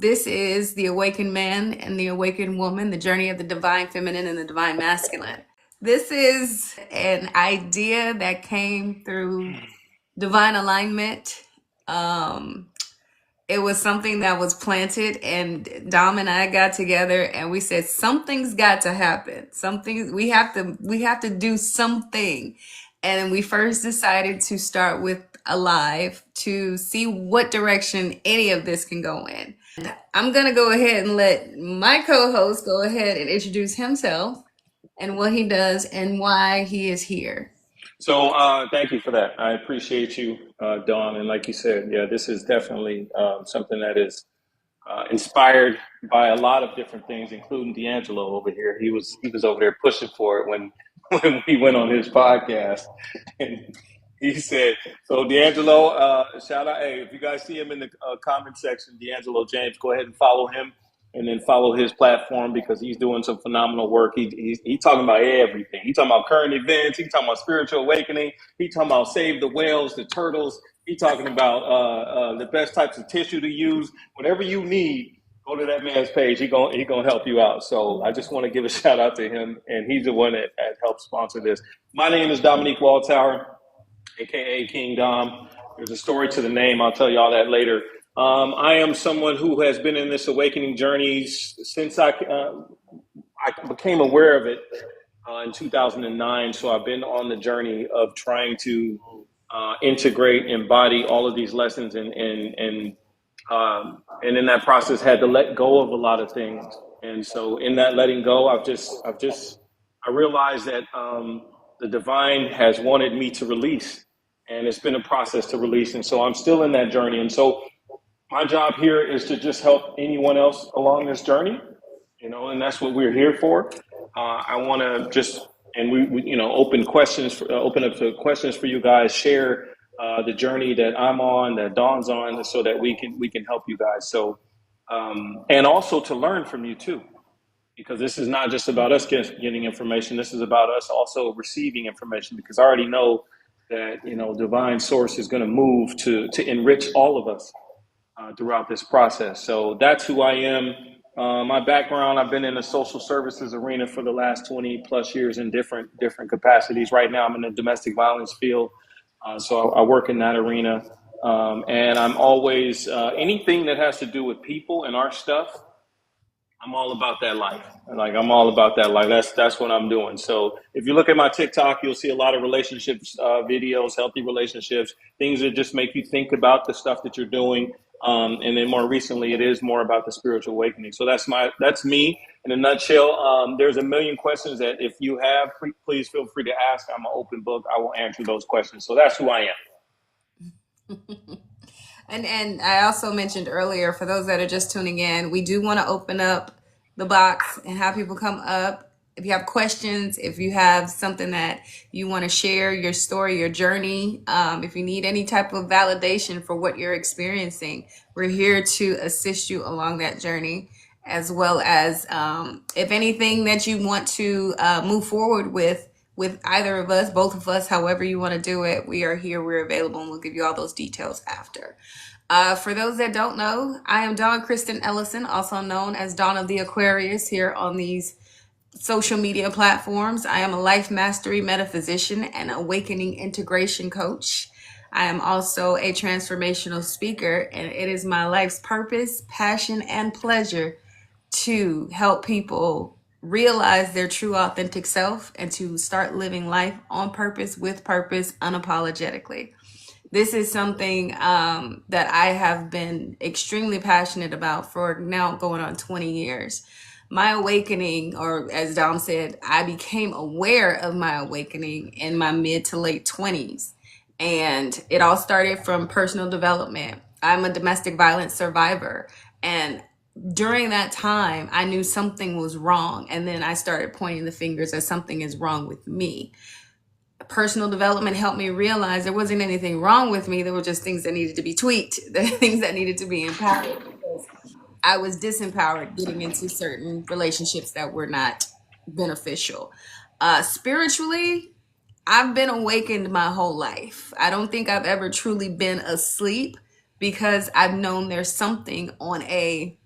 This is the awakened man and the awakened woman, the journey of the divine feminine and the divine masculine. This is an idea that came through divine alignment. Um, it was something that was planted, and Dom and I got together and we said something's got to happen. Something we have to do something. And we first decided to start with a live to see what direction any of this can go in. I'm gonna go ahead and let my co-host go ahead and introduce himself and what he does and why he is here. So thank you for that. I appreciate you, Dawn. And like you said, yeah, this is definitely something that is inspired by a lot of different things, including D'Angelo over here. He was over there pushing for it when when we went on his podcast, and he said, "So D'Angelo, shout out! Hey, if you guys see him in the comment section, D'Angelo James, go ahead and follow him." And then follow his platform because he's doing some phenomenal work. He's talking about everything. He's talking about current events. He's talking about spiritual awakening. He's talking about save the whales, the turtles. He's talking about the best types of tissue to use. Whatever you need, go to that man's page. He gonna help you out. So I just want to give a shout out to him, and he's the one that helped sponsor this. My name is Dominique Walltower, aka King Dom. There's a story to the name. I'll tell you all that later. I am someone who has been in this awakening journey since I became aware of it in 2009. So I've been on the journey of trying to integrate, embody all of these lessons, and in that process had to let go of a lot of things. And so in that letting go, I realized that the divine has wanted me to release, and it's been a process to release. And so I'm still in that journey. And so my job here is to just help anyone else along this journey, and that's what we're here for. I want to just, and we open up to questions for you guys, share the journey that I'm on, that Dawn's on, so that we can help you guys. So, and also to learn from you too, because this is not just about us getting information. This is about us also receiving information, because I already know that, divine source is going to move to enrich all of us throughout this process. So that's who I am. My background, I've been in the social services arena for the last 20 plus years in different capacities. Right now I'm in the domestic violence field. So I work in that arena. And I'm always, anything that has to do with people and our stuff, I'm all about that life. Like, I'm all about that life. That's what I'm doing. So if you look at my TikTok, you'll see a lot of relationships videos, healthy relationships, things that just make you think about the stuff that you're doing. And then more recently, it is more about the spiritual awakening. So that's me in a nutshell. There's a million questions that if you have, please feel free to ask. I'm an open book. I will answer those questions. So that's who I am. And I also mentioned earlier, for those that are just tuning in, we do want to open up the box and have people come up. If you have questions, if you have something that you want to share, your story, your journey, if you need any type of validation for what you're experiencing, we're here to assist you along that journey, as well as if anything that you want to move forward with either of us, both of us, however you want to do it, we are here, we're available, and we'll give you all those details after. For those that don't know, I am Dawn Kristen Ellison, also known as Dawn of the Aquarius here on these social media platforms. I am a life mastery metaphysician and awakening integration coach. I am also a transformational speaker, and it is my life's purpose, passion, and pleasure to help people realize their true authentic self and to start living life on purpose, with purpose, unapologetically. This is something that I have been extremely passionate about for now going on 20 years. My awakening, or as Dom said, I became aware of my awakening in my mid to late 20s. And it all started from personal development. I'm a domestic violence survivor. And during that time, I knew something was wrong. And then I started pointing the fingers that something is wrong with me. Personal development helped me realize there wasn't anything wrong with me. There were just things that needed to be tweaked, the things that needed to be empowered. Because I was disempowered getting into certain relationships that were not beneficial. Spiritually, I've been awakened my whole life. I don't think I've ever truly been asleep, because I've known there's something on a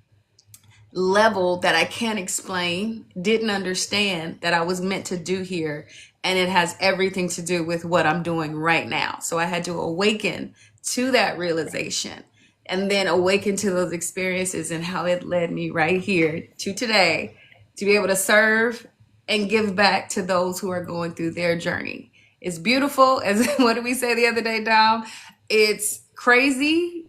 level that I can't explain, didn't understand that I was meant to do here. And it has everything to do with what I'm doing right now. So I had to awaken to that realization and then awaken to those experiences and how it led me right here to today to be able to serve and give back to those who are going through their journey. It's beautiful. As what did we say the other day, Dom? It's crazy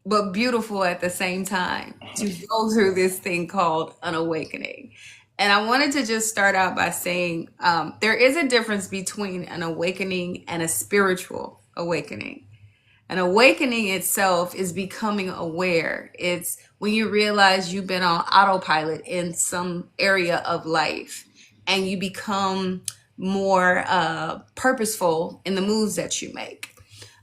but beautiful at the same time to go through this thing called an awakening. And I wanted to just start out by saying there is a difference between an awakening and a spiritual awakening. An awakening itself is becoming aware. It's when you realize you've been on autopilot in some area of life and you become more purposeful in the moves that you make.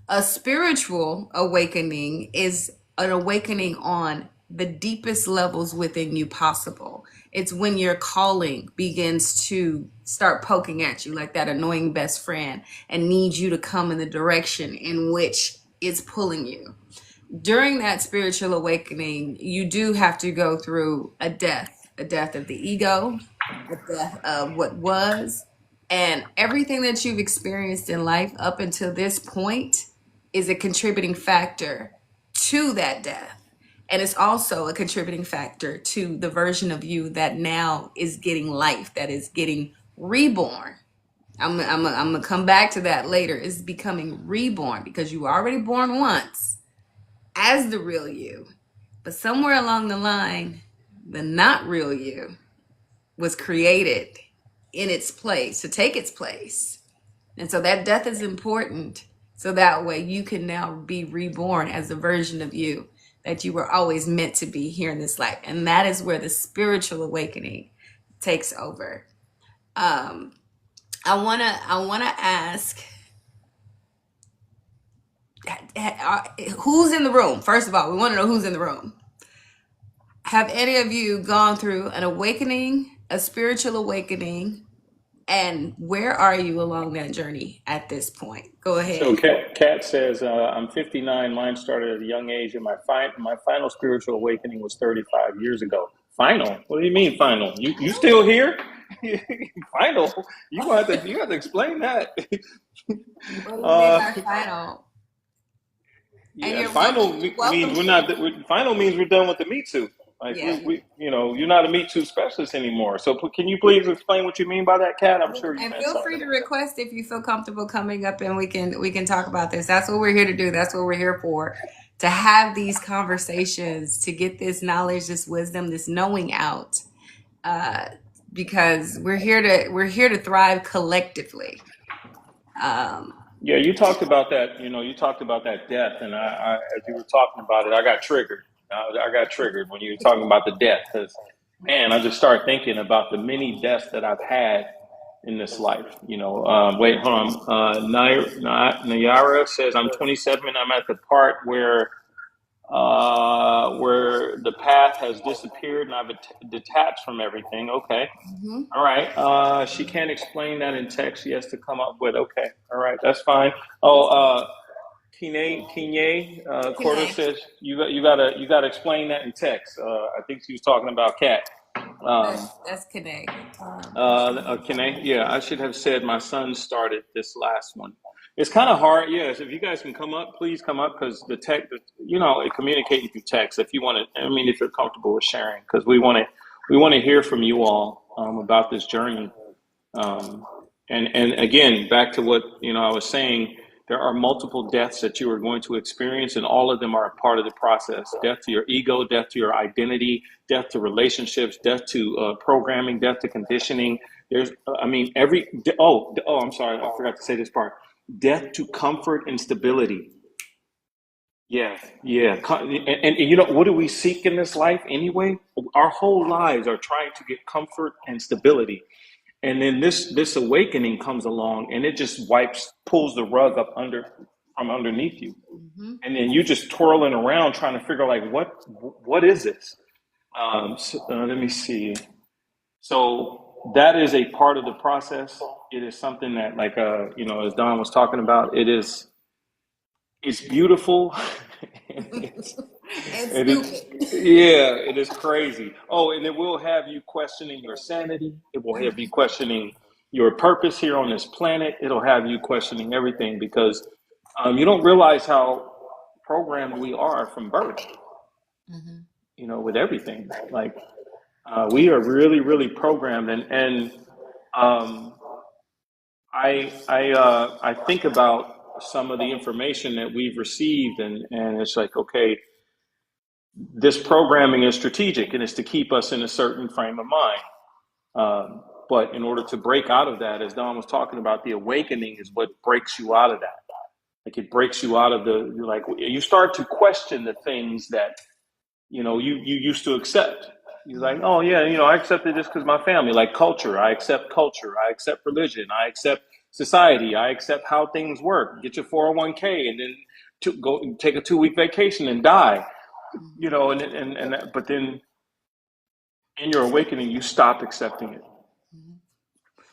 A spiritual awakening is an awakening on the deepest levels within you possible. It's when your calling begins to start poking at you like that annoying best friend and needs you to come in the direction in which it's pulling you. During that spiritual awakening, you do have to go through a death of the ego, a death of what was, and everything that you've experienced in life up until this point is a contributing factor to that death. And it's also a contributing factor to the version of you that now is getting life, that is getting reborn. I'm gonna come back to that later. It's becoming reborn because you were already born once as the real you. But somewhere along the line, the not real you was created in its place to take its place. And so that death is important. So that way you can now be reborn as the version of you that you were always meant to be here in this life. And that is where the spiritual awakening takes over. I wanna ask who's in the room. First of all, we want to know who's in the room. Have any of you gone through an awakening, a spiritual awakening, and where are you along that journey at this point? Go So ahead. Kat says, I'm 59. Mine started at a young age, and my final spiritual awakening was 35 years ago. Final? What do you mean final? You still here? Final? You have to explain that. What do you mean Uh, by final? And yeah, you're welcome. Welcome means we're to. not. Final means we're done with the meat suit. Like Yeah. you're not a meat suit specialist anymore. So can you please explain what you mean by that, Kat? I'm sure you And meant feel free something. to request if you feel comfortable coming up and we can talk about this. That's what we're here to do. That's what we're here for. To have these conversations, to get this knowledge, this wisdom, this knowing out. Uh, because we're here to thrive collectively. Um, Yeah, you talked about that. You talked about that death, and as you were talking about it, I got triggered. I got triggered when you were talking about the death, because man, I just started thinking about the many deaths that I've had in this life. Wait, hold on. Nayara says I'm 27. I'm at the part where the path has disappeared and I've detached from everything. Okay. mhm. All right. She can't explain that in text. She has to come up with. Okay. All right. That's fine. Oh, Cordo Kine, says you gotta explain that in text. I think she was talking about cat. Um, that's Kine. Kine, yeah, I should have said my son started this last one. It's kind of hard. Yes, if you guys can come up, please come up because communicating through text. If you want to, I mean, if you're comfortable with sharing, because we want to hear from you all about this journey. Um, and again, back to what I was saying, there are multiple deaths that you are going to experience, and all of them are a part of the process. Death to your ego, death to your identity, death to relationships, death to programming, death to conditioning. There's, I mean, I'm sorry, I forgot to say this part. Death to comfort and stability. Yeah, yeah. And what do we seek in this life anyway? Our whole lives are trying to get comfort and stability. And then this awakening comes along and it just pulls the rug up from underneath you. Mhm. And then you just twirling around trying to figure like what is this? Let me see. So that is a part of the process. It is something that as Don was talking about, it's beautiful. It's, And and it's, stupid. yeah, it is crazy. Oh, and it will have you questioning your sanity. It will have you questioning your purpose here on this planet. It'll have you questioning everything because you don't realize how programmed we are from birth, Mhm. with everything. Like, we are really, really programmed. And um, I think about some of the information that we've received, and it's like, okay, this programming is strategic and it's to keep us in a certain frame of mind. But in order to break out of that, as Don was talking about, the awakening is what breaks you out of that. Like, it breaks you out of like, you start to question the things that you used to accept. You're like, Mhm. oh yeah, I accepted this because my family, like culture. I accept culture. I accept religion. I accept society. I accept how things work. Get your 401k and then to go take a 2 week vacation and die. Mhm. But then in your awakening, you stop accepting it. Mhm.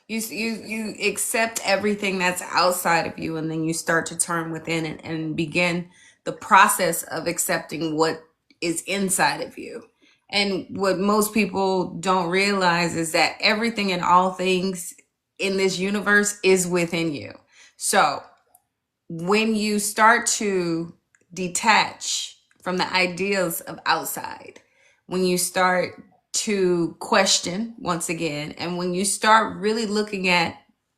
You accept everything that's outside of you, and then you start to turn within and begin the process of accepting what is inside of you. And what most people don't realize is that everything and all things in this universe is within you. So when you start to detach from the ideas of outside, when you start to question once again, and when you start really looking at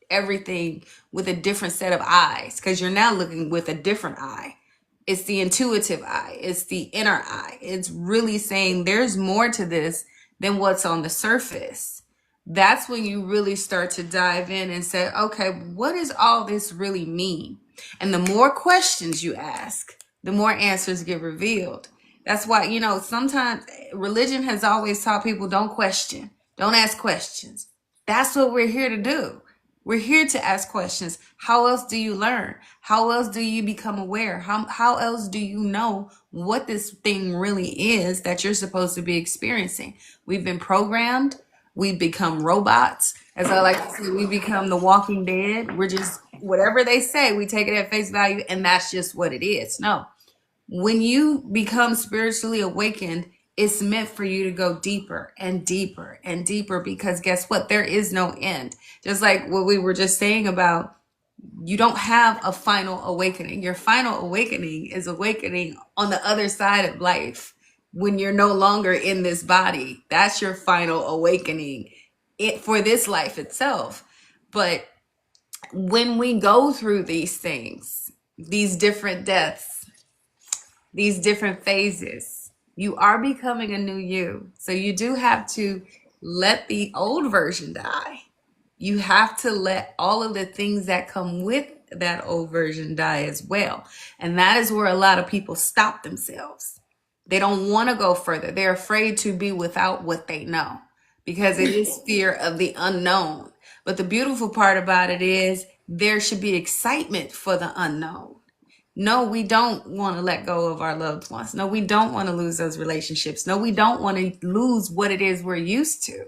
everything with a different set of eyes, because you're now looking with a different eye. It's the intuitive eye, it's the inner eye. It's really saying there's more to this than what's on the surface. That's when you really start to dive in and say, okay, what does all this really mean? And the more questions you ask, the more answers get revealed. That's why, sometimes religion has always taught people don't question, don't ask questions. That's what we're here to do. We're here to ask questions. How else do you learn? How else do you become aware? How else do you know what this thing really is that you're supposed to be experiencing? We've been programmed. We've become robots. As I like to say, we become the walking dead. We're just, whatever they say, we take it at face value, and that's just what it is. No, when you become spiritually awakened, it's meant for you to go deeper and deeper and deeper, because guess what? There is no end. Just like what we were just saying about, you don't have a final awakening. Your final awakening is awakening on the other side of life when you're no longer in this body. That's your final awakening for this life itself. But when we go through these things, these different deaths, these different phases, you are becoming a new you. So you do have to let the old version die. You have to let all of the things that come with that old version die as well. And that is where a lot of people stop themselves. They don't want to go further. They're afraid to be without what they know, because it is fear of the unknown. But the beautiful part about it is there should be excitement for the unknown. No, we don't want to let go of our loved ones. No, we don't want to lose those relationships. No, we don't want to lose what it is we're used to.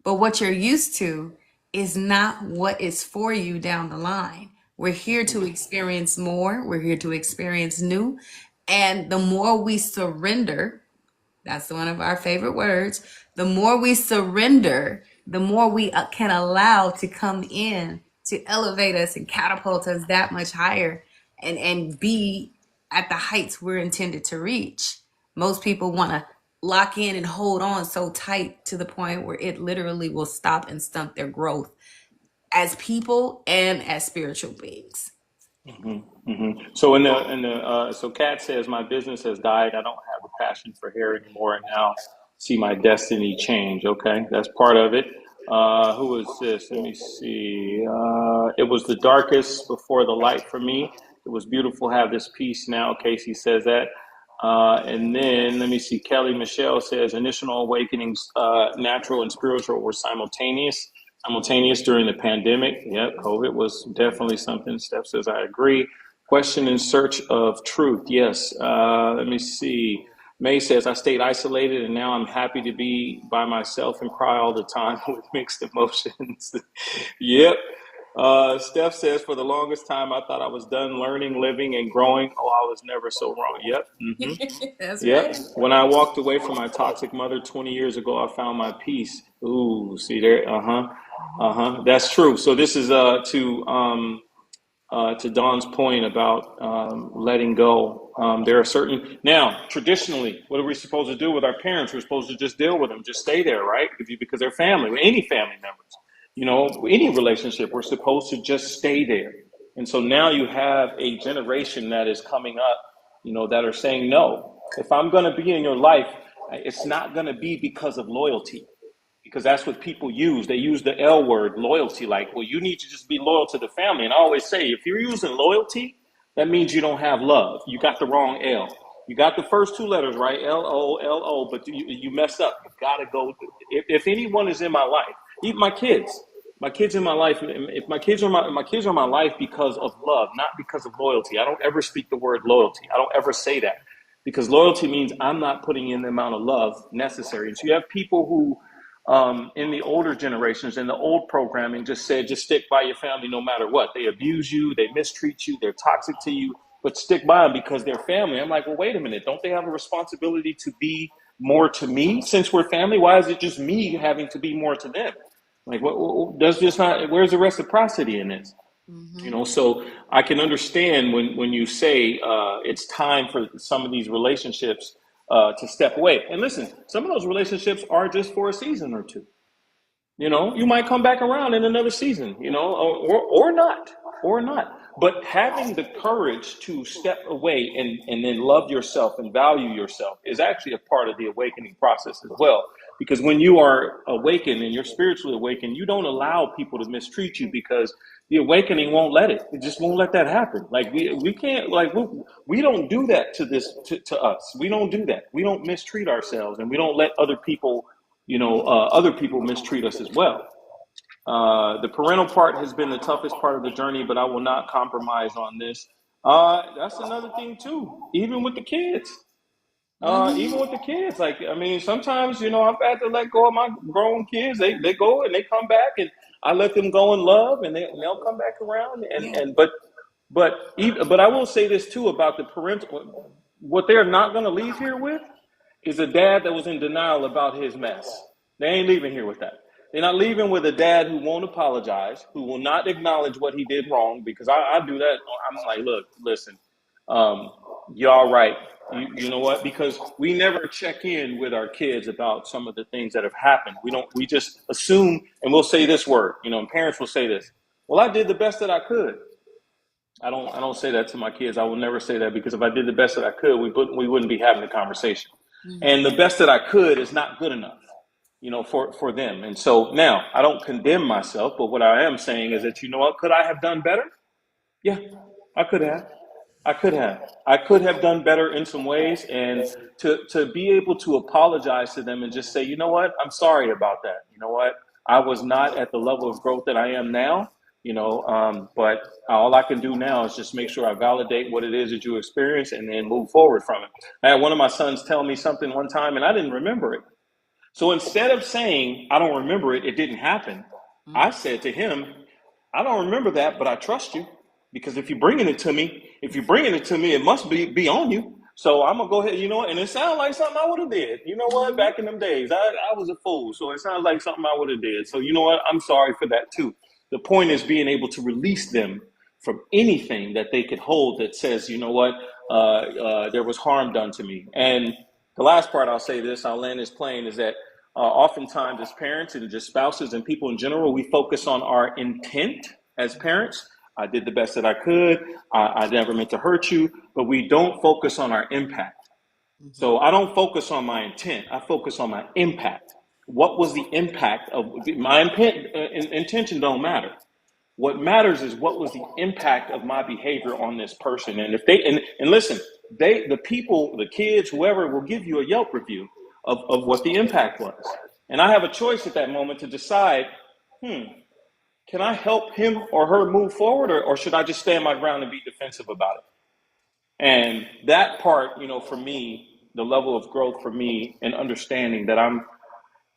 But what you're used to is not what is for you down the line. We're here to experience more. We're here to experience new. And the more we surrender, that's one of our favorite words. The more we surrender, the more we can allow to come in to elevate us and catapult us that much higher, and be at the heights we're intended to reach. Most people want to lock in and hold on so tight to the point where it literally will stop and stunt their growth as people and as spiritual beings. So so Kat says my business has died. I don't have a passion for hair anymore, and now see my destiny change. Okay, that's part of it. Who is this? Let me see. It was the darkest before the light for me. It was beautiful to have this peace now. Casey says that. And then let me see. Kelly Michelle says initial awakenings, natural and spiritual, were simultaneous during the pandemic. Yep, COVID was definitely something. Steph says I agree. Question in search of truth. Yes. Let me see. May says, I stayed isolated and now I'm happy to be by myself and cry all the time with mixed emotions. Yep. Steph says, for the longest time, I thought I was done learning, living, and growing. Oh, I was never so wrong. Yep. That's Yep. right. When I walked away from my toxic mother 20 years ago, I found my peace. Ooh, see there? Uh huh. Uh Mhm. huh. That's true. So this is to Don's point about letting go. There are certain now traditionally, what are we supposed to do with our parents? We're supposed to just deal with them, just stay there, right? Because they're family, any family members, any relationship, we're supposed to just stay there. And so now you have a generation that is coming up, that are saying no. If I'm going to be in your life, it's not going to be because of loyalty, because that's what people use. They use the L word, loyalty. Like, well, you need to just be loyal to the family. And I always say, if you're using loyalty, that means you don't have love. You got the wrong L. You got the first two letters right, L-O, but you messed up. You got to go. If anyone is in my life, even my kids in my life, if my kids are my life because of love, not because of loyalty. I don't ever speak the word loyalty. I don't ever say that, because loyalty means I'm not putting in the amount of love necessary. And so you have people who in the older generations, in the old programming, just said, just stick by your family no matter what. They abuse you, they mistreat you, they're toxic to you, but stick by them because they're family. I'm like, well, wait a minute. Don't they have a responsibility to be more to me since we're family? Why is it just me having to be more to them? Like, what does this not, where's the reciprocity in this? Mhm. So I can understand when you say it's time for some of these relationships to step away. And listen, some of those relationships are just for a season or two. You might come back around in another season, or not, or not. But having the courage to step away and then love yourself and value yourself is actually a part of the awakening process as well. Because when you are awakened and you're spiritually awakened, you don't allow people to mistreat you, because the awakening won't let it. It just won't let that happen. Like we can't, like we don't do that to us. We don't do that. We don't mistreat ourselves, and we don't let other people mistreat us as well. The parental part has been the toughest part of the journey, but I will not compromise on this. That's another thing too. Even Mhm. with the kids, like, I mean, sometimes I've had to let go of my grown kids. They go and they come back, and I let them go in love, and they'll come back around. And Yeah. and but I will say this too about the parental. What they're not going to leave here with is a dad that was in denial about his mess. They ain't leaving here with that. They're not leaving with a dad who won't apologize, who will not acknowledge what he did wrong. Because I do that. I'm like, look, listen, um, y'all right. You know what? Because we never check in with our kids about some of the things that have happened. We don't. We just assume, and we'll say this word. And parents will say this. Well, I did the best that I could. I don't say that to my kids. I will never say that, because if I did the best that I could, we wouldn't be having the conversation. And Mhm. the best that I could is not good enough, for them. And so now I don't condemn myself, but what I am saying is that, what, could I have done better? Yeah, I could have. I could have. I could have done better in some ways, and to be able to apologize to them and just say, you know what, I'm sorry about that. You know what, I was not at the level of growth that I am now. But all I can do now is just make sure I validate what it is that you experience and then move forward from it. I had one of my sons tell me something one time, and I didn't remember it. So instead of saying, I don't remember it, it didn't happen, I Mhm. said to him, I don't remember that, but I trust you, because if you're bringing it to me, it must be on you. So I'm gonna go ahead, and it sounds like something I would have did. You know what? Mhm. Back in them days, I was a fool. So it sounds like something I would have did. So you know what? I'm sorry for that too. The point is being able to release them from anything that they could hold that says, you know what, there was harm done to me. And the last part I'll say this, I'll land this plane, is that oftentimes as parents and just spouses and people in general, we focus on our intent as parents. I did the best that I could. I never meant to hurt you, but we don't focus on our impact. Mhm. So I don't focus on my intent. I focus on my impact. What was the impact of my intention? Don't matter. What matters is what was the impact of my behavior on this person. And if they and listen, the people, the kids, whoever will give you a Yelp review of what the impact was. And I have a choice at that moment to decide, can I help him or her move forward, or should I just stand my ground and be defensive about it? And that part, for me, the level of growth for me and understanding that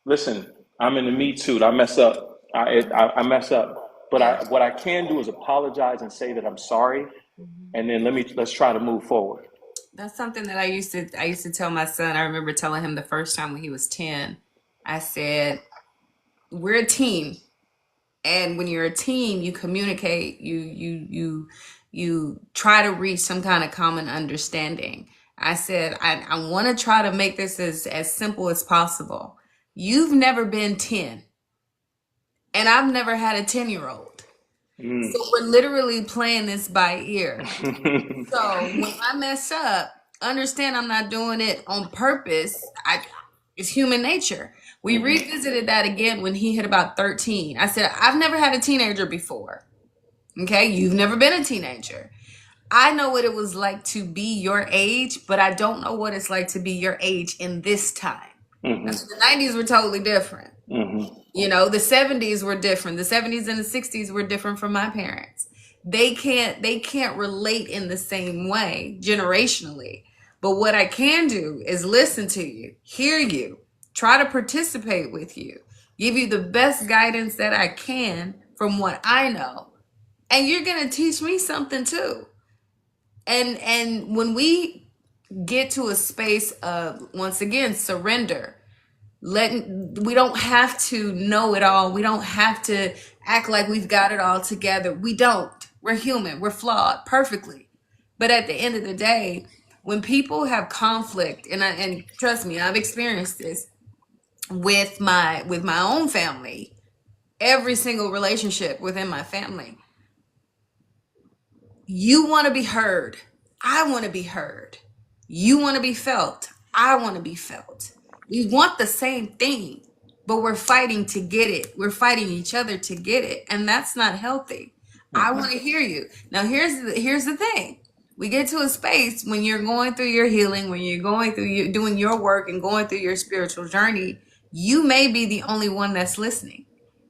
listen, I'm in the meat suit. I mess up. I mess up. But Yeah. what I can do is apologize and say that I'm sorry, Mhm. and then let's try to move forward. That's something that I used to tell my son. I remember telling him the first time when he was 10. I said, "We're a team. And when you're a team, you communicate, you try to reach some kind of common understanding." I said, I want to try to make this as simple as possible. You've never been 10, and I've never had a 10-year-old. So Mm. we're literally playing this by ear. So when I mess up, understand I'm not doing it on purpose. It's human nature. We Hmm. revisited that again when he hit about 13. I said, I've never had a teenager before. Okay, you've never been a teenager. I know what it was like to be your age, but I don't know what it's like to be your age in this time. Now, Hmm. the 90s were totally different. Hmm. The 70s were different. The 70s and the 60s were different from my parents. They can't relate in the same way generationally. But what I can do is listen to you, hear you, try to participate with you, give you the best guidance that I can from what I know. And you're going to teach me something too. And when we get to a space of, once again, surrender, letting, we don't have to know it all, we don't have to act like we've got it all together. We don't. We're human, we're flawed perfectly. But at the end of the day, when people have conflict, and trust me, I've experienced this with my own family, every single relationship within my family. You want to be heard. I want to be heard. You want to be felt. I want to be felt. We want the same thing, but we're fighting to get it. We're fighting each other to get it, and that's not healthy. I Hmm. want to hear you. Now here's the thing. We get to a space when you're going through your healing, when you're going through you doing your work and going through your spiritual journey, you may be the only one that's listening.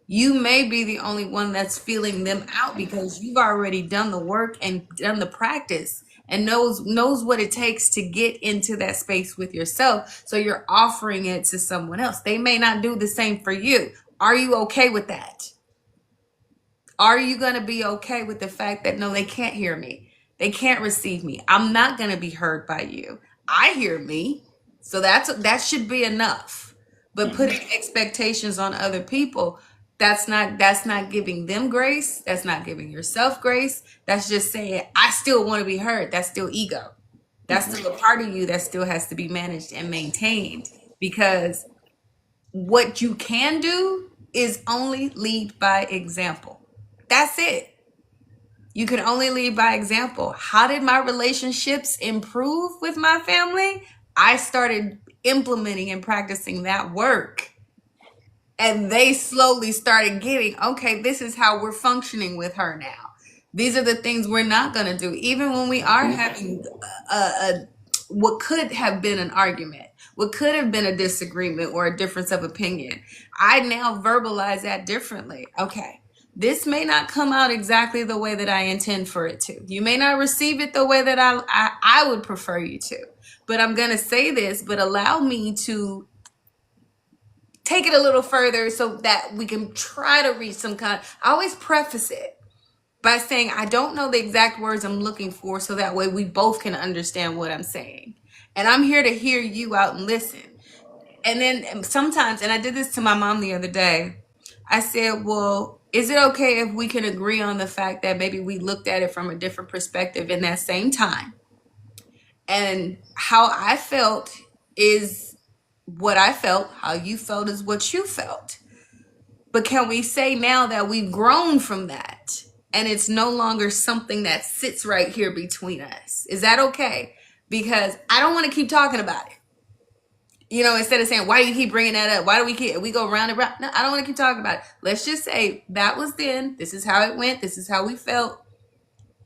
You may be the only one that's feeling them out because you've already done the work and done the practice and knows what it takes to get into that space with yourself. So you're offering it to someone else. They may not do the same for you. Are you okay with that? Are you going to be okay with the fact that no, they can't hear me? They can't receive me. I'm not going to be heard by you. I hear me. So that should be enough. But Hmm. putting expectations on other people, that's not giving them grace. That's not giving yourself grace. That's just saying I still want to be heard. That's still ego. That's Hmm. still a part of you that still has to be managed and maintained, because what you can do is only lead by example. That's it. You can only lead by example. How did my relationships improve with my family? I started implementing and practicing that work. And they slowly started getting, okay, this is how we're functioning with her now. These are the things we're not going to do. Even when we are Hmm. having what could have been an argument, what could have been a disagreement or a difference of opinion, I now verbalize that differently. Okay, this may not come out exactly the way that I intend for it to. You may not receive it the way that I would prefer you to. But I'm going to say this, but allow me to take it a little further so that we can try to reach some kind. I always preface it by saying I don't know the exact words I'm looking for, so that way we both can understand what I'm saying. And I'm here to hear you out and listen. And then sometimes, and I did this to my mom the other day, I said, well, is it okay if we can agree on the fact that maybe we looked at it from a different perspective in that same time? And how I felt is what I felt, how you felt is what you felt. But can we say now that we've grown from that and it's no longer something that sits right here between us? Is that okay? Because I don't want to keep talking about it. Instead of saying, why do you keep bringing that up? Why do we go round and round? No, I don't want to keep talking about it. Let's just say that was then. This is how it went. This is how we felt.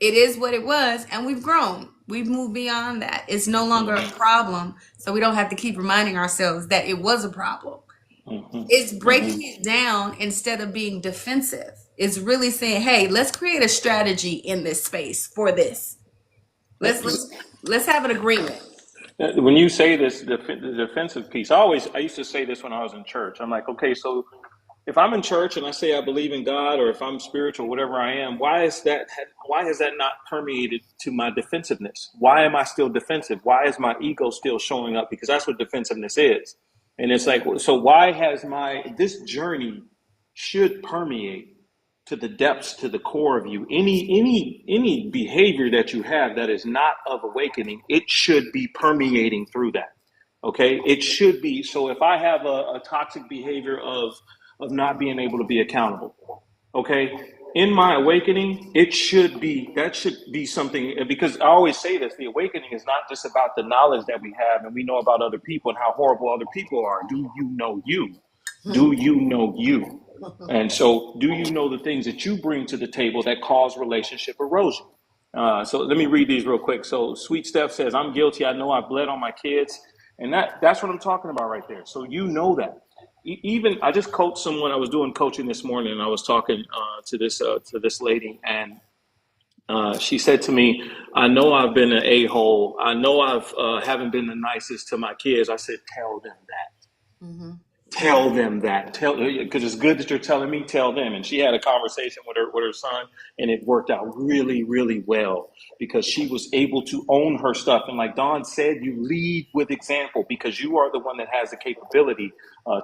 It is what it was. And we've grown. We've moved beyond that. It's no longer a problem. So we don't have to keep reminding ourselves that it was a problem. Hmm. It's Hmm. breaking it down instead of being defensive. It's really saying, hey, let's create a strategy in this space for this. Let's have an agreement. When you say this, the defensive piece, I used to say this when I was in church. I'm like, okay, so if I'm in church and I say I believe in God, or if I'm spiritual, whatever I am, why is that? Why has that not permeated to my defensiveness? Why am I still defensive? Why is my ego still showing up? Because that's what defensiveness is. And it's like, so why has my this journey should permeate to the depths, to the core of you. Any behavior that you have that is not of awakening, it should be permeating through that. Okay, it should be. So if I have a toxic behavior of not being able to be accountable, okay, in my awakening, it should be, that should be something, because I always say this, the awakening is not just about the knowledge that we have and we know about other people and how horrible other people are. Do you know you? Do you know you? And so, do you know the things that you bring to the table that cause relationship erosion? So let me read these real quick. So Sweet Steph says, "I'm guilty. I know I bled on my kids," and that's what I'm talking about right there. So you know that. Even I just coached someone. I was doing coaching this morning, and I was talking to this lady, and she said to me, "I know I've been an a-hole. I know I've haven't been the nicest to my kids." I said, "Tell them that." Mm-hmm. Tell them that. Tell, because it's good that you're telling me. Tell them. And she had a conversation with her son, and it worked out really, really well because she was able to own her stuff. And like Don said, you lead with example because you are the one that has the capability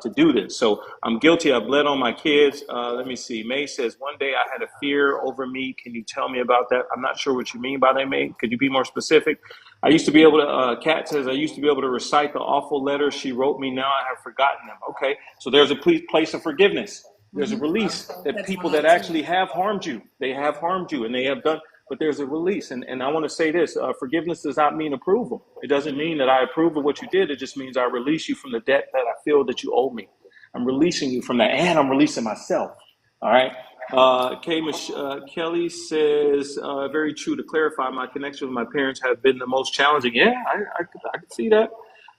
to do this. So I'm guilty. I bled on my kids. Let me see. May says, "One day I had a fear over me. Can you tell me about that?" I'm not sure what you mean by that, May. Could you be more specific? I used to be able to, Kat says, "I used to be able to recite the awful letters she wrote me. Now I have forgotten them." Okay, so there's a place of forgiveness. There's a Mm-hmm. release that That's people one that actually have harmed you, they have harmed you and they have done, but there's a release. And I want to say this, forgiveness does not mean approval. It doesn't mean that I approve of what you did. It just means I release you from the debt that I feel that you owe me. I'm releasing you from that, and I'm releasing myself. All right. Kelly says, "Very true. To clarify, my connection with my parents have been the most challenging." Yeah, I could see that.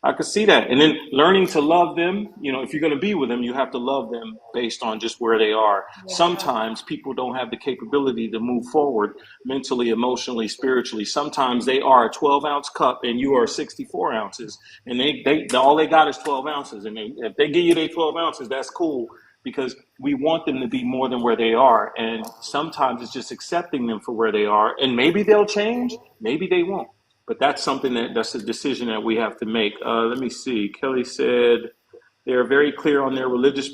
I could see that. And then learning to love them, if you're going to be with them, you have to love them based on just where they are. where they are. Sometimes people don't have the capability to move forward mentally, emotionally, spiritually. Sometimes they are a 12-ounce cup and you are 64 ounces. And all they got is 12 ounces. And if they give you their 12 ounces, that's cool because we want them to be more than where they are. And sometimes it's just accepting them for where they are. And maybe they'll change, maybe they won't. But that's something that's a decision that we have to make. Let me see. Kelly said they are very clear on their religious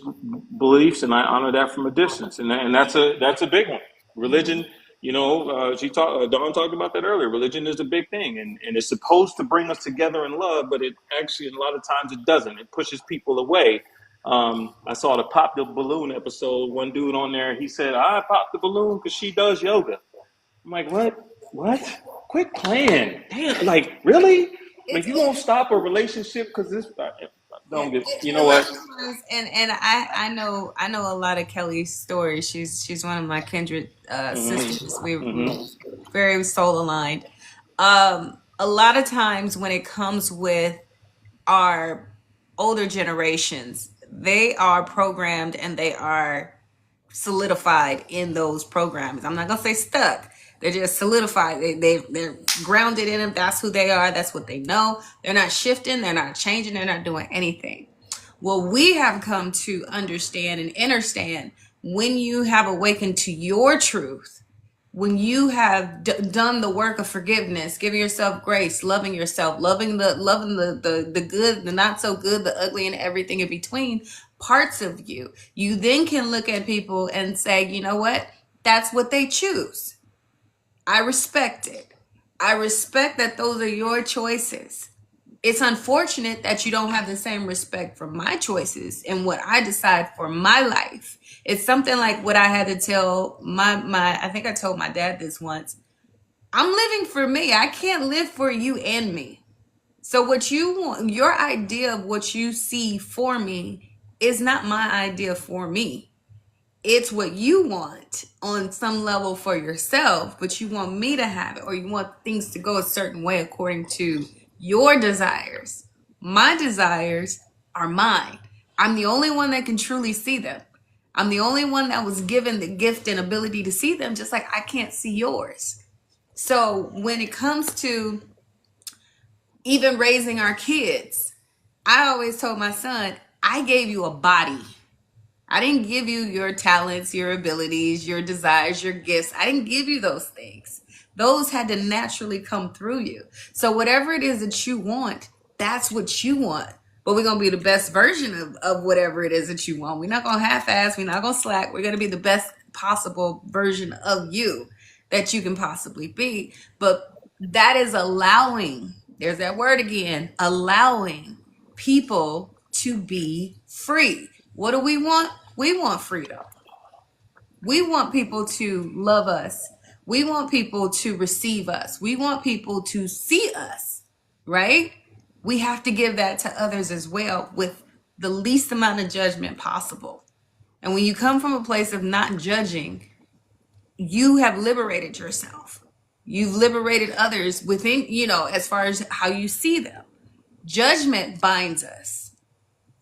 beliefs, and I honor that from a distance. And that's a big one. Mm-hmm. Religion, Dawn talked about that earlier. Religion is a big thing, and it's supposed to bring us together in love, but it actually, a lot of times, it doesn't. It pushes people away. I saw the Pop the Balloon episode. One dude on there, he said, "I popped the balloon because she does yoga." I'm like, what? What? Quit playing. Damn, like, really? Like, It's you won't stop a relationship because this. Yeah, Don't get. You and know a lot what? of times, and I know a lot of Kelly's stories. She's one of my kindred sisters. We very soul aligned. A lot of times when it comes with our older generations, they are programmed and they are solidified in those programs. I'm not gonna say stuck. They're just solidified. They're grounded in them. That's who they are. That's what they know. They're not shifting. They're not changing. They're not doing anything. Well, we have come to understand and understand when you have awakened to your truth, when you have done the work of forgiveness, giving yourself grace, loving yourself, loving the good, the not so good, the ugly, and everything in between parts of you, you then can look at people and say, you know what, that's what they choose. I respect it. I respect that those are your choices. It's unfortunate that you don't have the same respect for my choices and what I decide for my life. It's something like what I had to tell my I think I told my dad this once. I'm living for me. I can't live for you and me. So what you want, your idea of what you see for me is not my idea for me. It's what you want on some level for yourself, but you want me to have it, or you want things to go a certain way according to your desires. My desires are mine. I'm the only one that can truly see them. I'm the only one that was given the gift and ability to see them, just like I can't see yours. So when it comes to even raising our kids, I always told my son, I gave you a body. I didn't give you your talents, your abilities, your desires, your gifts. I didn't give you those things. Those had to naturally come through you. So whatever it is that you want, that's what you want. But we're gonna be the best version of whatever it is that you want. We're not gonna half-ass, we're not gonna slack. We're gonna be the best possible version of you that you can possibly be. But that is allowing, there's that word again, allowing people to be free. What do we want? We want freedom. We want people to love us. We want people to receive us. We want people to see us, right? We have to give that to others as well with the least amount of judgment possible. And when you come from a place of not judging, you have liberated yourself. You've liberated others within, as far as how you see them. Judgment binds us,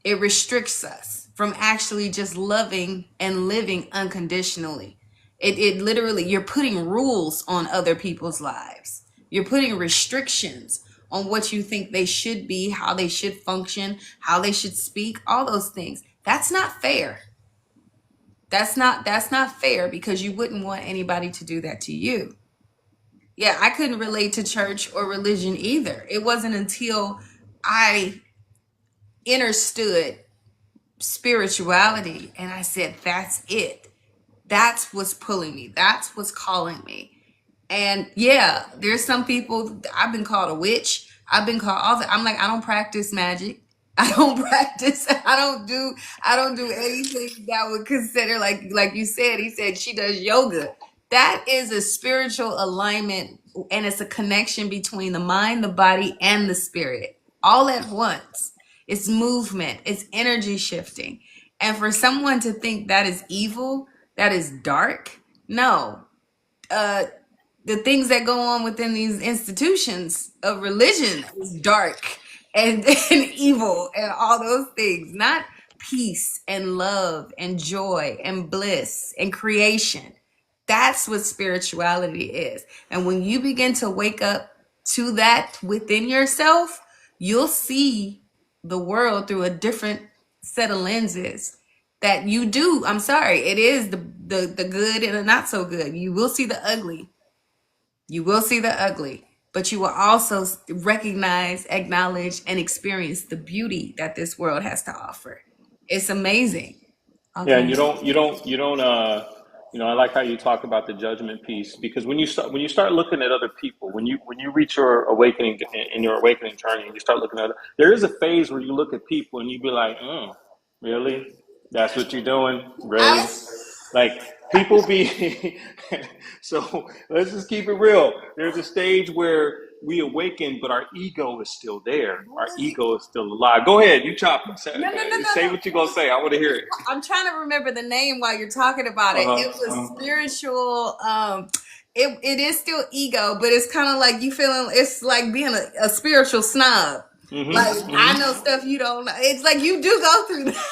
it restricts us from actually just loving and living unconditionally. It literally, you're putting rules on other people's lives. You're putting restrictions on what you think they should be, how they should function, how they should speak, all those things. That's not fair. That's not fair because you wouldn't want anybody to do that to you. Yeah, I couldn't relate to church or religion either. It wasn't until I understood spirituality and I said, that's it. That's what's pulling me. That's what's calling me. And yeah, there's some people, I've been called a witch. I've been called all I'm like, I don't practice magic. I don't practice. I don't do anything that would consider like you said, he said she does yoga. That is a spiritual alignment and it's a connection between the mind, the body, and the spirit all at once. It's movement, it's energy shifting. And for someone to think that is evil, that is dark, no. Uh the things that go on within these institutions of religion is dark and evil and all those things, not peace and love and joy and bliss and creation. That's what spirituality is. And when you begin to wake up to that within yourself, you'll see the world through a different set of lenses that you do. I'm sorry, it is the good and the not so good. You will see the ugly, you will see the ugly, but you will also recognize, acknowledge, and experience the beauty that this world has to offer. It's amazing. Yeah, and Okay. I like how you talk about the judgment piece because when you start looking at other people, when you reach your awakening in your awakening journey, and you start looking at there is a phase where you look at people and you be like, really? That's what you're doing? I, Really? Like people be so let's just keep it real. There's a stage where we awaken, but our ego is still there. Our what? ego is still alive. Go ahead, you chop it. No, no, no, no, Say no. what you're gonna say. I want to hear it. I'm trying to remember the name while you're talking about it. Uh-huh. It was spiritual. It is still ego, but it's kind of like you feeling. It's like being a spiritual snob. Like Mm-hmm. I know Mm-hmm. stuff you don't know. It's like you do go through that.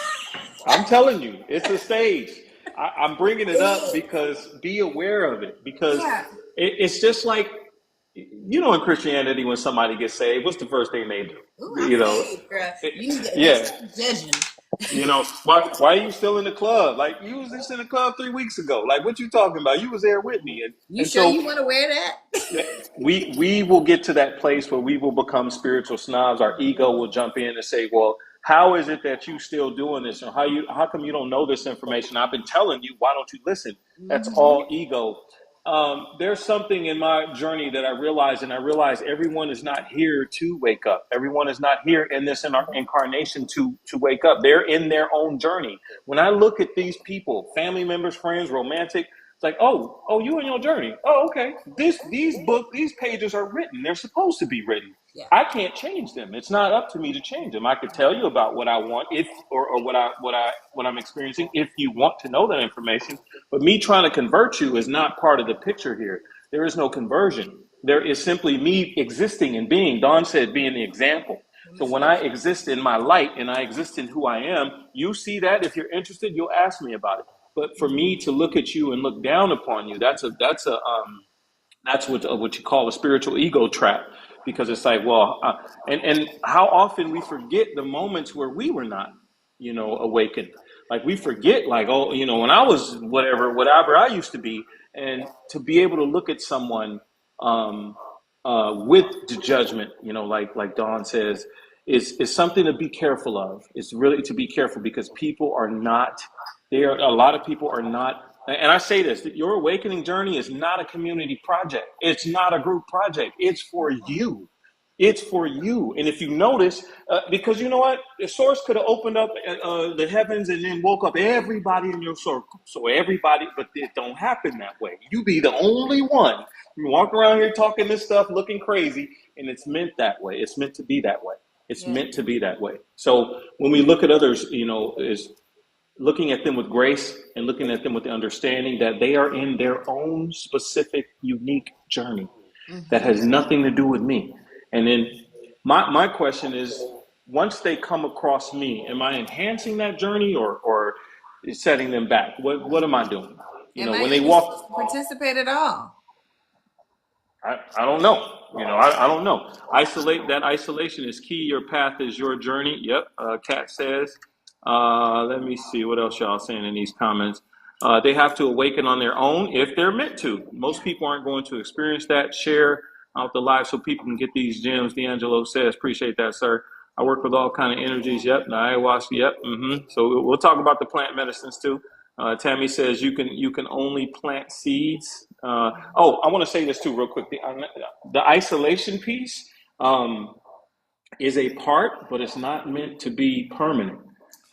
I'm telling you, it's a stage. I'm bringing it up because be aware of it because Yeah. it's just like in Christianity when somebody gets saved, what's the first thing they Ooh, do? I feel you, girl. They Yeah. start judging. Why are you still in the club? Like you was just in the club 3 weeks ago. Like what you talking about? You was there with me, and You and sure so you want to wear that? we will get to that place where we will become spiritual snobs. Our ego will jump in and say, "Well, how is it that you still doing this, or how come you don't know this information? I've been telling you. Why don't you listen?" That's Hmm. all ego. There's something in my journey that I realized, and I realized everyone is not here to wake up. Everyone is not here in this incarnation to wake up. They're in their own journey. When I look at these people, family members, friends, romantic, it's like, oh, you in your journey. Oh, okay. These pages are written. They're supposed to be written. Yeah. I can't change them. It's not up to me to change them. I could tell you about what I want if or what I'm experiencing if you want to know that information. But me trying to convert you is not part of the picture here. There is no conversion. There is simply me existing and being. Don said being the example. So when I exist in my light and I exist in who I am, you see that. If you're interested, you'll ask me about it. But for me to look at you and look down upon you, that's what you call a spiritual ego trap, because it's like, well, and how often we forget the moments where we were not, awakened. Like we forget, like, oh, when I was whatever I used to be, and to be able to look at someone um, with the judgment, like Dawn says, is something to be careful of. It's really to be careful because people are not there. A lot of people are not. And I say this: that your awakening journey is not a community project. It's not a group project. It's for you. It's for you. And if you notice, because you know what, the source could have opened up the heavens and then woke up everybody in your circle. So everybody, but it don't happen that way. You be the only one. You walk around here talking this stuff, looking crazy, and it's meant that way. It's meant to be that way. It's Yeah. meant to be that way. So when we look at others, is looking at them with grace and looking at them with the understanding that they are in their own specific, unique journey that Mm-hmm. has nothing to do with me. And then my question is, once they come across me, am I enhancing that journey or setting them back? What am I doing? Am I When they even supposed walk, to participate at all? I don't know. I don't know. Isolation is key. Your path is your journey. Yep. Kat says. Let me see what else y'all saying in these comments. They have to awaken on their own if they're meant to. Most people aren't going to experience that. Share out the live so people can get these gems. D'Angelo says, appreciate that, sir. I work with all kind of energies. Yep. Ayahuasca. Yep. So we'll talk about the plant medicines too. Tammy says you can only plant seeds. I want to say this too, real quick. The isolation piece is a part, but it's not meant to be permanent.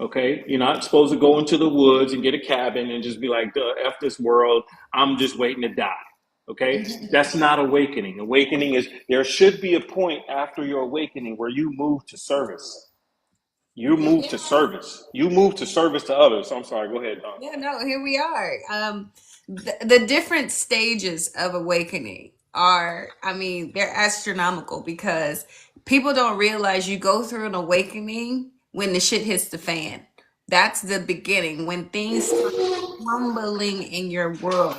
Okay, you're not supposed to go into the woods and get a cabin and just be like, "Duh, f this world. I'm just waiting to die." Okay, that's not awakening. Awakening is there should be a point after your awakening where you move to service. You move to Yeah. service. You move to service to others. I'm sorry. Go ahead, Don. Yeah, no, here we are. The different stages of awakening are, I mean, they're astronomical because people don't realize you go through an awakening when the shit hits the fan. That's the beginning, when things start crumbling in your world.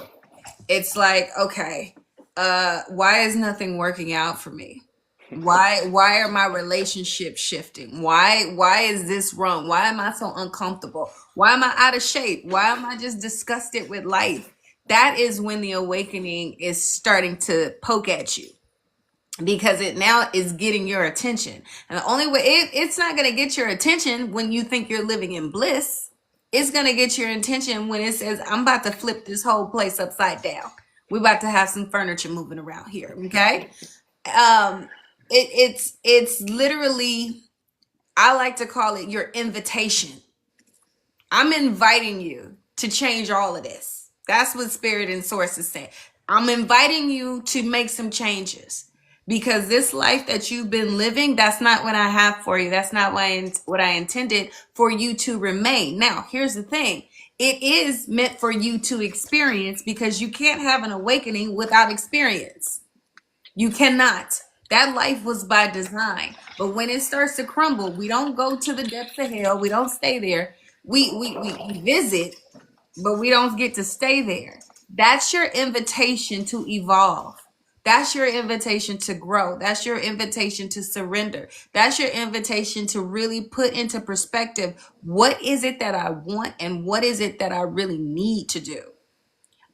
It's like, okay, why is nothing working out for me? Why are my relationships shifting? Why is this wrong? Why am I so uncomfortable? Why am I out of shape? Why am I just disgusted with life? That is when the awakening is starting to poke at you because it now is getting your attention. And the only way it's not going to get your attention when you think you're living in bliss. It's going to get your attention when it says, I'm about to flip this whole place upside down. We're about to have some furniture moving around here. Okay. um it's literally, I like to call it your invitation. I'm inviting you to change all of this. That's what spirit and source is saying. I'm inviting you to make some changes because this life that you've been living, that's not what I have for you. That's not what I intended for you to remain. Now here's the thing, it is meant for you to experience because you can't have an awakening without experience. You cannot. That life was by design. But when it starts to crumble, we don't go to the depths of hell. We don't stay there. We visit, but we don't get to stay there. That's your invitation to evolve. That's your invitation to grow. That's your invitation to surrender. That's your invitation to really put into perspective, what is it that I want and what is it that I really need to do?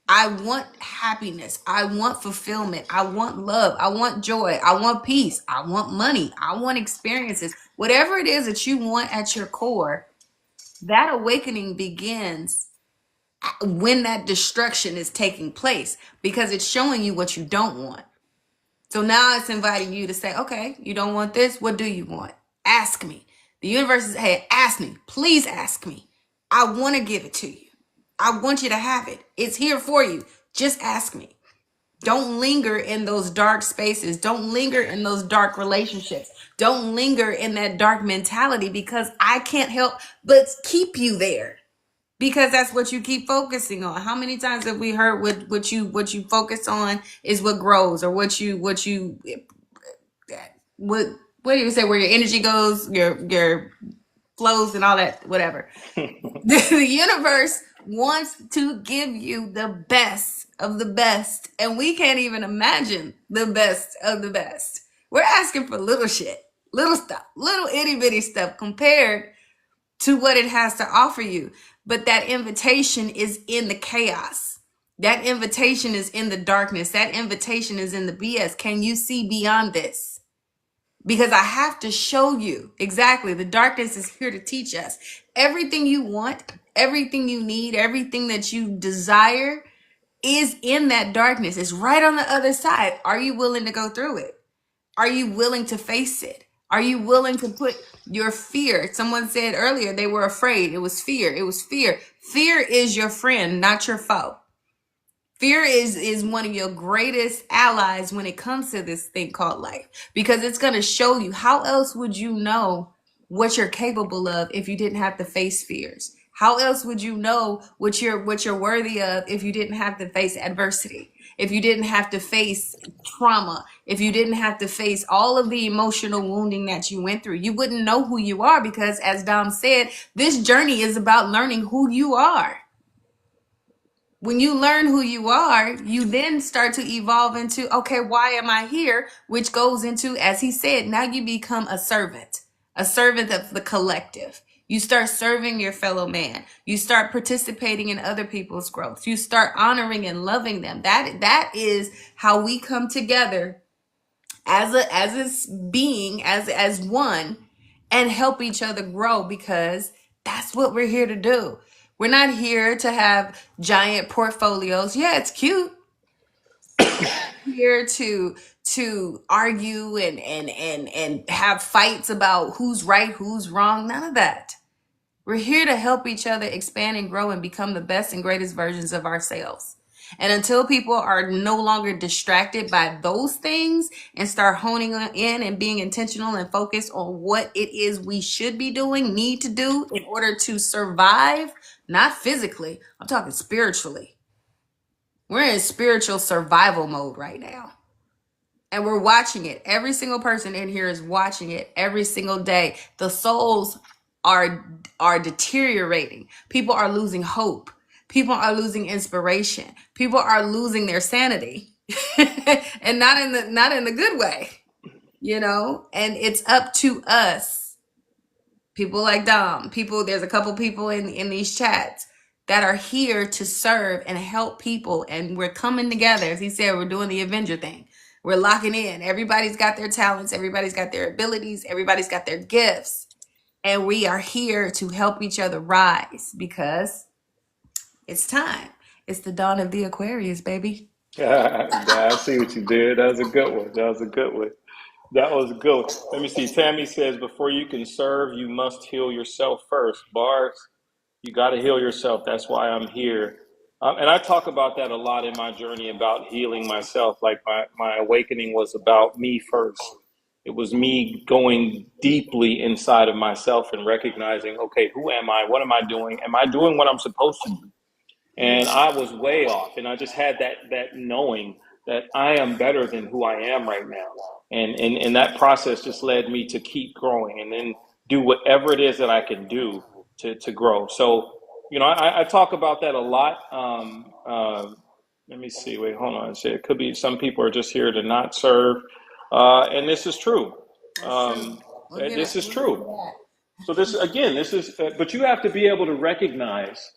I want happiness. I want fulfillment. I want love. I want joy. I want peace. I want money. I want experiences. Whatever it is that you want at your core, that awakening begins when that destruction is taking place because it's showing you what you don't want. So now it's inviting you to say, okay, you don't want this. What do you want? Ask me. The universe is, hey, ask me. Please ask me. I want to give it to you. I want you to have it. It's here for you. Just ask me. Don't linger in those dark spaces. Don't linger in those dark relationships. Don't linger in that dark mentality because I can't help but keep you there because that's what you keep focusing on. How many times have we heard what you focus on is what grows, or what what do you say, where your energy goes, your flows and all that, whatever. The universe wants to give you the best of the best, and we can't even imagine the best of the best. We're asking for little shit, little stuff, little itty bitty stuff compared to what it has to offer you. But that invitation is in the chaos. That invitation is in the darkness. That invitation is in the BS. Can you see beyond this? Because I have to show you exactly. The darkness is here to teach us everything you want, everything you need, everything that you desire is in that darkness. It's right on the other side. Are you willing to go through it? Are you willing to face it? Are you willing to put your fear? Someone said earlier they were afraid. It was fear. It was fear. Fear is your friend, not your foe. Fear is one of your greatest allies when it comes to this thing called life, because it's going to show you. How else would you know what you're capable of if you didn't have to face fears? How else would you know what you're worthy of if you didn't have to face adversity? If you didn't have to face trauma, if you didn't have to face all of the emotional wounding that you went through, you wouldn't know who you are, because as Dom said, this journey is about learning who you are. When you learn who you are, you then start to evolve into, okay, why am I here? Which goes into, as he said, now you become a servant of the collective. You start serving your fellow man. You start participating in other people's growth. You start honoring and loving them. That is how we come together as a being, as one, and help each other grow, because that's what we're here to do. We're not here to have giant portfolios. Yeah, it's cute. Here to argue and have fights about who's right, who's wrong. None of that. We're here to help each other expand and grow and become the best and greatest versions of ourselves. And until people are no longer distracted by those things and start honing in and being intentional and focused on what it is we should be doing, need to do in order to survive, not physically, I'm talking spiritually. We're in spiritual survival mode right now. And we're watching it. Every single person in here is watching it every single day. The souls are deteriorating. People are losing hope. People are losing inspiration. People are losing their sanity. And not in the good way, And it's up to us. People like Dom, there's a couple people in these chats that are here to serve and help people, and we're coming together. As he said, we're doing the Avenger thing. We're locking in. Everybody's got their talents, everybody's got their abilities, everybody's got their gifts, and we are here to help each other rise, because it's time. It's the dawn of the Aquarius, baby. Yeah, I see what you did. That was a good one. That was a good one. That was a good one. Let me see. Tammy says, before you can serve, you must heal yourself first. Bars, you got to heal yourself. That's why I'm here. And I talk about that a lot in my journey about healing myself. Like my awakening was about me first. It was me going deeply inside of myself and recognizing, okay, who am I? What am I doing? Am I doing what I'm supposed to do? And I was way off, and I just had that knowing that I am better than who I am right now, and that process just led me to keep growing and then do whatever it is that I can do to grow. So, I talk about that a lot. Let me see. Wait, hold on. It could be some people are just here to not serve, and this is true. That's true. Um, this is true. So this again, this is, but you have to be able to recognize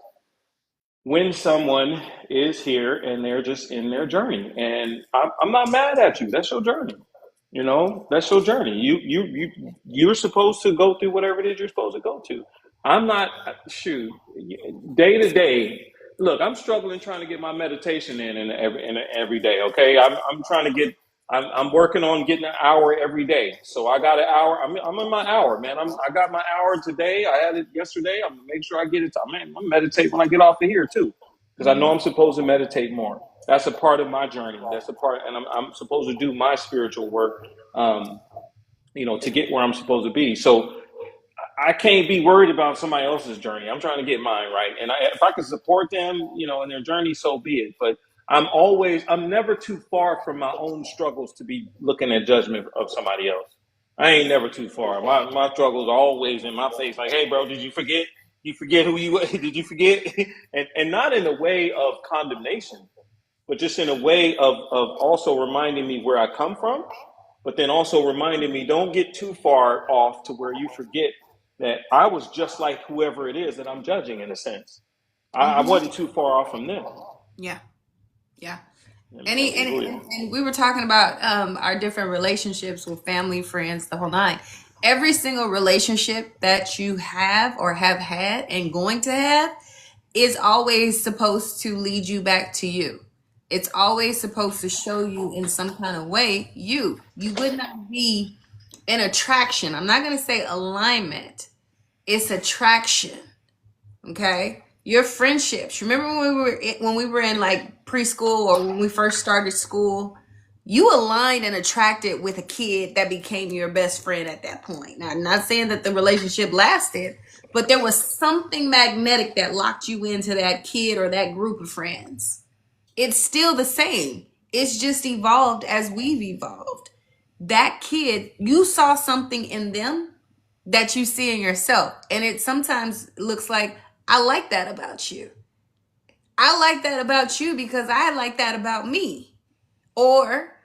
when someone is here and they're just in their journey. And I'm not mad at you. That's your journey. That's your journey. You're supposed to go through whatever it is you're supposed to go to. I'm not, shoot, day to day. Look, I'm struggling trying to get my meditation in every day. Okay, I'm trying to get. I'm working on getting an hour every day. So I got an hour. I'm in my hour, man. I got my hour today. I had it yesterday. I'm gonna make sure I get it. I'm meditate when I get off of here too, because I know I'm supposed to meditate more. That's a part of my journey. That's a part, and I'm supposed to do my spiritual work, to get where I'm supposed to be. So I can't be worried about somebody else's journey. I'm trying to get mine right, and if I can support them, in their journey, so be it. But I'm never too far from my own struggles to be looking at judgment of somebody else. I ain't never too far. My struggles are always in my face. Like, hey, bro, did you forget? You forget who you? Did you forget? And not in a way of condemnation, but just in a way of also reminding me where I come from, but then also reminding me, don't get too far off to where you forget that I was just like whoever it is that I'm judging in a sense. I Hmm. wasn't too far off from them. Yeah. Yeah. Hallelujah. And we were talking about our different relationships with family, friends, the whole nine. Every single relationship that you have or have had and going to have is always supposed to lead you back to you. It's always supposed to show you in some kind of way you. You would not be an attraction. I'm not going to say alignment. It's attraction. Okay? Your friendships. Remember when we were in like preschool or when we first started school, you aligned and attracted with a kid that became your best friend at that point. Now, I'm not saying that the relationship lasted, but there was something magnetic that locked you into that kid or that group of friends. It's still the same. It's just evolved as we've evolved. That kid, you saw something in them that you see in yourself. And it sometimes looks like, I like that about you. I like that about you because I like that about me. Or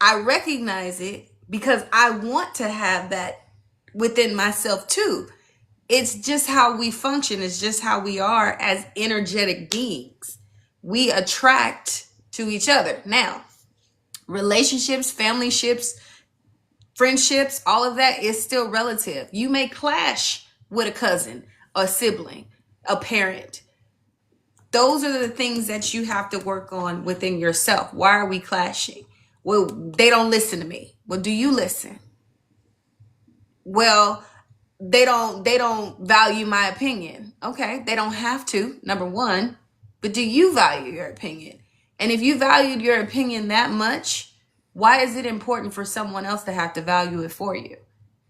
I recognize it because I want to have that within myself too. It's just how we function, it's just how we are as energetic beings. We attract to each other. Now, relationships, family ships, friendships, all of that is still relative. You may clash with a cousin, a sibling, a parent. Those are the things that you have to work on within yourself. Why are we clashing? Well, they don't listen to me. Well, do you listen? Well, they don't value my opinion. Okay, they don't have to, number one, but do you value your opinion? And if you valued your opinion that much, why is it important for someone else to have to value it for you?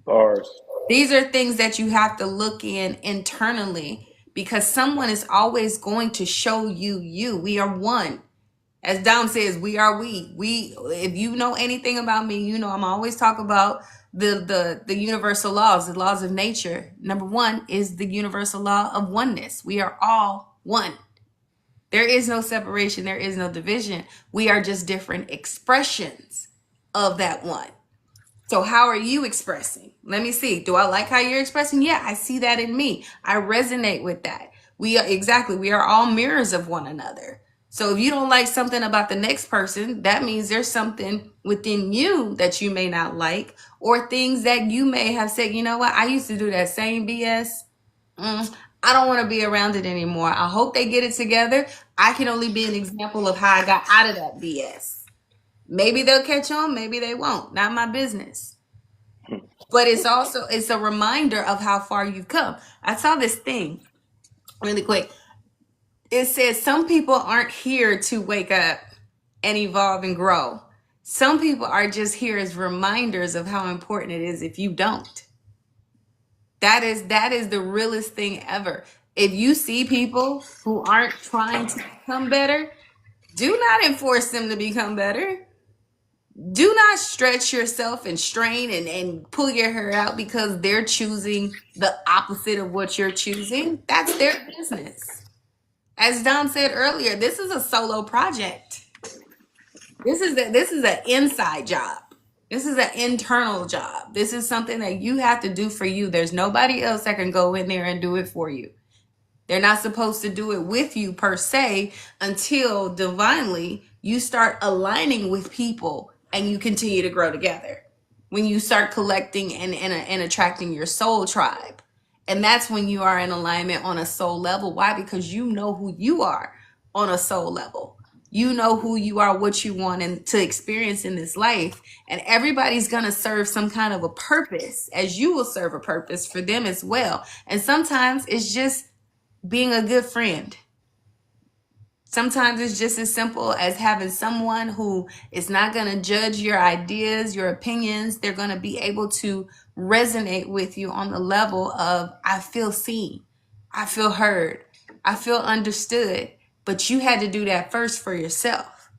Bars. These are things that you have to look in internally because someone is always going to show you you. We are one. As Dom says, we are we. We if you know anything about me, you know I'm always talking about the universal laws, the laws of nature. Number one is the universal law of oneness. We are all one. There is no separation, there is no division. We are just different expressions of that one. So how are you expressing? Let me see. Do I like how you're expressing? Yeah, I see that in me. I resonate with that. We are exactly, we are all mirrors of one another. So if you don't like something about the next person, that means there's something within you that you may not like, or things that you may have said, you know what, I used to do that same BS. I don't want to be around it anymore. I hope they get it together. I can only be an example of how I got out of that BS. Maybe they'll catch on, maybe they won't. Not my business. But it's a reminder of how far you've come. I saw this thing really quick. It says some people aren't here to wake up and evolve and grow. Some people are just here as reminders of how important it is if you don't. That is the realest thing ever. If you see people who aren't trying to become better, do not enforce them to become better. Do not stretch yourself and strain and pull your hair out because they're choosing the opposite of what you're choosing. That's their business. As Dom said earlier, this is a solo project. This is an inside job. This is an internal job. This is something that you have to do for you. There's nobody else that can go in there and do it for you. They're not supposed to do it with you per se until divinely you start aligning with people and you continue to grow together. When you start collecting and attracting your soul tribe. And that's when you are in alignment on a soul level. Why? Because you know who you are on a soul level. You know who you are, what you want and to experience in this life. And everybody's going to serve some kind of a purpose as you will serve a purpose for them as well. And sometimes it's just being a good friend. Sometimes it's just as simple as having someone who is not going to judge your ideas, your opinions. They're going to be able to resonate with you on the level of, I feel seen, I feel heard, I feel understood. But you had to do that first for yourself.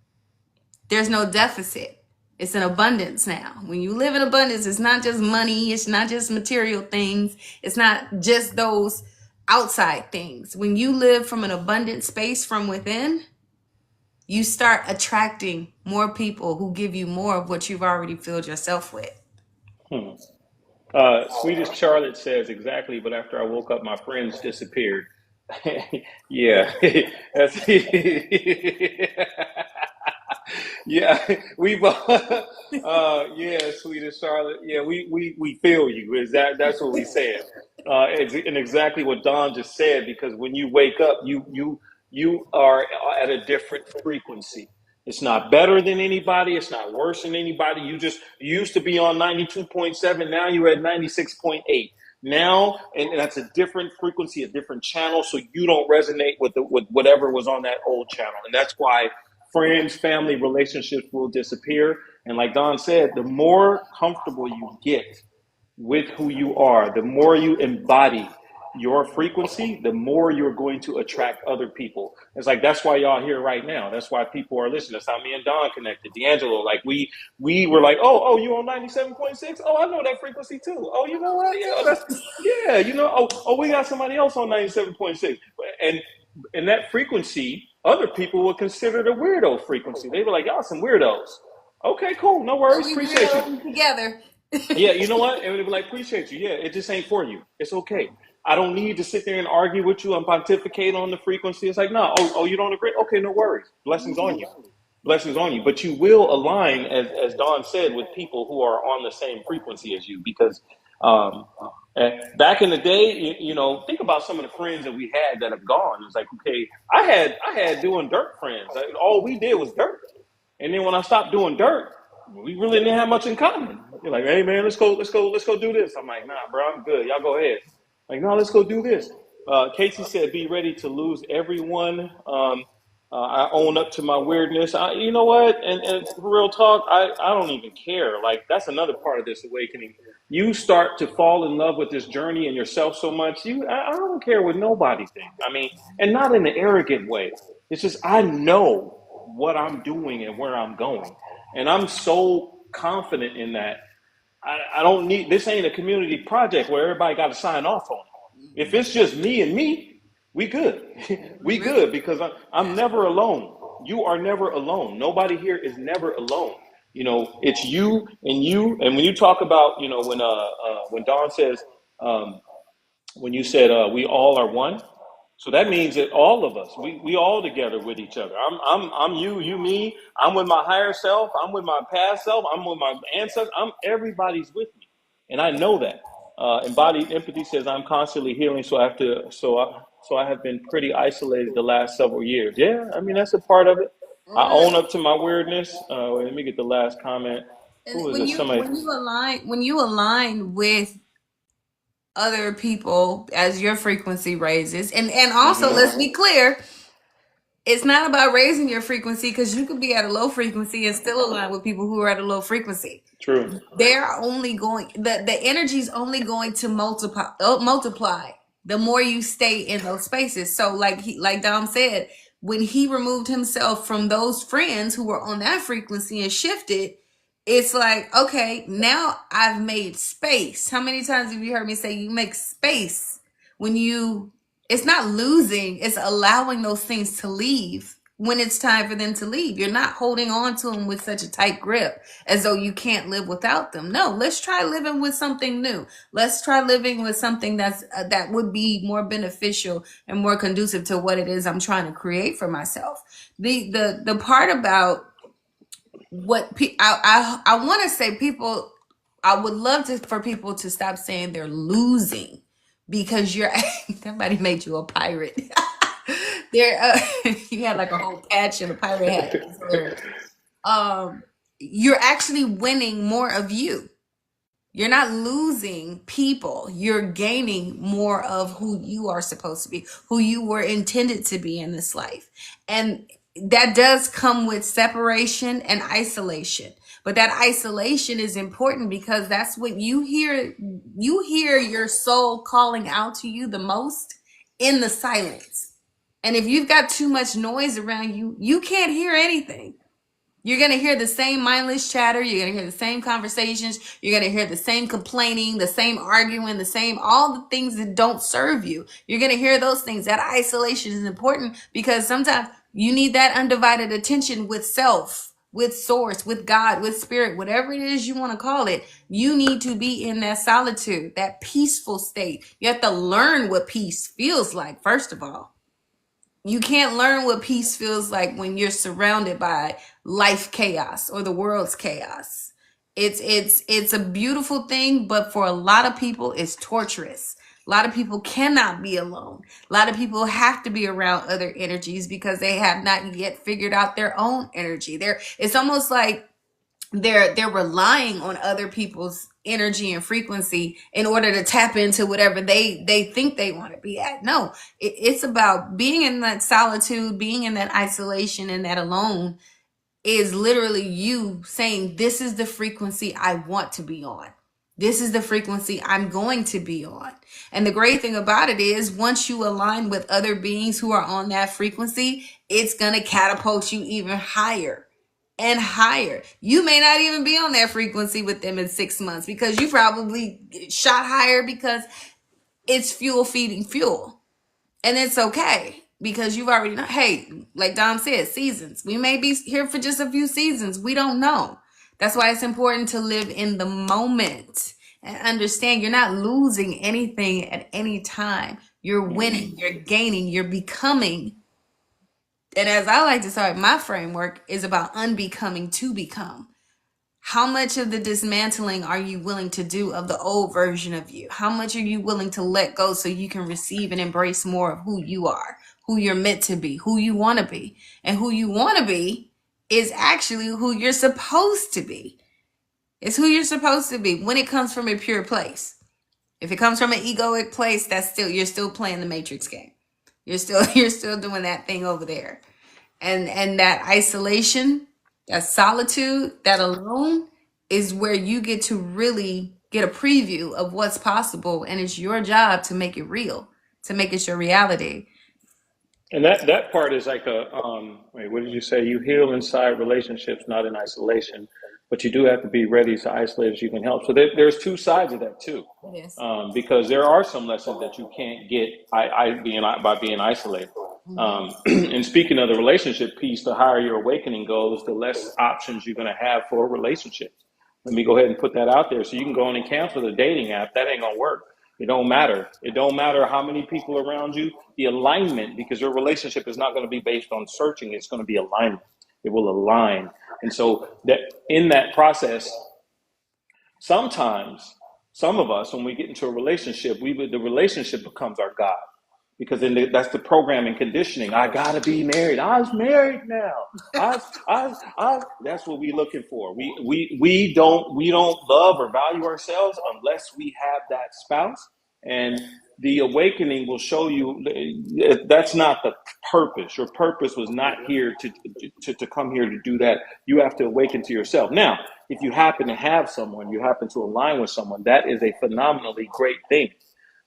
There's no deficit. It's an abundance now. When you live in abundance, it's not just money. It's not just material things. It's not just those outside things. When you live from an abundant space from within, you start attracting more people who give you more of what you've already filled yourself with. Hmm. Swedish Charlotte says exactly, but after I woke up, my friends disappeared. Yeah, that's yeah, we yeah, Swedish Charlotte. Yeah, we feel you. Is that's what we said. And exactly what Don just said, because when you wake up, you are at a different frequency. It's not better than anybody. It's not worse than anybody. You used to be on 92.7. Now you're at 96.8. Now, and that's a different frequency, a different channel. So you don't resonate with whatever was on that old channel. And that's why friends, family, relationships will disappear. And like Don said, the more comfortable you get with who you are, the more you embody your frequency, the more you're going to attract other people. It's like that's why y'all here right now. That's why people are listening. That's how me and Don connected. D'Angelo, like we were like, oh, you on 97.6? Oh, I know that frequency too. Oh, you know what? Yeah, we got somebody else on 97.6. And that frequency, other people would consider the weirdo frequency. They were like, y'all some weirdos. Okay, cool, no But worries, we appreciate you. weirdos together. Yeah, you know what? And they'd be like, appreciate you. Yeah, it just ain't for you. It's okay. I don't need to sit there and argue with you and pontificate on the frequency. It's like, no, you don't agree? Okay, no worries. Blessings on you. Blessings on you. But you will align, as Don said, with people who are on the same frequency as you. Because um, back in the day, think about some of the friends that we had that have gone. It's like, okay, I had doing dirt friends. All we did was dirt. And then when I stopped doing dirt, we really didn't have much in common. You're like, hey man, let's go do this. I'm like, nah, bro, I'm good. Y'all go ahead. Like, no, let's go do this. Casey said, be ready to lose everyone. I own up to my weirdness. You know what? And for real talk, I don't even care. Like, that's another part of this awakening. You start to fall in love with this journey and yourself so much. I don't care what nobody thinks. I mean, and not in an arrogant way. It's just I know what I'm doing and where I'm going, and I'm so confident in that. I don't need this. Ain't a community project where everybody got to sign off on it. If it's just me and me, we good. We We really good because I'm never alone. You are never alone. Nobody here is never alone. It's you and you. And when you talk about, when Don says, um, when you said we all are one, so that means that all of us, we all together with each other. I'm you, you me. I'm with my higher self. I'm with my past self. I'm with my ancestors. Everybody's with me, and I know that. Embodied empathy says I'm constantly healing, so I have to. So I have been pretty isolated the last several years. Yeah, I mean that's a part of it. I are. own up to my weirdness. Let me get the last comment. And Who is this? Somebody. when you align with other people as your frequency raises, and also Hmm. let's be clear, it's not about raising your frequency, because you could be at a low frequency and still align with people who are at a low frequency. True. They're only going the energy is only going to multiply the more you stay in those spaces. So like Dom said, when he removed himself from those friends who were on that frequency and shifted, it's like, okay, now I've made space. How many times have you heard me say you make space when you, it's not losing, it's allowing those things to leave when it's time for them to leave. You're not holding on to them with such a tight grip as though you can't live without them. No, let's try living with something new. Let's try living with something that would be more beneficial and more conducive to what it is I'm trying to create for myself. The part about I want to say, people, I would love for people to stop saying they're losing, because you're somebody made you a pirate. There, you had like a whole patch and a pirate hat. Um, you're actually winning more of you. You're not losing people. You're gaining more of who you are supposed to be, who you were intended to be in this life. And that does come with separation and isolation. But that isolation is important, because that's what you hear your soul calling out to you the most in the silence. And if you've got too much noise around you, you can't hear anything. You're going to hear the same mindless chatter. You're going to hear the same conversations. You're going to hear the same complaining, the same arguing, the same, all the things that don't serve you. You're going to hear those things. That isolation is important, because sometimes you need that undivided attention with self with source, with God, with spirit, whatever it is you want to call it, you need to be in that solitude, that peaceful state. You have to learn what peace feels like, first of all. You can't learn what peace feels like when you're surrounded by life chaos or the world's chaos. It's a beautiful thing, but for a lot of people it's torturous. A lot of people cannot be alone. A lot of people have to be around other energies because they have not yet figured out their own energy. It's almost like they're relying on other people's energy and frequency in order to tap into whatever they think they want to be at. No, it's about being in that solitude, being in that isolation and that alone is literally you saying, this is the frequency I want to be on. This is the frequency I'm going to be on. And the great thing about it is once you align with other beings who are on that frequency, it's going to catapult you even higher and higher. You may not even be on that frequency with them in 6 months because you probably shot higher because it's fuel feeding fuel. And it's okay because you've already know, hey, like Dom said, seasons. We may be here for just a few seasons. We don't know. That's why it's important to live in the moment and understand you're not losing anything at any time. You're winning, you're gaining, you're becoming. And as I like to start, my framework is about unbecoming to become. How much of the dismantling are you willing to do of the old version of you? How much are you willing to let go so you can receive and embrace more of who you are, who you're meant to be, who you want to be? And who you want to be is actually who you're supposed to be. It's who you're supposed to be when it comes from a pure place. If it comes from an egoic place, you're still playing the Matrix game. You're still doing that thing over there. And that isolation, that solitude, that alone is where you get to really get a preview of what's possible. And it's your job to make it real, to make it your reality. And that part is like wait, what did you say? You heal inside relationships, not in isolation, but you do have to be ready to isolate as you can help. So there's two sides of that too, Yes. because there are some lessons that you can't get by being isolated. And speaking of the relationship piece, the higher your awakening goes, the less options you're going to have for relationships. Let me go ahead and put that out there. So you can go in and cancel the dating app. That ain't gonna work. It don't matter. It don't matter how many people around you. The alignment, because your relationship is not going to be based on searching. It's going to be alignment. It will align. And so that in that process, sometimes some of us, when we get into a relationship, the relationship becomes our God. Because that's the programming conditioning. I gotta be married. I was married now. That's what we're looking for. We don't love or value ourselves unless we have that spouse. And the awakening will show you that's not the purpose. Your purpose was not here to come here to do that. You have to awaken to yourself. Now, if you happen to have someone, you happen to align with someone, that is a phenomenally great thing.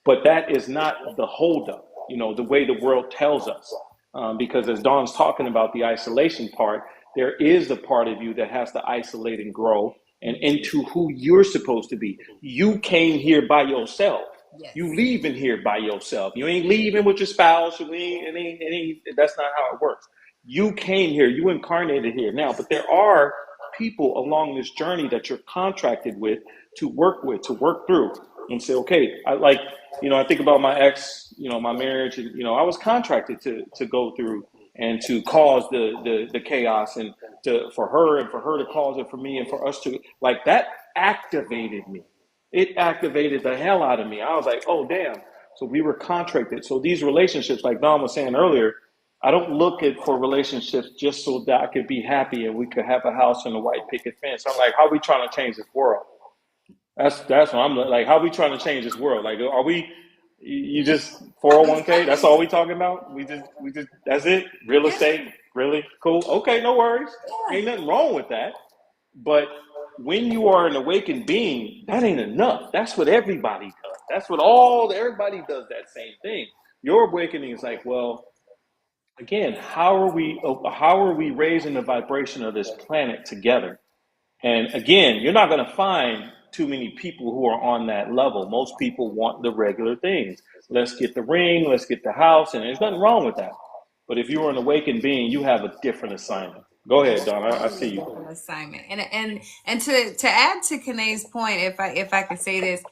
But that is not the holdup, the way the world tells us. Because as Dawn's talking about the isolation part, there is the part of you that has to isolate and grow and into who you're supposed to be. You came here by yourself. Yes. You leaving here by yourself. You ain't leaving with your spouse. That's not how it works. You came here. You incarnated here. Now, but there are people along this journey that you're contracted with, to work through and say, okay, I think about my ex, my marriage, and, I was contracted to go through and to cause the chaos and for her to cause it for me and for us to, like, that activated me. It activated the hell out of me. I was like, oh, damn. So we were contracted. So these relationships, like Don was saying earlier, I don't look for relationships just so that I could be happy and we could have a house and a white picket fence. I'm like, how are we trying to change this world? That's what I'm like. How are we trying to change this world? Like, are we? You just 401k? That's all we talking about? We just. That's it. Real estate, really cool. Okay, no worries. Ain't nothing wrong with that. But when you are an awakened being, that ain't enough. That's what everybody does. That's what everybody does. That same thing. Your awakening is like, well, again, how are we raising the vibration of this planet together? And again, you're not going to find too many people who are on that level. Most people want the regular things. Let's get the ring, let's get the house, and there's nothing wrong with that. But if you're an awakened being, you have a different assignment. Go That's ahead, Don. I see always you. an assignment. And to add to Kanae's point, if I could say this,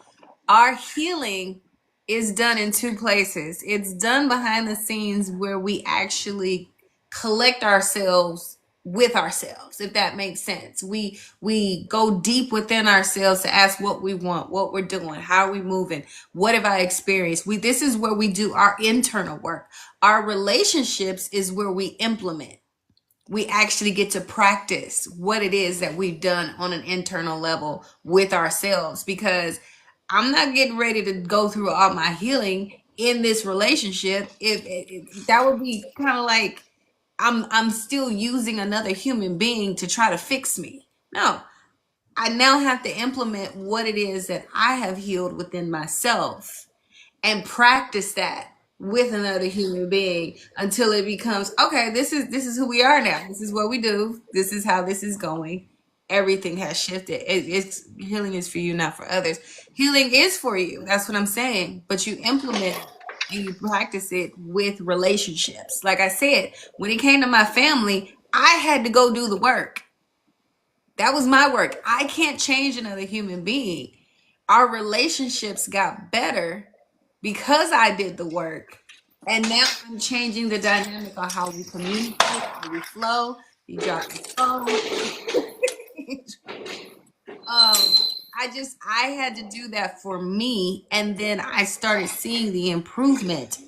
our healing is done in two places. It's done behind the scenes where we actually collect ourselves with ourselves, if that makes sense. We go deep within ourselves to ask what we want, what we're doing, how are we moving, what have I experienced. We This is where we do our internal work. Our relationships is where we implement. We actually get to practice what it is that we've done on an internal level with ourselves, because I'm not getting ready to go through all my healing in this relationship. If that would be kind of like I'm still using another human being to try to fix me. No, I now have to implement what it is that I have healed within myself and practice that with another human being until it becomes okay. This is who we are now. This is what we do. This is how this is going. Everything has shifted. It's healing is for you, not for others. Healing is for you. That's what I'm saying. But you implement it and you practice it with relationships. Like I said, when it came to my family, I had to go do the work. That was my work. I can't change another human being. Our relationships got better because I did the work. And now I'm changing the dynamic of how we communicate, how we flow. You drop the phone. I had to do that for me, and then I started seeing the improvement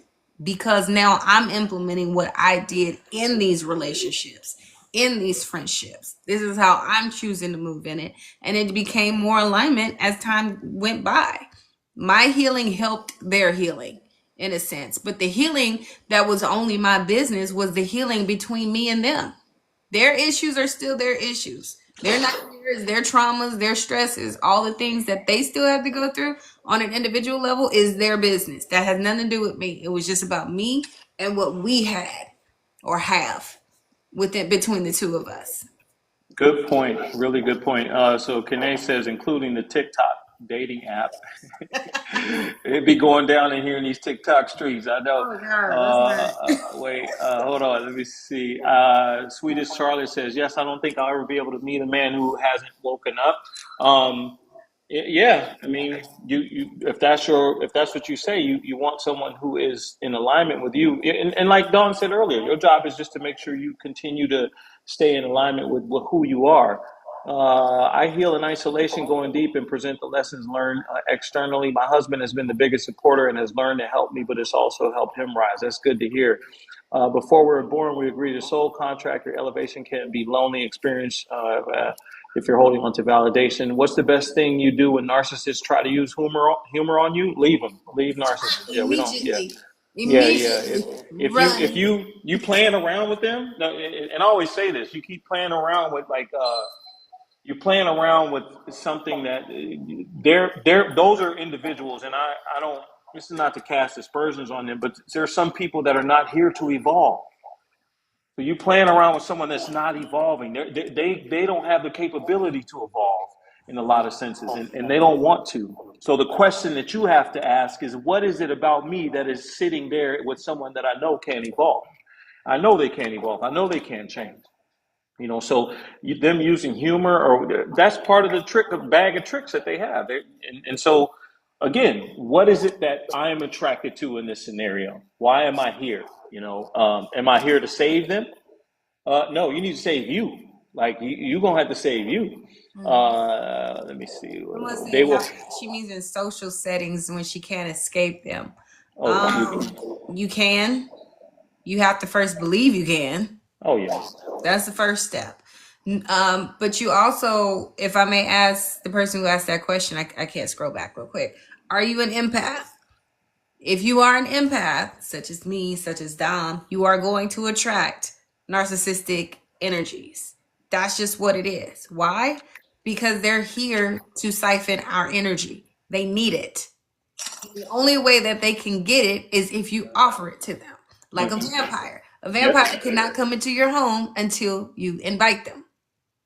because now I'm implementing what I did in these relationships, in these friendships. This is how I'm choosing to move in it, and it became more alignment as time went by. My healing helped their healing in a sense, but the healing that was only my business was the healing between me and them. Their issues are still their issues. Their nightmares, their traumas, their stresses, all the things that they still have to go through on an individual level is their business. That has nothing to do with me. It was just about me and what we had or have within between the two of us. Good point. Really good point. So Kane says, including the TikTok dating app. It'd be going down in here in these TikTok streets. I know. Oh God, let's not. Wait, hold on. Let me see. Swedish Charlotte says, yes, I don't think I'll ever be able to meet a man who hasn't woken up. Um, yeah, I mean, if that's what you say, you want someone who is in alignment with you, and like Dawn said earlier, your job is just to make sure you continue to stay in alignment with who you are. I heal in isolation, going deep, and present the lessons learned externally. My husband has been the biggest supporter and has learned to help me, but it's also helped him rise. That's good to hear. Before we were born, we agreed a soul contract or elevation can be lonely experience if you're holding on to validation. What's the best thing you do when narcissists try to use humor on you? Leave them. Leave narcissists. Yeah, we don't. Yeah, Immediately, yeah. immediately If run. you playing around with them, no, and I always say this, you keep playing around with like you're playing around with something that they're those are individuals, and I don't. This is not to cast aspersions on them, but there are some people that are not here to evolve. So you playing around with someone that's not evolving. They don't have the capability to evolve in a lot of senses, and they don't want to. So the question that you have to ask is, what is it about me that is sitting there with someone that I know can't evolve? I know they can't evolve. I know they can't change. So them using humor, or that's part of the trick, the bag of tricks that they have. And so, again, what is it that I am attracted to in this scenario? Why am I here? Am I here to save them? No, you need to save you. Like you gonna have to save you. Let me see. Someone They said will. how she means in social settings when she can't escape them. Oh, Um, you can. You have to first believe you can. oh yes. That's the first step. But you also, if I may ask the person who asked that question, I can't scroll back real quick. Are you an empath? If you are an empath, such as me, such as Dom, you are going to attract narcissistic energies. That's just what it is. Why? Because they're here to siphon our energy. They need it. The only way that they can get it is if you offer it to them, like a Mm-hmm. vampire. A Yep. vampire cannot come into your home until you invite them.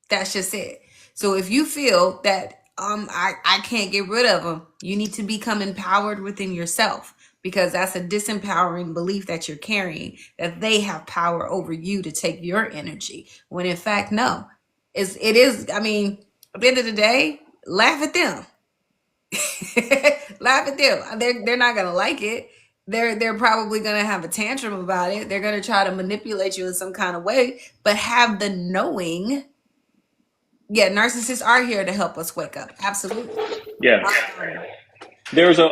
That's just it. So if you feel that I can't get rid of them, you need to become empowered within yourself. because that's a disempowering belief that you're carrying, that they have power over you to take your energy, when in fact, no. It is, I mean, at the end of the day, laugh at them. Laugh at them. They're not gonna like it. They're probably gonna have a tantrum about it. They're gonna try to manipulate you in some kind of way, but have the knowing. Yeah, narcissists are here to help us wake up. Absolutely. Yeah. Um, There's a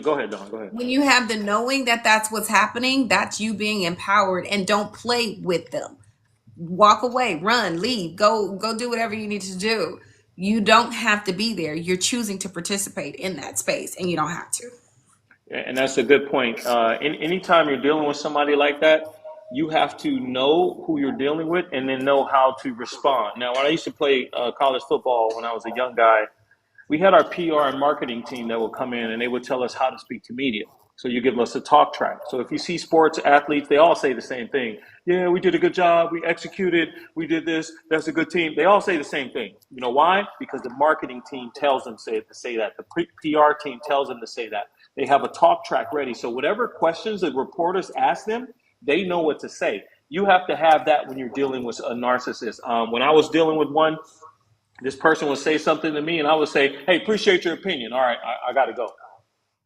go ahead, Don. Go ahead. when you have the knowing that that's what's happening, that's you being empowered, and don't play with them. Walk away, run, leave, go do whatever you need to do. You don't have to be there. You're choosing to participate in that space, and you don't have to. And that's a good point. Anytime you're dealing with somebody like that, you have to know who you're dealing with and then know how to respond. Now, when I used to play college football when I was a young guy, we had our PR and marketing team that would come in and they would tell us how to speak to media. So you give us a talk track. So if you see sports athletes, they all say the same thing. Yeah, we did a good job. We executed. We did this. That's a good team. They all say the same thing. You know why? Because the marketing team tells them to say that. The PR team tells them to say that. They have a talk track ready. So whatever questions the reporters ask them, they know what to say. You have to have that when you're dealing with a narcissist. When I was dealing with one, this person would say something to me and I would say, hey, appreciate your opinion. All right, I got to go.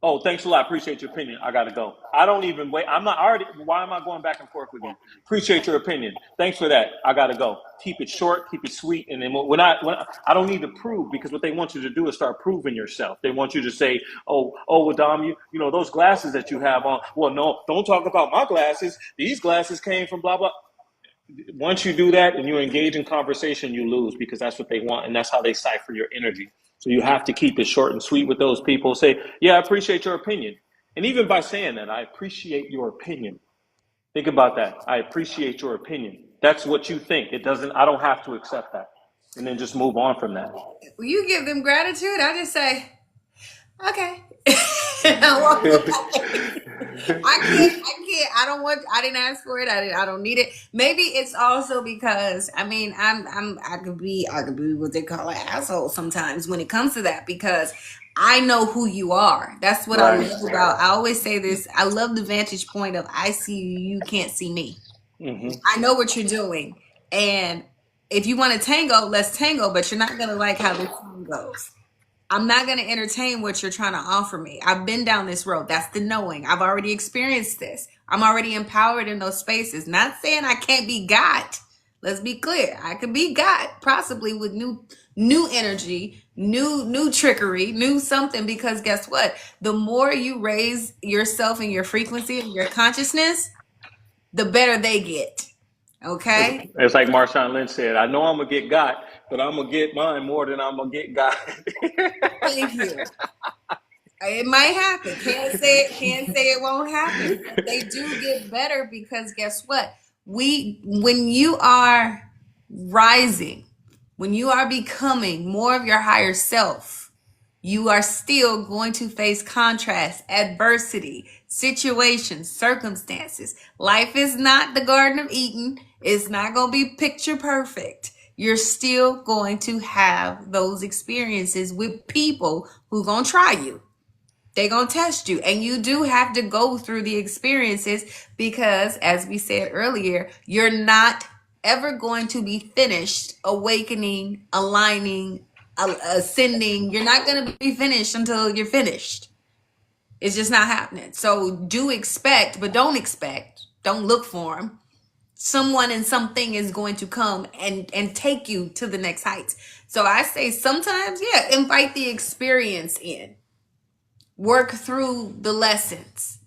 Oh, thanks a lot. Appreciate your opinion. I got to go. I don't even wait. I'm not already. Why am I going back and forth with you? Appreciate your opinion. Thanks for that. I got to go. Keep it short. Keep it sweet. And then I don't need to prove, because what they want you to do is start proving yourself. They want you to say, well, Dom, you know, those glasses that you have on. Well, no, don't talk about my glasses. These glasses came from blah, blah. Once you do that and you engage in conversation, you lose, because that's what they want. And that's how they cipher your energy. So you have to keep it short and sweet with those people. Say, yeah, I appreciate your opinion. And even by saying that, I appreciate your opinion. Think about that. I appreciate your opinion. That's what you think. I don't have to accept that. And then just move on from that. You give them gratitude. I just say, okay. I walk away. I don't want. I didn't ask for it. I don't need it. Maybe it's also because, I mean, I could be what they call an asshole sometimes when it comes to that, because I know who you are. That's what I love about. I always say this. I love the vantage point of, I see you, you can't see me. Mm-hmm. I know what you're doing, and if you want to tango, let's tango. But you're not gonna like how this song goes. I'm not going to entertain what you're trying to offer me. I've been down this road. That's the knowing. I've already experienced this. I'm already empowered in those spaces. Not saying I can't be got. Let's be clear. I could be got, possibly with new energy, new trickery, new something, because guess what? The more you raise yourself and your frequency and your consciousness, the better they get. Okay? It's like Marshawn Lynch said, I know I'm going to get got, but I'm going to get mine more than I'm going to get got. Thank you. It might happen. Can't say it won't happen. But they do get better, because guess what? When you are rising, when you are becoming more of your higher self, you are still going to face contrast, adversity, situations, circumstances. Life is not the Garden of Eden. It's not going to be picture perfect. You're still going to have those experiences with people who going to try you. They're going to test you. And you do have to go through the experiences, because, as we said earlier, you're not ever going to be finished awakening, aligning, ascending. You're not going to be finished until you're finished. It's just not happening. So do expect, but don't expect. Don't look for them. Someone and something is going to come and take you to the next heights. So I say sometimes, yeah, invite the experience in. Work through the lessons.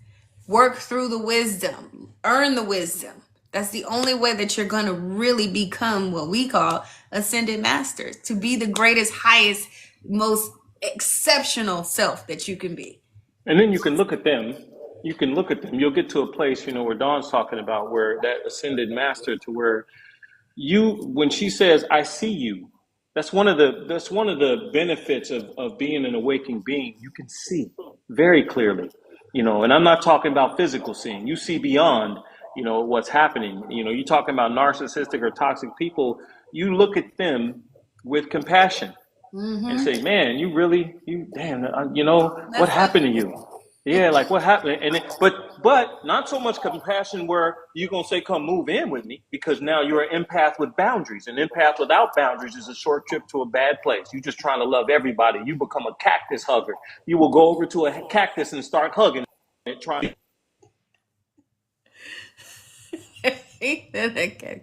Work through the wisdom. Earn the wisdom. That's the only way that you're going to really become what we call ascended masters, to be the greatest, highest, most exceptional self that you can be. And then you can look at them. You'll get to a place, you know, where Dawn's talking about, where that ascended master, to where when she says, I see you, that's one of the benefits of being an awakened being. You can see very clearly, you know, and I'm not talking about physical seeing. You see beyond, you know, what's happening. You know, you're talking about narcissistic or toxic people. You look at them with compassion and say, man, you know, what happened to you? Yeah, like what happened? But not so much compassion where you're gonna say, "Come move in with me," because now you're an empath with boundaries. An empath without boundaries is a short trip to a bad place. You're just trying to love everybody. You become a cactus hugger. You will go over to a cactus and start hugging it, trying. Okay.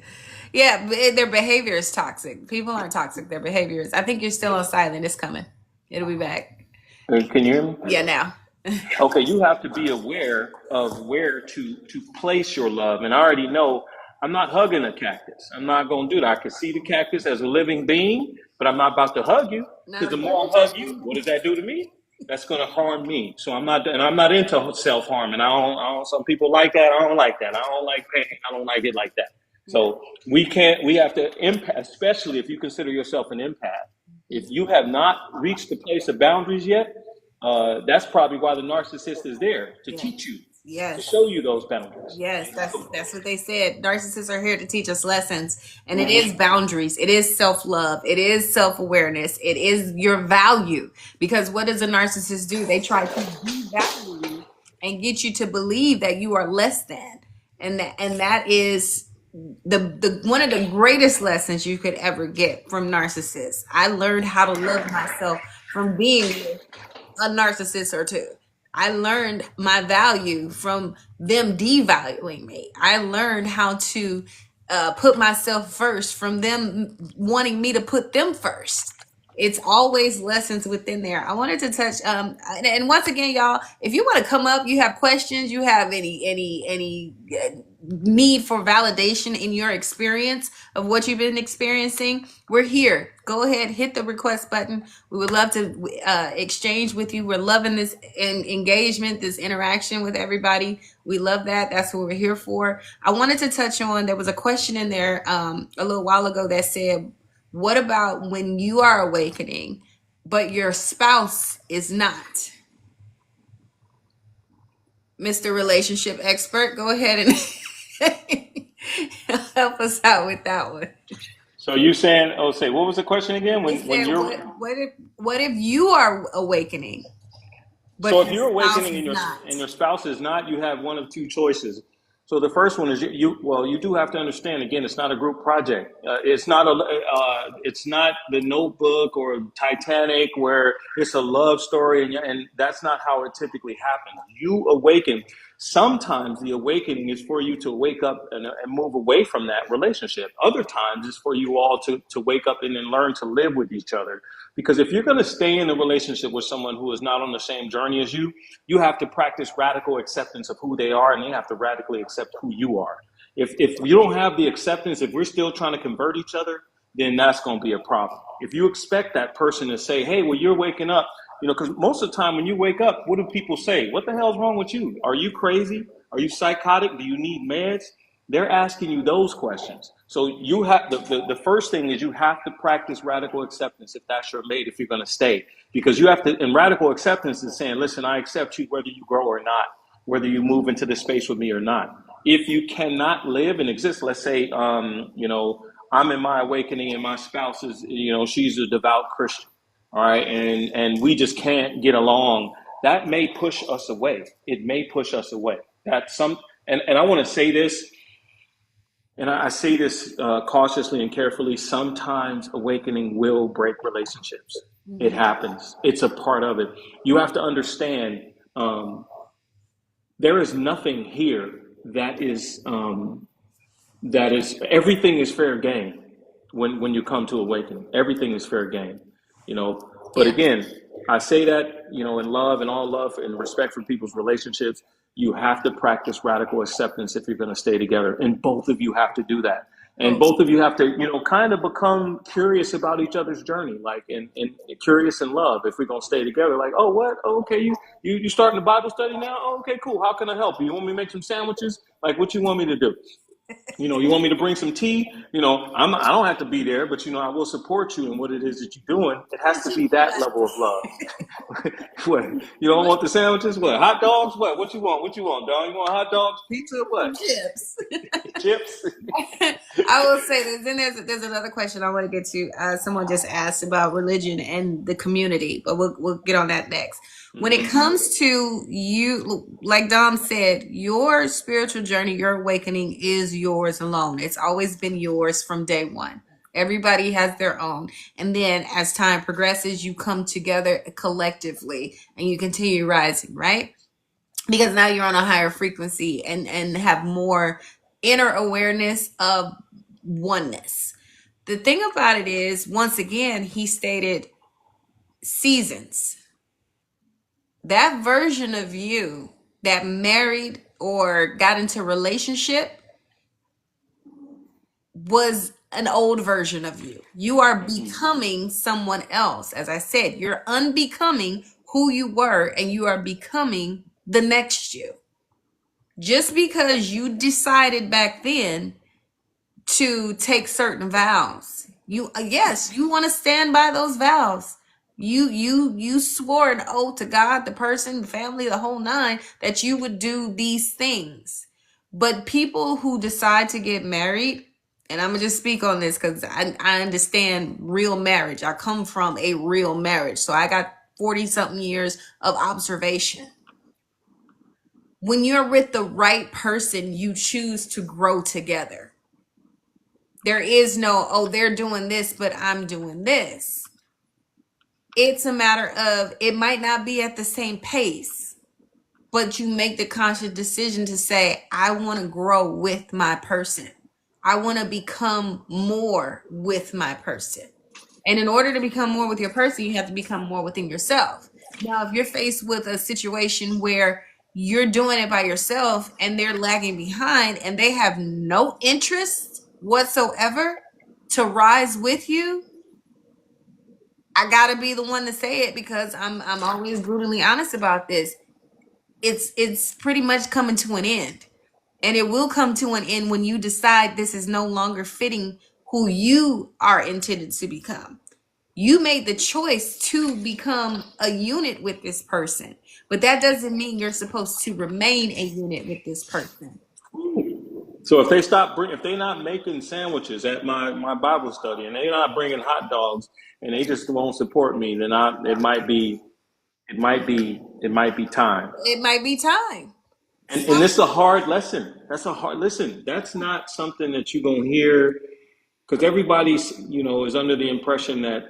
Yeah, their behavior is toxic. People aren't toxic. Their behavior is. I think you're still on silent. It's coming. It'll be back. Can you hear me? Yeah, now. Okay, you have to be aware of where to place your love. And I already know I'm not hugging a cactus. I'm not going to do that. I can see the cactus as a living being, but I'm not about to hug you because No, the you more I hug you, what does that do to me? That's going to harm me. So I'm not into self harm. And I don't. Some people like that. I don't like that. I don't like pain. I don't like it like that. yeah. So we can't. We have to empath, especially if you consider yourself an empath. If you have not reached the place of boundaries yet, that's probably why the narcissist is there to Yeah. teach you, to Yes. show you those boundaries. Yes, that's what they said. Narcissists are here to teach us lessons, and it is Mm-hmm. boundaries. It is self-love. It is self-awareness. It is your value. Because what does a narcissist do? They try to devalue you and get you to believe that you are less than. And that is the one of the greatest lessons you could ever get from narcissists. I learned how to love myself from being with a narcissist or two. I learned my value from them devaluing me. I learned how to put myself first from them wanting me to put them first. It's always lessons within there. I wanted to touch, and once again, y'all, if you want to come up, you have questions, you have any need for validation in your experience of what you've been experiencing, we're here. Go ahead, hit the request button. We would love to exchange with you. We're loving this engagement, this interaction with everybody. We love that. That's what we're here for. I wanted to touch on, there was a question in there a little while ago that said, what about when you are awakening, but your spouse is not? Mr. Relationship Expert, go ahead and help us out with that one. So you saying, oh, say, what was the question again? It When said, you're what if you are awakening, So but if your you're spouse awakening is and not? your spouse is not, you have one of two choices. So the first one is well, you do have to understand again, it's not a group project. It's not the Notebook or Titanic where it's a love story, and that's not how it typically happens. You awaken. Sometimes the awakening is for you to wake up and move away from that relationship. Other times it's for you all to wake up and then learn to live with each other. Because if you're going to stay in a relationship with someone who is not on the same journey as you have to practice radical acceptance of who they are, and they have to radically accept who you are. If you don't have the acceptance, if we're still trying to convert each other, then that's going to be a problem. If you expect that person to say, hey, well, you're waking up, because most of the time when you wake up, what do people say? What the hell's wrong with you? Are you crazy? Are you psychotic? Do you need meds? They're asking you those questions. So you have the first thing is you have to practice radical acceptance if that's your mate, if you're going to stay, because you have to. And radical acceptance is saying, listen, I accept you whether you grow or not, whether you move into this space with me or not. If you cannot live and exist, let's say, I'm in my awakening and my spouse is, she's a devout Christian, all right, and we just can't get along. That may push us away. It may push us away. And I want to say this, and I say this cautiously and carefully. Sometimes awakening will break relationships. It Mhm. happens. It's a part of it. You have to understand there is nothing here that is everything is fair game when you come to awakening. Everything is fair game, you know. But Yeah. again, I say that, in love and all love and respect for people's relationships, you have to practice radical acceptance if you're going to stay together. And both of you have to do that. And Oh, both of you have to, kind of become curious about each other's journey, like and curious in love. If we're gonna stay together, like, oh, what? Oh, okay, you starting a Bible study now? Oh, okay, cool. How can I help you? You want me to make some sandwiches? Like, what you want me to do? You want me to bring some tea? I don't have to be there, but I will support you in what it is that you're doing. It has What to you be that want? level of love. What? You don't want the sandwiches? What? Hot dogs? What? What you want? What you want, dog? You want hot dogs? Pizza? What? Some chips. Chips? I will say this. Then there's another question I want to get to. Someone just asked about religion and the community, but we'll get on that next. When it Mm-hmm. comes to you, like Dom said, your spiritual journey, your awakening is yours alone. It's always been yours from day one. Everybody has their own. And then as time progresses, you come together collectively and you continue rising, right? Because now you're on a higher frequency and have more inner awareness of oneness. The thing about it is, once again, he stated seasons. That version of you that married or got into a relationship was an old version of you. You are becoming someone else. As I said, you're unbecoming who you were and you are becoming the next you. Just because you decided back then to take certain vows, you yes, you want to stand by those vows. You swore an oath to God, the person, the family, the whole nine, that you would do these things. But people who decide to get married, and I'm gonna just speak on this because I understand real marriage. I come from a real marriage, so I got 40 something years of observation. When you're with the right person, you choose to grow together. There is no, oh, they're doing this, but I'm doing this. It's a matter of it might not be at the same pace, but you make the conscious decision to say, I want to grow with my person. I want to become more with my person. And in order to become more with your person, you have to become more within yourself. Now, if you're faced with a situation where you're doing it by yourself and they're lagging behind and they have no interest whatsoever to rise with you, I gotta be the one to say it because I'm always brutally honest about this. It's pretty much coming to an end. And it will come to an end when you decide this is no longer fitting who you are intended to become. You made the choice to become a unit with this person, but that doesn't mean you're supposed to remain a unit with this person. So if they're not making sandwiches at my Bible study, and they're not bringing hot dogs, and they just won't support me, then it might be time. It might be time. And this is a hard lesson. That's a hard listen. That's not something that you're gonna hear because everybody's is under the impression that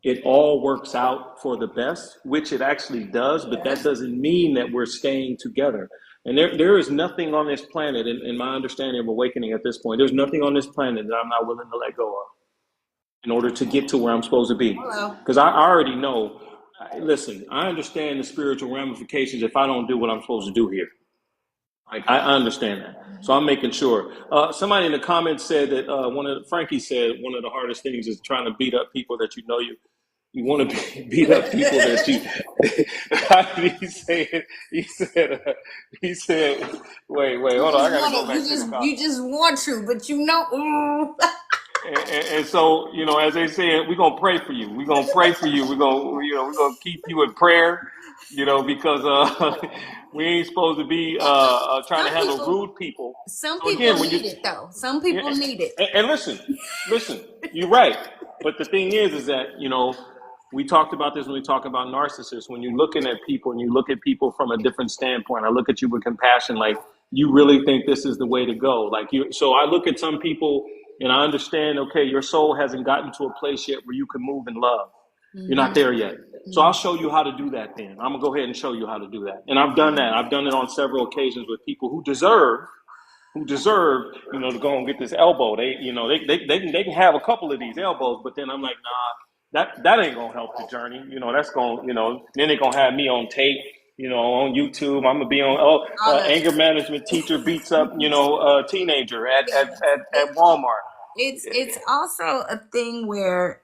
it all works out for the best, which it actually does, but that doesn't mean that we're staying together. And there is nothing on this planet, in my understanding of awakening at this point, there's nothing on this planet that I'm not willing to let go of in order to get to where I'm supposed to be. Hello. Because I already know, listen, I understand the spiritual ramifications if I don't do what I'm supposed to do here. Like I understand that, so I'm making sure. Somebody in the comments said that Frankie said one of the hardest things is trying to beat up people that you want to beat up people that you. How did he say it? He said, wait, hold on, I gotta go back to the You comments. just want to, but you know, And so, as they said, we're gonna pray for you. We're gonna pray for you. We're gonna keep you in prayer. Because we ain't supposed to be trying to some handle people rude people. some So people again, when you need it though. Some yeah, people need it. and listen, you're right. But the thing is that we talked about this when we talk about narcissists. When you're looking at people and you look at people from a different standpoint, I look at you with compassion. Like you really think this is the way to go. Like you. So I look at some people and I understand. Okay, your soul hasn't gotten to a place yet where you can move in love. You're not there yet. So I'll show you how to do that then. I'm going to go ahead and show you how to do that. And I've done that. I've done it on several occasions with people who deserve, to go and get this elbow. They can have a couple of these elbows, but then I'm like, nah, that ain't gonna help the journey. That's gonna, then they're gonna have me on tape, on YouTube. I'm gonna be on All the anger management teacher beats up, a teenager at yeah. at at, It, at Walmart. it's also a thing where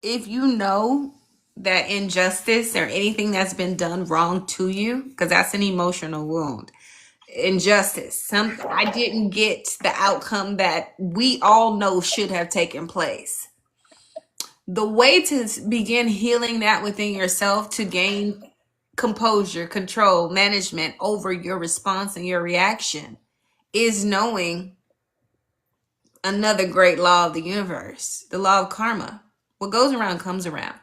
if you know that injustice or anything that's been done wrong to you, because that's an emotional wound. injustice. I didn't get the outcome that we all know should have taken place. The way to begin healing that within yourself, to gain composure, control, management over your response and your reaction, is knowing another great law of the universe, the law of karma. What goes around comes around.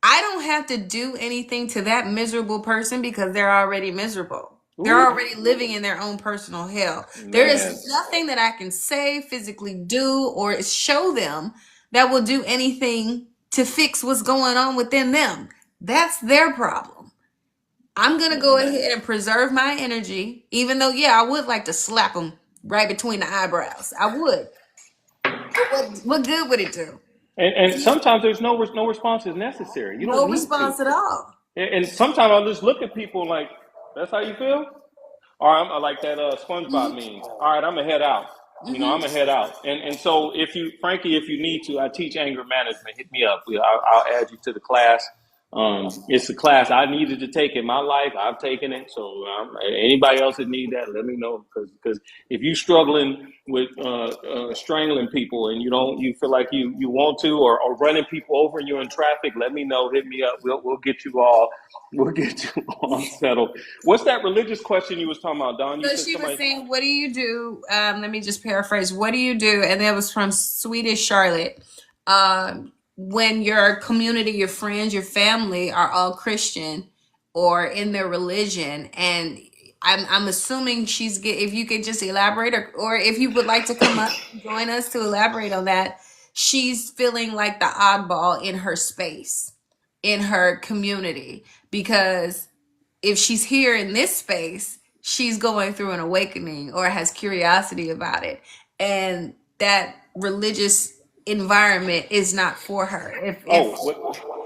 I don't have to do anything to that miserable person because they're already miserable. They're Ooh, already living in their own personal hell. There man. is nothing that I can say, physically do, or show them that will do anything to fix what's going on within them. That's their problem. I'm going to go ahead and preserve my energy, even though, yeah, I would like to slap them right between the eyebrows. I would. But what good would it do? And sometimes there's no response is necessary. You don't No need to. response at all. And sometimes I'll just look at people like, that's how you feel? Or I like that SpongeBob Mm-hmm. meme. All right, I'm gonna head out. I'm Mm-hmm. gonna head out. And so if you, Frankie, if you need to, I teach anger management. Hit me up. I'll add you to the class. It's a class I needed to take in my life. I've taken it. So anybody else that need that, let me know. Because if you struggling with strangling people and you feel like you want to, or running people over and you're in traffic, let me know. Hit me up. We'll get you all. We'll get you all settled. What's that religious question you was talking about, Don? You So said she was somebody. saying, "What do you do?" Let me just paraphrase. What do you do? And that was from Swedish Charlotte. When your community, your friends, your family are all Christian or in their religion, and I'm assuming if you could just elaborate, or if you would like to come up and join us to elaborate on that, she's feeling like the oddball in her space, in her community, because if she's here in this space, she's going through an awakening or has curiosity about it. And that religious environment is not for her. Oh,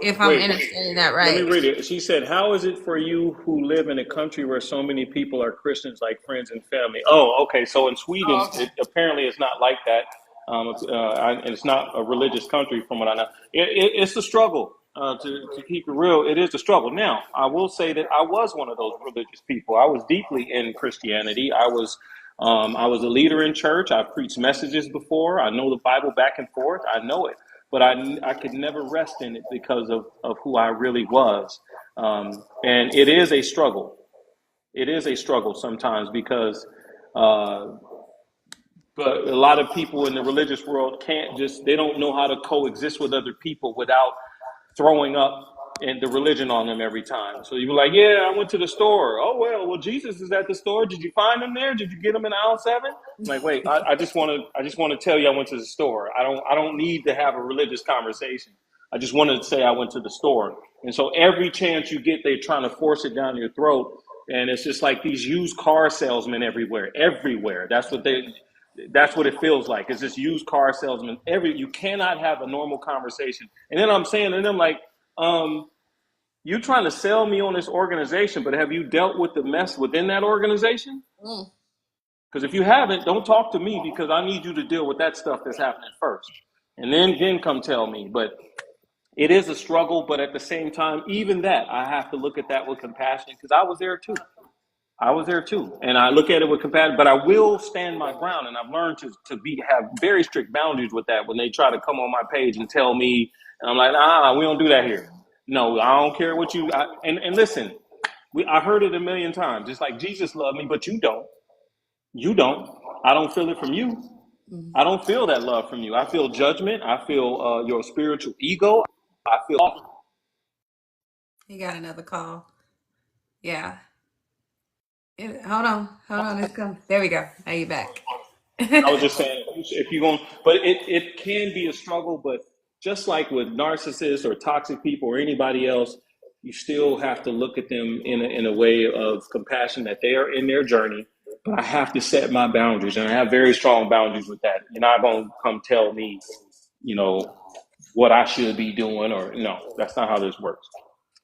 If I'm wait. understanding that Let me right. read it. She said, "How is it for you who live in a country where so many people are Christians, like friends and family?" Oh, okay. So in Sweden, Oh, okay. apparently it's not like that. And it's not a religious country, from what I know. It's a struggle. To keep it real, it is a struggle. Now, I will say that I was one of those religious people. I was deeply in Christianity. I was a leader in church. I've preached messages before. I know the Bible back and forth. I know it, but I could never rest in it because of who I really was. And it is a struggle. It is a struggle sometimes because uh, but a lot of people in the religious world they don't know how to coexist with other people without throwing up and the religion on them every time. So you were like, yeah, I went to the store. Oh well, Jesus is at the store. Did you find him there? Did you get him in aisle 7? I'm like, wait, I just want to tell you I went to the store. I don't need to have a religious conversation. I just wanted to say I went to the store. And so every chance you get, they're trying to force it down your throat. And it's just like these used car salesmen everywhere, everywhere. That's what it feels like. It's just used car salesman. You cannot have a normal conversation. And then I'm saying to them like, you trying to sell me on this organization, but have you dealt with the mess within that organization? Mm. Because if you haven't, don't talk to me because I need you to deal with that stuff that's happening first. And then come tell me. But it is a struggle, but at the same time, even that, I have to look at that with compassion because I was there too. I was there too, and I look at it with compassion. But I will stand my ground, and I've learned to have very strict boundaries with that. When they try to come on my page and tell me, and I'm like, we don't do that here. No, I don't care what you. And listen, I heard it a million times. It's like Jesus loved me, but you don't. You don't. I don't feel it from you. Mm. I don't feel that love from you. I feel judgment. I feel your spiritual ego. I feel. You got another call. Yeah. Hold on. It's coming. There we go. Now you back. I was just saying, if you're going, but it can be a struggle. But just like with narcissists or toxic people or anybody else, you still have to look at them in a way of compassion that they are in their journey. But I have to set my boundaries, and I have very strong boundaries with that. You're not going to come tell me, you know, what I should be doing, or no, that's not how this works.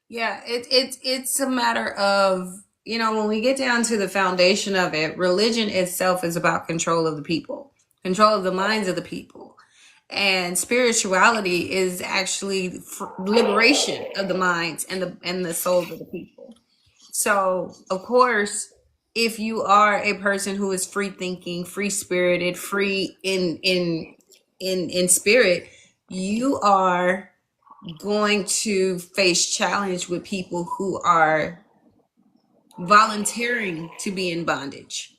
Yeah, it's a matter of, when we get down to the foundation of it, religion itself is about control of the people, control of the minds of the people. And spirituality is actually liberation of the minds and the souls of the people. So, of course, if you are a person who is free thinking, free spirited, free in spirit, you are going to face challenge with people who are volunteering to be in bondage.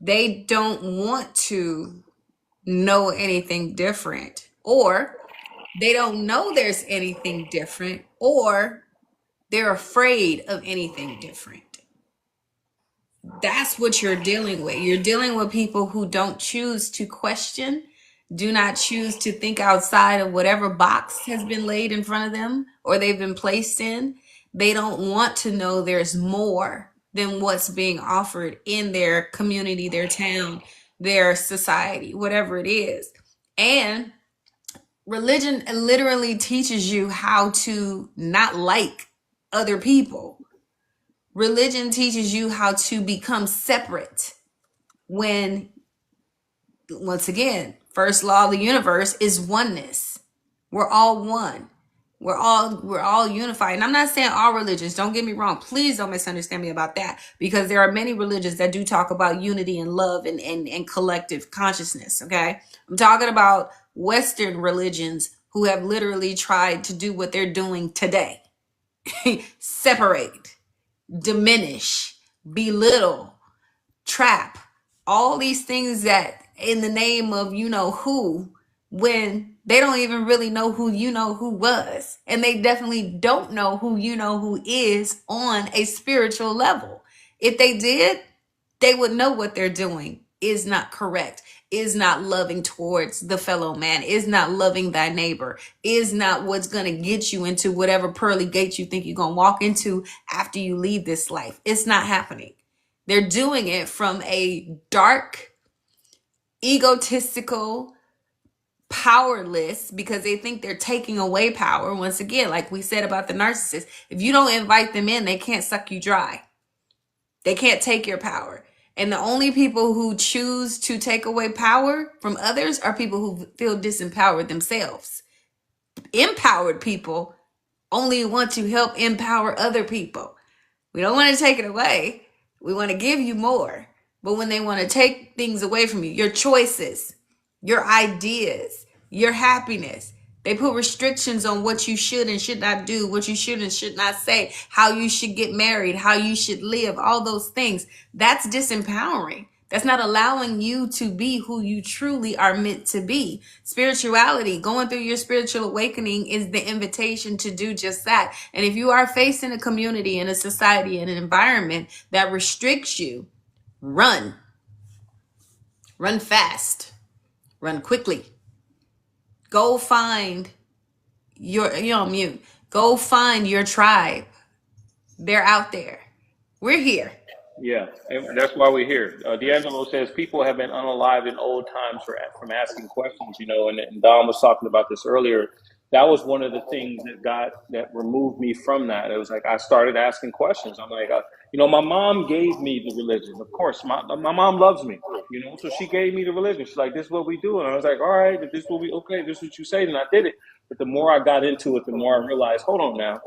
They don't want to know anything different, or they don't know there's anything different, or they're afraid of anything different. That's what you're dealing with. You're dealing with people who don't choose to question, do not choose to think outside of whatever box has been laid in front of them or they've been placed in. They don't want to know there's more than what's being offered in their community, their town, their society, whatever it is. And religion literally teaches you how to not like other people. Religion teaches you how to become separate when, once again, first law of the universe is oneness. We're all one. We're all unified. And I'm not saying all religions, don't get me wrong. Please don't misunderstand me about that, because there are many religions that do talk about unity and love and collective consciousness. Okay. I'm talking about Western religions who have literally tried to do what they're doing today. Separate, diminish, belittle, trap, all these things that in the name of you know who, when they don't even really know who you know who was. And they definitely don't know who you know who is on a spiritual level. If they did, they would know what they're doing is not correct, is not loving towards the fellow man, is not loving thy neighbor, is not what's going to get you into whatever pearly gates you think you're going to walk into after you leave this life. It's not happening. They're doing it from a dark, egotistical, powerless, because they think they're taking away power. Once again, like we said about the narcissist, if you don't invite them in, they can't suck you dry. They can't take your power. And the only people who choose to take away power from others are people who feel disempowered themselves. Empowered people only want to help empower other people. We don't want to take it away. We want to give you more. But when they want to take things away from you, your choices, your ideas, your happiness, they put restrictions on what you should and should not do, what you should and should not say, how you should get married, how you should live, all those things. That's disempowering. That's not allowing you to be who you truly are meant to be. Spirituality, going through your spiritual awakening, is the invitation to do just that. And if you are facing a community and a society and an environment that restricts you, run. Run fast. Run quickly. Go find you're on mute. Go find your tribe. They're out there. We're here. Yeah, and that's why we're here. D'Angelo says people have been unalive in old times from asking questions, and Don was talking about this earlier. That was one of the things that removed me from that. It was like I started asking questions. I'm like, my mom gave me the religion. Of course, my mom loves me, so she gave me the religion. She's like, this is what we do. And I was like, all right, if this is what okay, this is what you say, then I did it. But the more I got into it, the more I realized, hold on now,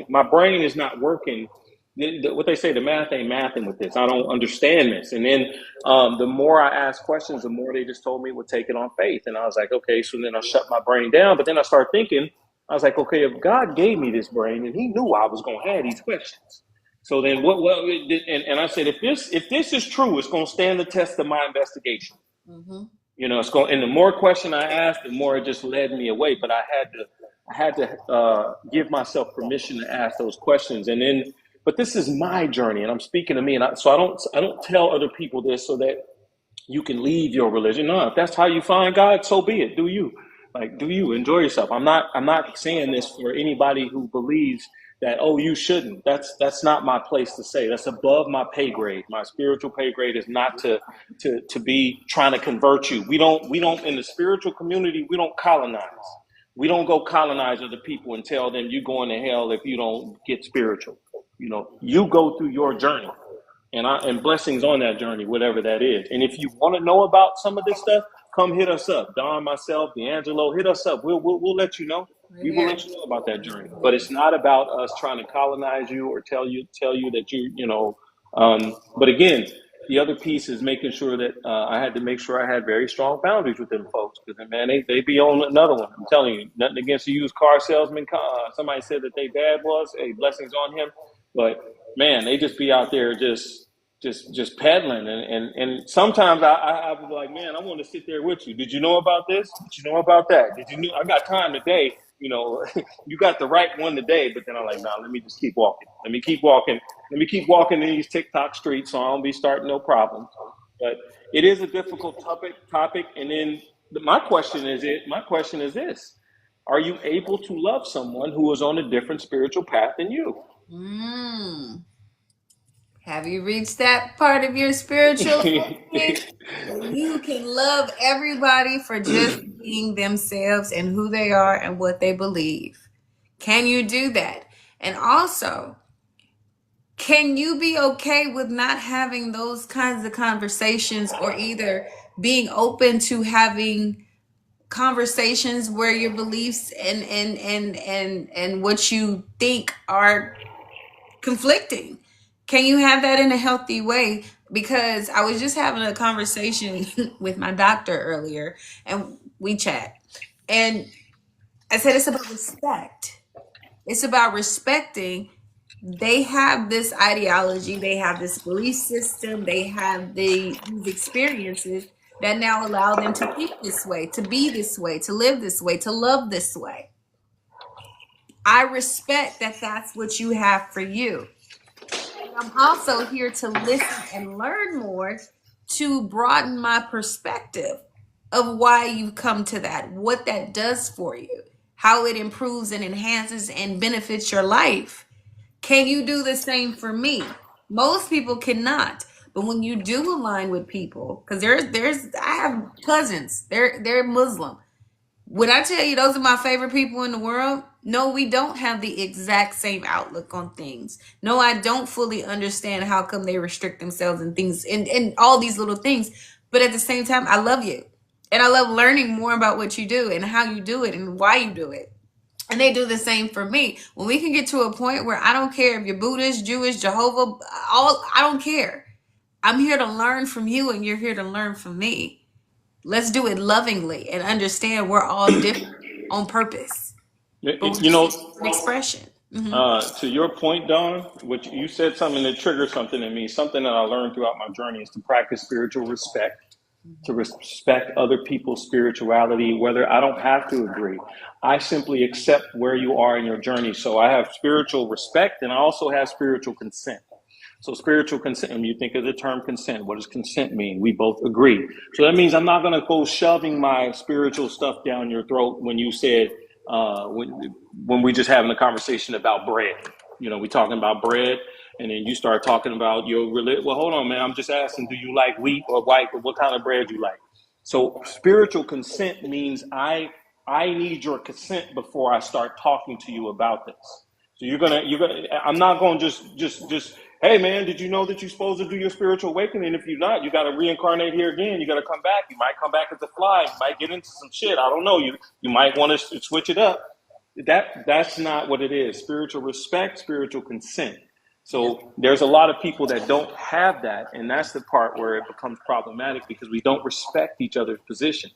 my brain is not working. What they say, the math ain't mathing with this. I don't understand this. And then the more I asked questions, the more they just told me would take it on faith. And I was like, okay, so then I shut my brain down. But then I started thinking, I was like, okay, if God gave me this brain and he knew I was going to have these questions. So then what, well, and I said, if this is true, it's going to stand the test of my investigation. Mm-hmm. It's going, and the more question I asked, the more it just led me away. But I had to give myself permission to ask those questions. And then, but this is my journey, and I'm speaking to me, and so I don't tell other people this so that you can leave your religion. No, if that's how you find God, so be it. Do you enjoy yourself? I'm not saying this for anybody who believes that, oh, you shouldn't. That's not my place to say. That's above my pay grade. My spiritual pay grade is not to be trying to convert you. We don't in the spiritual community, we don't colonize. We don't go colonize other people and tell them you're going to hell if you don't get spiritual. You go through your journey, and blessings on that journey, whatever that is. And if you want to know about some of this stuff, come hit us up. Don, myself, D'Angelo, hit us up. We'll let you know. We will let you know about that journey. But it's not about us trying to colonize you or tell you that But again, the other piece is making sure that I had to make sure I had very strong boundaries with them folks, because man, they be on another one. I'm telling you, nothing against the used car salesman. Somebody said that they dad was a blessings on him, but man, they just be out there just peddling, and sometimes I would be like, man, I want to sit there with you. Did you know about this? Did you know about that? Did you know? I got time today. You know, you got the right one today. But then I'm like, nah, let me just keep walking. Let me keep walking. Let me keep walking in these TikTok streets, so I don't be starting no problems. But it is a difficult topic. And then my question is this: are you able to love someone who is on a different spiritual path than you? Mm. Have you reached that part of your spiritual awakening where you can love everybody for just being themselves and who they are and what they believe? Can you do that? And also, can you be okay with not having those kinds of conversations, or either being open to having conversations where your beliefs and what you think are conflicting? Can you have that in a healthy way? Because I was just having a conversation with my doctor earlier, and we chat, and I said it's about respect. It's about respecting. They have this ideology, they have this belief system, they have these experiences that now allow them to think this way, to be this way, to live this way, to love this way. I respect that that's what you have for you. I'm also here to listen and learn more, to broaden my perspective of why you've come to that, what that does for you, how it improves and enhances and benefits your life. Can you do the same for me? Most people cannot. But when you do align with people, because there's I have cousins, they're Muslim. When I tell you those are my favorite people in the world, no, we don't have the exact same outlook on things. No, I don't fully understand how come they restrict themselves and things and all these little things. But at the same time, I love you. And I love learning more about what you do and how you do it and why you do it. And they do the same for me. When we can get to a point where I don't care if you're Buddhist, Jewish, Jehovah, all I don't care. I'm here to learn from you and you're here to learn from me. Let's do it lovingly and understand we're all different on purpose, but we You just know, have different expression. to your point, Don, which you said something that triggered something in me. Something that I learned throughout my journey is to practice spiritual respect, to respect other people's spirituality, whether I don't have to agree. I simply accept where you are in your journey. So I have spiritual respect and I also have spiritual consent. So spiritual consent, when you think of the term consent, what does consent mean? We both agree. So that means I'm not going to go shoving my spiritual stuff down your throat when you said, when we just having a conversation about bread. You know, we talking about bread, and then you start talking about your religion. Well, hold on, man. I'm just asking, do you like wheat or white, or what kind of bread you like? So spiritual consent means I need your consent before I start talking to you about this. So you're gonna. I'm not gonna just. Hey man, did you know that you're supposed to do your spiritual awakening? If you're not, you got to reincarnate here again. You got to come back. You might come back as a fly. You might get into some shit. I don't know. You might want to switch it up. That's not what it is. Spiritual respect, spiritual consent. Yep. So there's a lot of people that don't have that, and that's the part where it becomes problematic because we don't respect each other's position.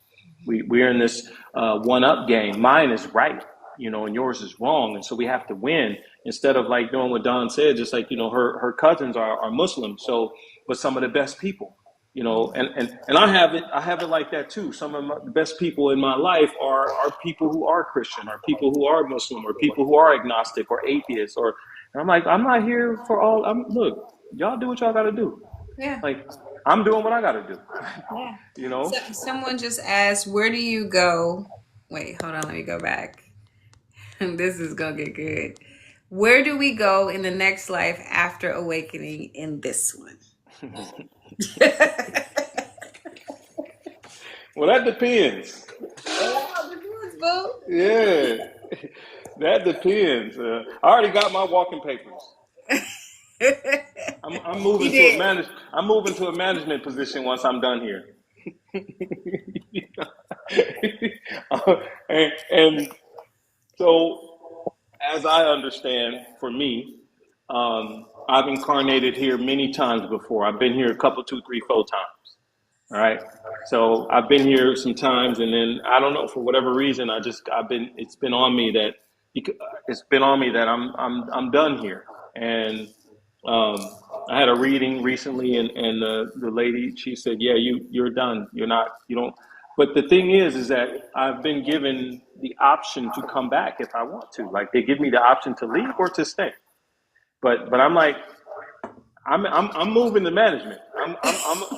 We're in this one-up game. Mine is right, and yours is wrong, and so we have to win instead of like doing what Don said. Just like her cousins are Muslim, so but some of the best people. And I have it like that too. Some of the best people in my life are people who are Christian, or people who are Muslim, or people who are agnostic or atheists, or and I'm like, I'm not here for all. Look, y'all do what y'all got to do. Yeah. Like I'm doing what I got to do. Yeah. you know. So someone just asked, where do you go? Wait, hold on, let me go back. This is gonna get good. Where do we go in the next life after awakening in this one? Well, that depends. Yeah, that depends. I already got my walking papers. I'm He moving to a did. I'm moving to a management position once I'm done here. and so, as I understand, for me, I've incarnated here many times before. I've been here a couple, two, three, four times. All right. So I've been here some times, and then I don't know, for whatever reason, it's been on me that I'm done here. And um, I had a reading recently, and the lady, she said, "Yeah, you're done. You don't." But the thing is that I've been given the option to come back if I want to. Like, they give me the option to leave or to stay. But I'm like, I'm moving to management.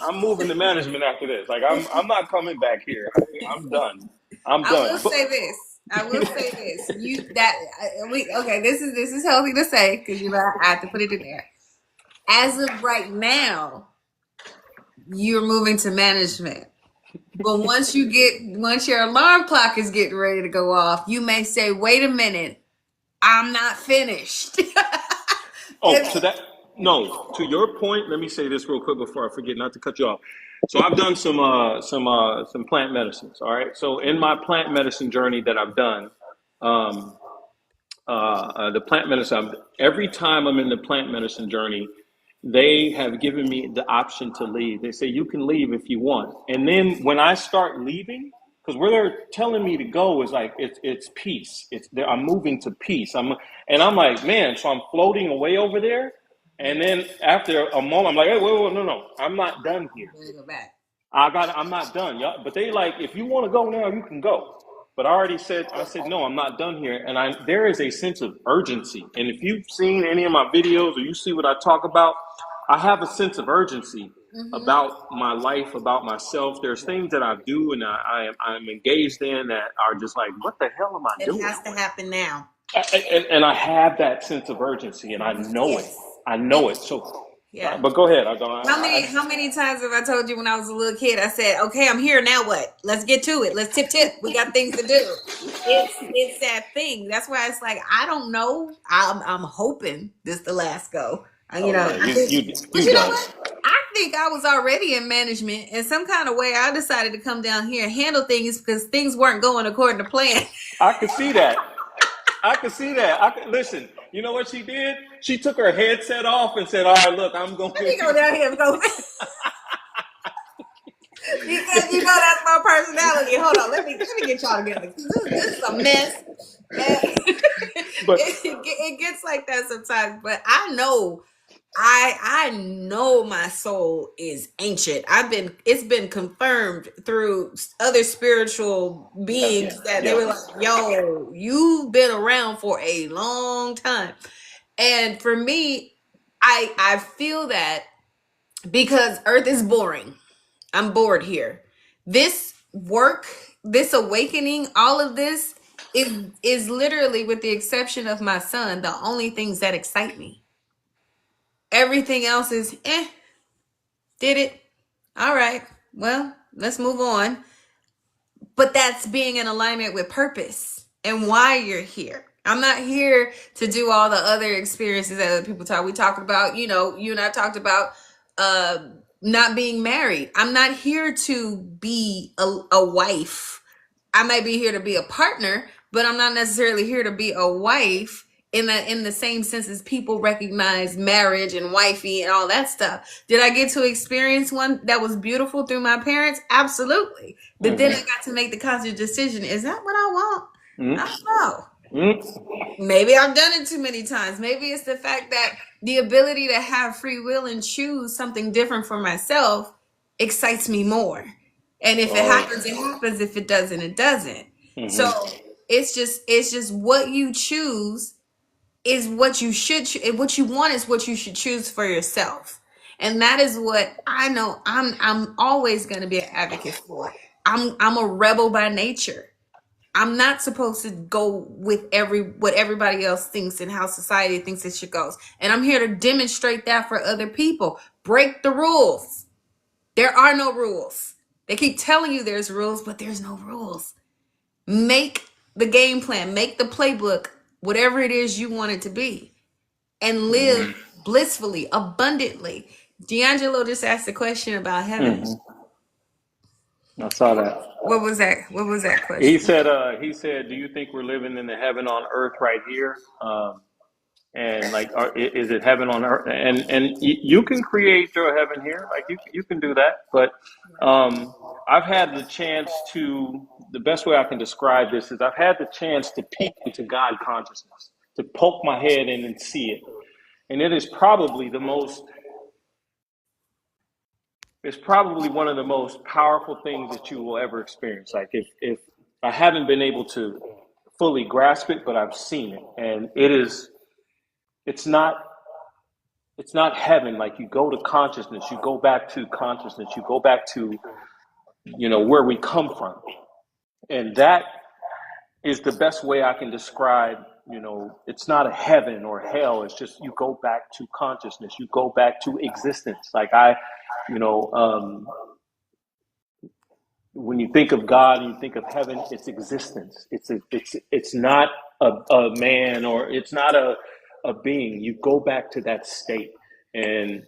I'm moving to management after this. Like, I'm not coming back here. I'm done. I'm I will done. But say this. I will say this. You that we okay. This is healthy to say because you I have to put it in there. As of right now, you're moving to management. But once your alarm clock is getting ready to go off, you may say, "Wait a minute, I'm not finished." oh, to that no, to your point, let me say this real quick before I forget, not to cut you off. So I've done some plant medicines. All right. So in my plant medicine journey that I've done, um, the plant medicine. Every time I'm in the plant medicine journey, they have given me the option to leave. They say you can leave if you want, and then when I start leaving, because where they're telling me to go is like it's peace. I'm moving to peace. I'm like, man, so I'm floating away over there, and then after a moment, I'm like, hey, wait, no, I'm not done here. Go back. I'm not done, y'all. But they like, if you want to go now, you can go. But I said, no, I'm not done here. And there is a sense of urgency. And if you've seen any of my videos or you see what I talk about, I have a sense of urgency Mm-hmm. about my life, about myself. There's things that I do and I'm engaged in that are just like, what the hell am I It doing? has to happen now. And I have that sense of urgency and I know it. Yes. I know it. Yes. So, Yeah. but go ahead. How many times have I told you when I was a little kid? I said, "Okay, I'm here now. What? Let's get to it. Let's tip. We got things to do." It's that thing. That's why it's like I don't know. I'm hoping this the last go. Oh yeah, I think, but you you know done. what? I think I was already in management in some kind of way. I decided to come down here and handle things because things weren't going according to plan. I could see that. I could see that. Listen. You know what she did? She took her headset off and said, "All right, look, I'm going." Let me go down here and go. Because that's my personality. Hold on, let me get y'all together. This is a mess. And But it gets like that sometimes, but I know my soul is ancient. It's been confirmed through other spiritual yeah, beings that they yeah. were like, "Yo, you've been around for a long time." And for me, I feel that because Earth is boring. I'm bored here. This work, this awakening, all of this is literally, with the exception of my son, the only things that excite me. Everything else is did it. All right. Well, let's move on. But that's being in alignment with purpose and why you're here. I'm not here to do all the other experiences that other people talk. We talked about, you and I talked about uh not being married. I'm not here to be a wife. I might be here to be a partner, but I'm not necessarily here to be a wife in the same sense as people recognize marriage and wifey and all that stuff. Did I get to experience one that was beautiful through my parents? Absolutely. But then I Mm-hmm. got to make the conscious decision. Is that what I want? I Mm-hmm. don't know. Mm-hmm. Maybe I've done it too many times. Maybe it's the fact that the ability to have free will and choose something different for myself excites me more. And if it Oh happens, yeah. it happens. If it doesn't, it doesn't. So Mm-hmm. it's just what you choose is what you should what you want is what you should choose for yourself. And that is what I know I'm always going to be an advocate for. I'm a rebel by nature. I'm not supposed to go with what everybody else thinks and how society thinks it should go. And I'm here to demonstrate that for other people. Break the rules. There are no rules. They keep telling you there's rules, but there's no rules. Make the game plan, make the playbook, whatever it is you want it to be, and live Mm-hmm. blissfully, abundantly. D'Angelo just asked a question about heaven. Mm-hmm. I saw that. What was that? What was that question? He said, do you think we're living in the heaven on earth right here? And like, is it heaven on earth? And you can create your heaven here, like you can do that. But I've had the chance to. The best way I can describe this is I've had the chance to peek into God consciousness, to poke my head in and see it, and it is probably the most. It's probably one of the most powerful things that you will ever experience. Like if I haven't been able to fully grasp it, but I've seen it, and it is. It's not it's not heaven. Like, you go to consciousness, you go back to consciousness, you go back to where we come from, and that is the best way I can describe. It's not a heaven or hell. It's just you go back to consciousness, you go back to existence. Like, you know um when you think of God and you think of heaven, it's existence. It's not a man, or it's not a being. You go back to that state. And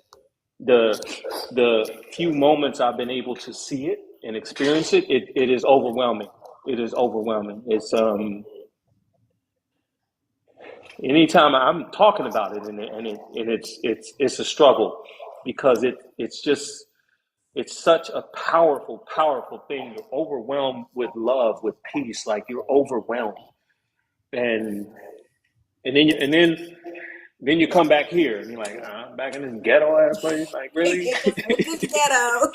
the few moments I've been able to see it and experience it, it is overwhelming. It is overwhelming. It's anytime I'm talking about it, and it's a struggle, because it's such a powerful, powerful thing. You're overwhelmed with love, with peace. Like, you're overwhelmed, and then you come back here and you're like, I'm back in this ghetto ass place. Like, really? This ghetto.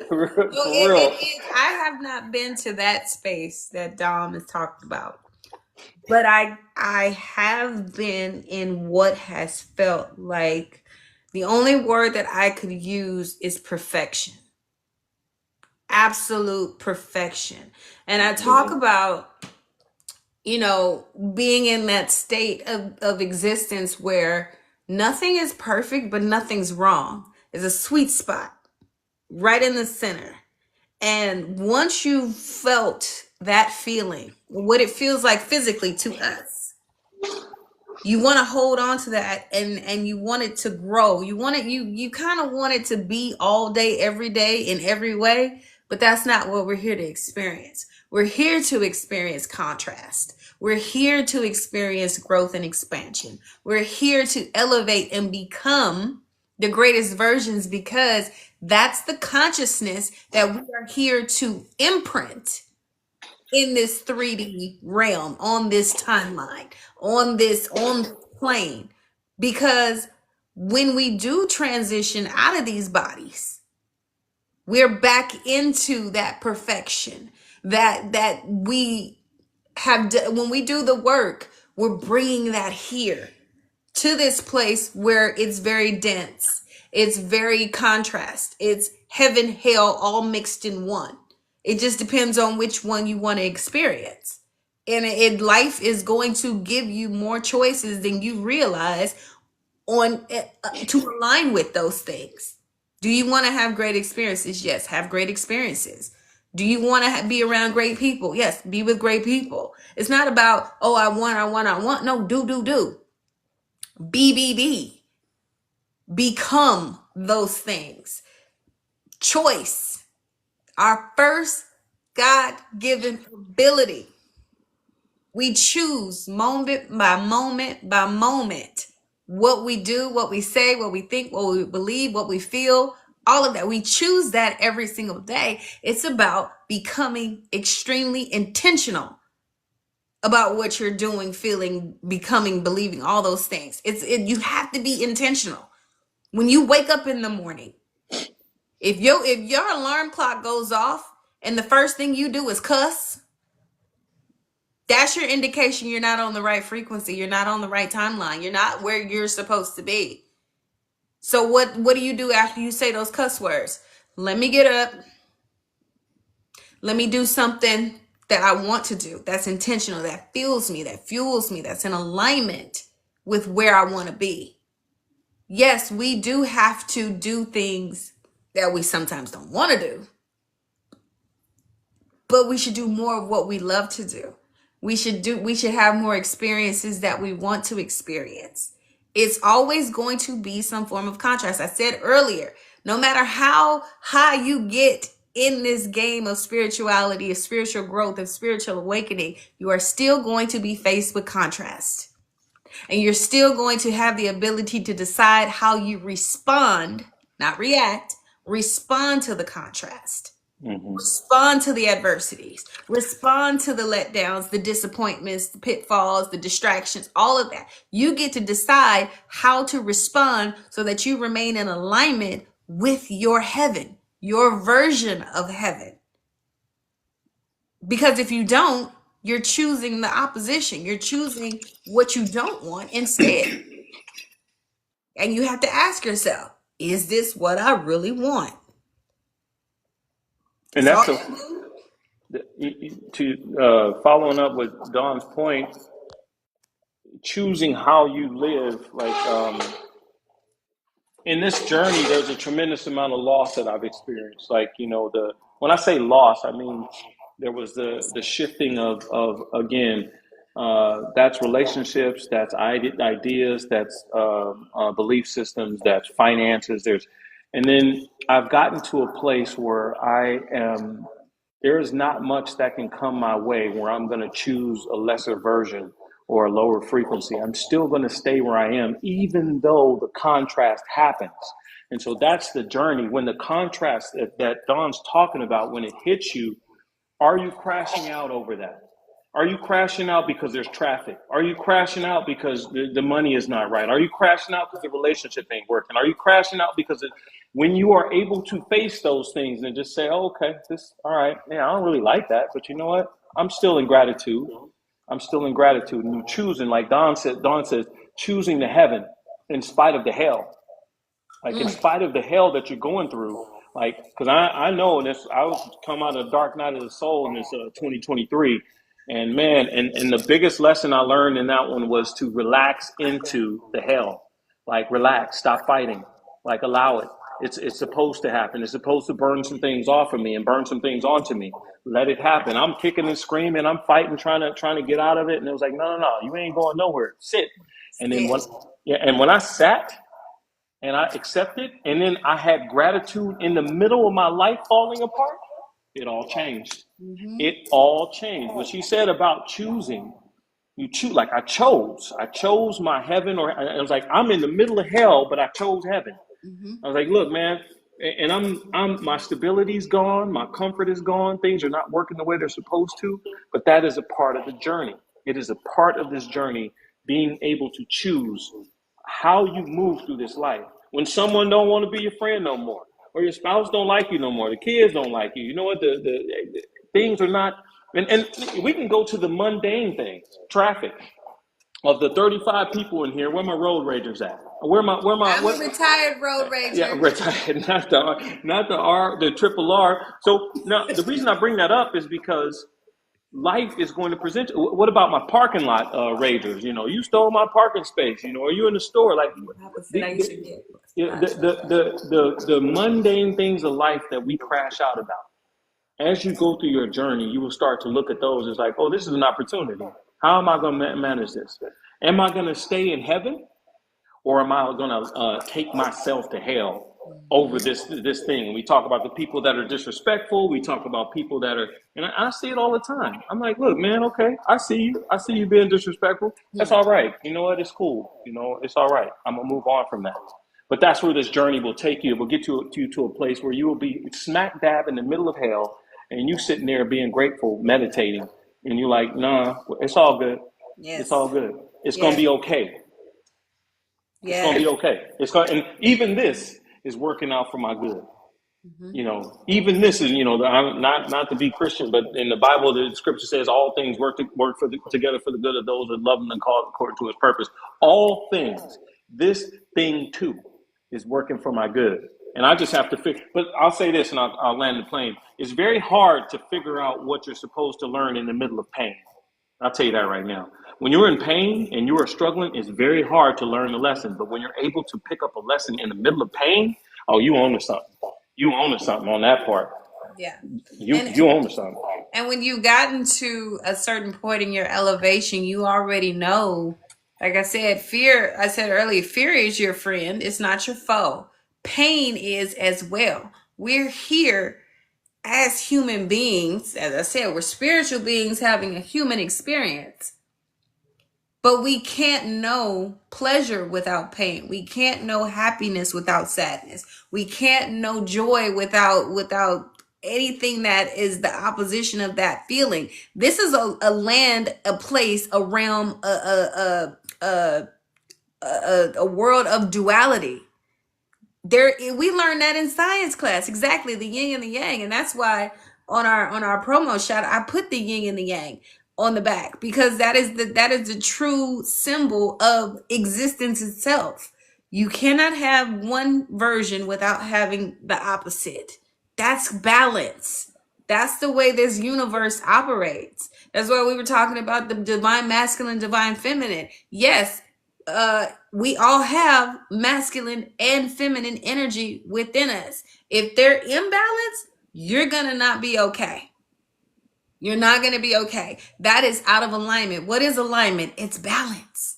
For So real. I have not been to that space that Dom has talked about, but I have been in what has felt like the only word that I could use is perfection. Absolute perfection. And I talk about, being in that state of existence where nothing is perfect, but nothing's wrong. It's a sweet spot right in the center. And once you've felt that feeling, what it feels like physically to us, you want to hold on to that, and you want it to grow. You kind of want it to be all day, every day, in every way, but that's not what we're here to experience. We're here to experience contrast. We're here to experience growth and expansion. We're here to elevate and become the greatest versions, because that's the consciousness that we are here to imprint in this 3D realm, on this timeline, on this plane. Because when we do transition out of these bodies, we're back into that perfection that we have when we do the work. We're bringing that here to this place where it's very dense, it's very contrast, it's heaven, hell, all mixed in one. It just depends on which one you want to experience. And life is going to give you more choices than you realize on to align with those things. Do you want to have great experiences? Yes, have great experiences. Do you want to be around great people? Yes, be with great people. It's not about, oh, I want. No, do. Be. Become those things. Choice. Our first God-given ability. We choose moment by moment by moment what we do, what we say, what we think, what we believe, what we feel, all of that. We choose that every single day. It's about becoming extremely intentional about what you're doing, feeling, becoming, believing, all those things. You have to be intentional. When you wake up in the morning, if your alarm clock goes off and the first thing you do is cuss, that's your indication you're not on the right frequency. You're not on the right timeline. You're not where you're supposed to be. So what do you do after you say those cuss words? Let me get up. Let me do something that I want to do, that's intentional, that fuels me, that's in alignment with where I want to be. Yes, we do have to do things that we sometimes don't want to do, but we should do more of what we love to do. We should have more experiences that we want to experience. It's always going to be some form of contrast. I said earlier, no matter how high you get in this game of spirituality, of spiritual growth, of spiritual awakening, you are still going to be faced with contrast. And you're still going to have the ability to decide how you respond, not react, respond to the contrast. Mm-hmm. Respond to the adversities, respond to the letdowns, the disappointments, the pitfalls, the distractions, all of that. You get to decide how to respond so that you remain in alignment with your heaven, your version of heaven. Because if you don't, you're choosing the opposition. You're choosing what you don't want instead. And you have to ask yourself, is this what I really want? And So, that's to following up with Don's point, choosing how you live. Like in this journey, there's a tremendous amount of loss that I've experienced. Like the when I say loss, I mean there was the shifting of again. That's relationships, that's ideas, that's belief systems, that's finances. And then I've gotten to a place where I am. There is not much that can come my way where I'm going to choose a lesser version or a lower frequency. I'm still going to stay where I am, even though the contrast happens. And so that's the journey. When the contrast that Don's talking about, when it hits you, are you crashing out over that? Are you crashing out because there's traffic? Are you crashing out because the money is not right? Are you crashing out because the relationship ain't working? Are you crashing out because when you are able to face those things and just say, oh, okay, all right, yeah, I don't really like that, but you know what? I'm still in gratitude. I'm still in gratitude. And you choosing, like Don says, choosing the heaven in spite of the hell. Like in spite of the hell that you're going through, like, because I know this, I was come out of the dark night of the soul in this 2023, and man, and the biggest lesson I learned in that one was to relax into the hell, like relax, stop fighting, like allow it. It's supposed to happen. It's supposed to burn some things off of me and burn some things onto me. Let it happen. I'm kicking and screaming. I'm fighting, trying to get out of it. And it was like, no, you ain't going nowhere. Sit. And then when I sat and I accepted, and then I had gratitude in the middle of my life falling apart, it all changed. mm-hmm. It all changed. What she said about choosing, you choose, like I chose my heaven, or I was like, I'm in the middle of hell, but I chose heaven. Mm-hmm. I was like, look, man, and my stability's gone, my comfort is gone, things are not working the way they're supposed to, but that is a part of the journey. It is a part of this journey, being able to choose how you move through this life. When someone don't want to be your friend no more, or your spouse don't like you no more, the kids don't like you, you know what, the things are not, and we can go to the mundane things, traffic. Of the 35 people in here, where my road ragers at? I'm a retired road Yeah, rager. retired, not the triple R. So now the reason I bring that up is because life is going to present. What about my parking lot ragers? You stole my parking space. Are you in the store? Like Papa said the I used to get the mundane things of life that we crash out about. As you go through your journey, you will start to look at those as like, oh, this is an opportunity. How am I going to manage this? Am I going to stay in heaven, or am I going to take myself to hell over this thing? And we talk about the people that are disrespectful. We talk about people that are, and I see it all the time. I'm like, look, man, okay, I see you. I see you being disrespectful. That's all right. You know what? It's cool. It's all right. I'm gonna move on from that. But that's where this journey will take you. It will get you to a place where you will be smack dab in the middle of hell, and you sitting there being grateful, meditating, and you're like, nah, it's all good. It's Yes. all good. It's gonna Yes. be okay. It's gonna be Yes. okay. And even this is working out for my good. Mm-hmm. Even this is, I'm not to be Christian, but in the Bible, the scripture says all things work together for the good of those that love him and called according to his purpose. All things, this thing too, is working for my good. And I just have to figure, but I'll say this and I'll land the plane. It's very hard to figure out what you're supposed to learn in the middle of pain. I'll tell you that right now. When you're in pain and you are struggling, it's very hard to learn the lesson. But when you're able to pick up a lesson in the middle of pain, oh, you own to something. You own to something on that part. Yeah. You own to something. And when you've gotten to a certain point in your elevation, you already know, like I said earlier, fear is your friend. It's not your foe. Pain is as well. We're here as human beings. As I said, we're spiritual beings having a human experience. But we can't know pleasure without pain. We can't know happiness without sadness. We can't know joy without anything that is the opposition of that feeling. This is a land, a place, a realm, a world of duality. There, we learned that in science class, exactly, the yin and the yang. And that's why on our promo shot I put the yin and the yang on the back, because that is the true symbol of existence itself. You cannot have one version without having the opposite. That's balance. That's the way this universe operates. That's why we were talking about the divine masculine, divine feminine. Yes, we all have masculine and feminine energy within us. If they're imbalanced, you're gonna not be okay. You're not gonna be okay. That is out of alignment. What is alignment? It's balance.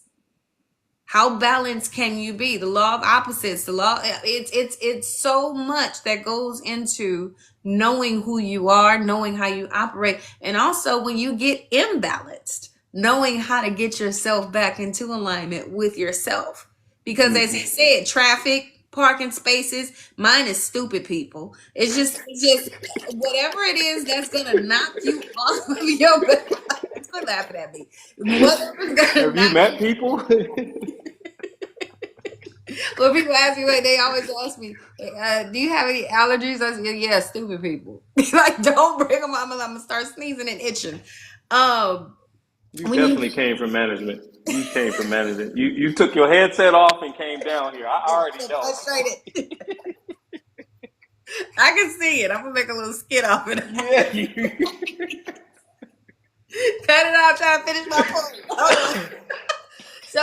How balanced can you be? The law of opposites, the law, it's so much that goes into knowing who you are, knowing how you operate, and also when you get imbalanced, knowing how to get yourself back into alignment with yourself. Because as he said, traffic, parking spaces, mine is stupid people. It's just whatever it is that's gonna knock you off of your quit laughing at me. Whatever's gonna Have you knock met people? when people ask me, they always ask me, "Do you have any allergies?" I say, "Yeah, stupid people." Like, don't bring them. I'm gonna start sneezing and itching. Um, You when you definitely came from management. You came from management. You took your headset off and came down here. I already know. frustrated, I can see it. I'm gonna make a little skit off it. Yeah. Cut it out. Try to finish my point. So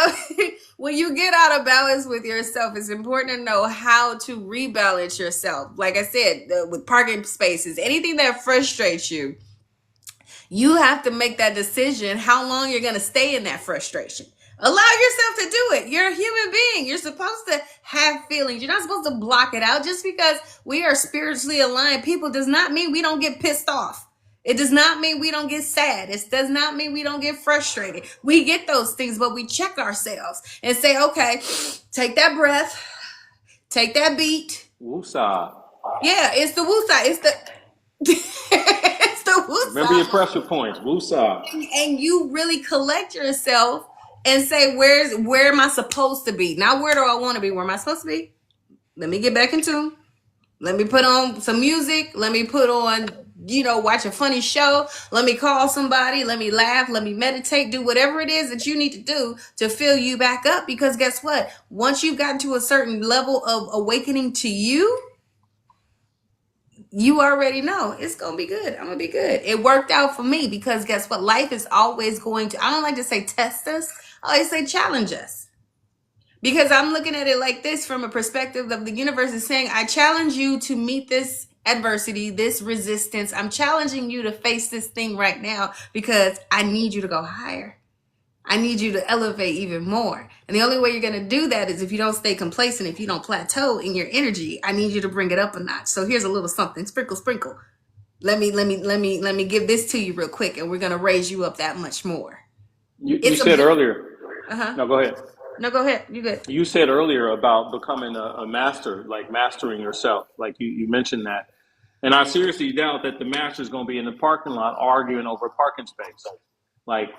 when you get out of balance with yourself, it's important to know how to rebalance yourself. Like I said, with parking spaces, anything that frustrates you, you have to make that decision how long you're going to stay in that frustration. Allow yourself to do it. You're a human being. You're supposed to have feelings. You're not supposed to block it out. Just because we are spiritually aligned people does not mean we don't get pissed off. It does not mean we don't get sad. It does not mean we don't get frustrated. We get those things, but we check ourselves and say, okay, take that breath, take that beat. Woosah. Yeah, it's the woosah. It's the it's the Remember your woosah. pressure points. Woosah. And you really collect yourself and say, where am I supposed to be? Not where do I want to be? Where am I supposed to be? Let me get back in tune. Let me put on some music. Let me put on, watch a funny show. Let me call somebody. Let me laugh. Let me meditate. Do whatever it is that you need to do to fill you back up. Because guess what? Once you've gotten to a certain level of awakening to you, you already know it's going to be good. I'm going to be good. It worked out for me because guess what? Life is always going to, I don't like to say test us. I always say challenge us. Because I'm looking at it like this from a perspective of the universe is saying, I challenge you to meet this adversity, this resistance. I'm challenging you to face this thing right now because I need you to go higher. I need you to elevate even more. And the only way you're going to do that is if you don't stay complacent, if you don't plateau in your energy. I need you to bring it up a notch. So here's a little something, sprinkle, sprinkle. Let me give this to you real quick, and we're going to raise you up that much more. You said earlier. Uh-huh. No, go ahead. No, go ahead. You good. You said earlier about becoming a master, like mastering yourself. Like you mentioned that. And I seriously doubt that the master is going to be in the parking lot arguing over a parking space. Like,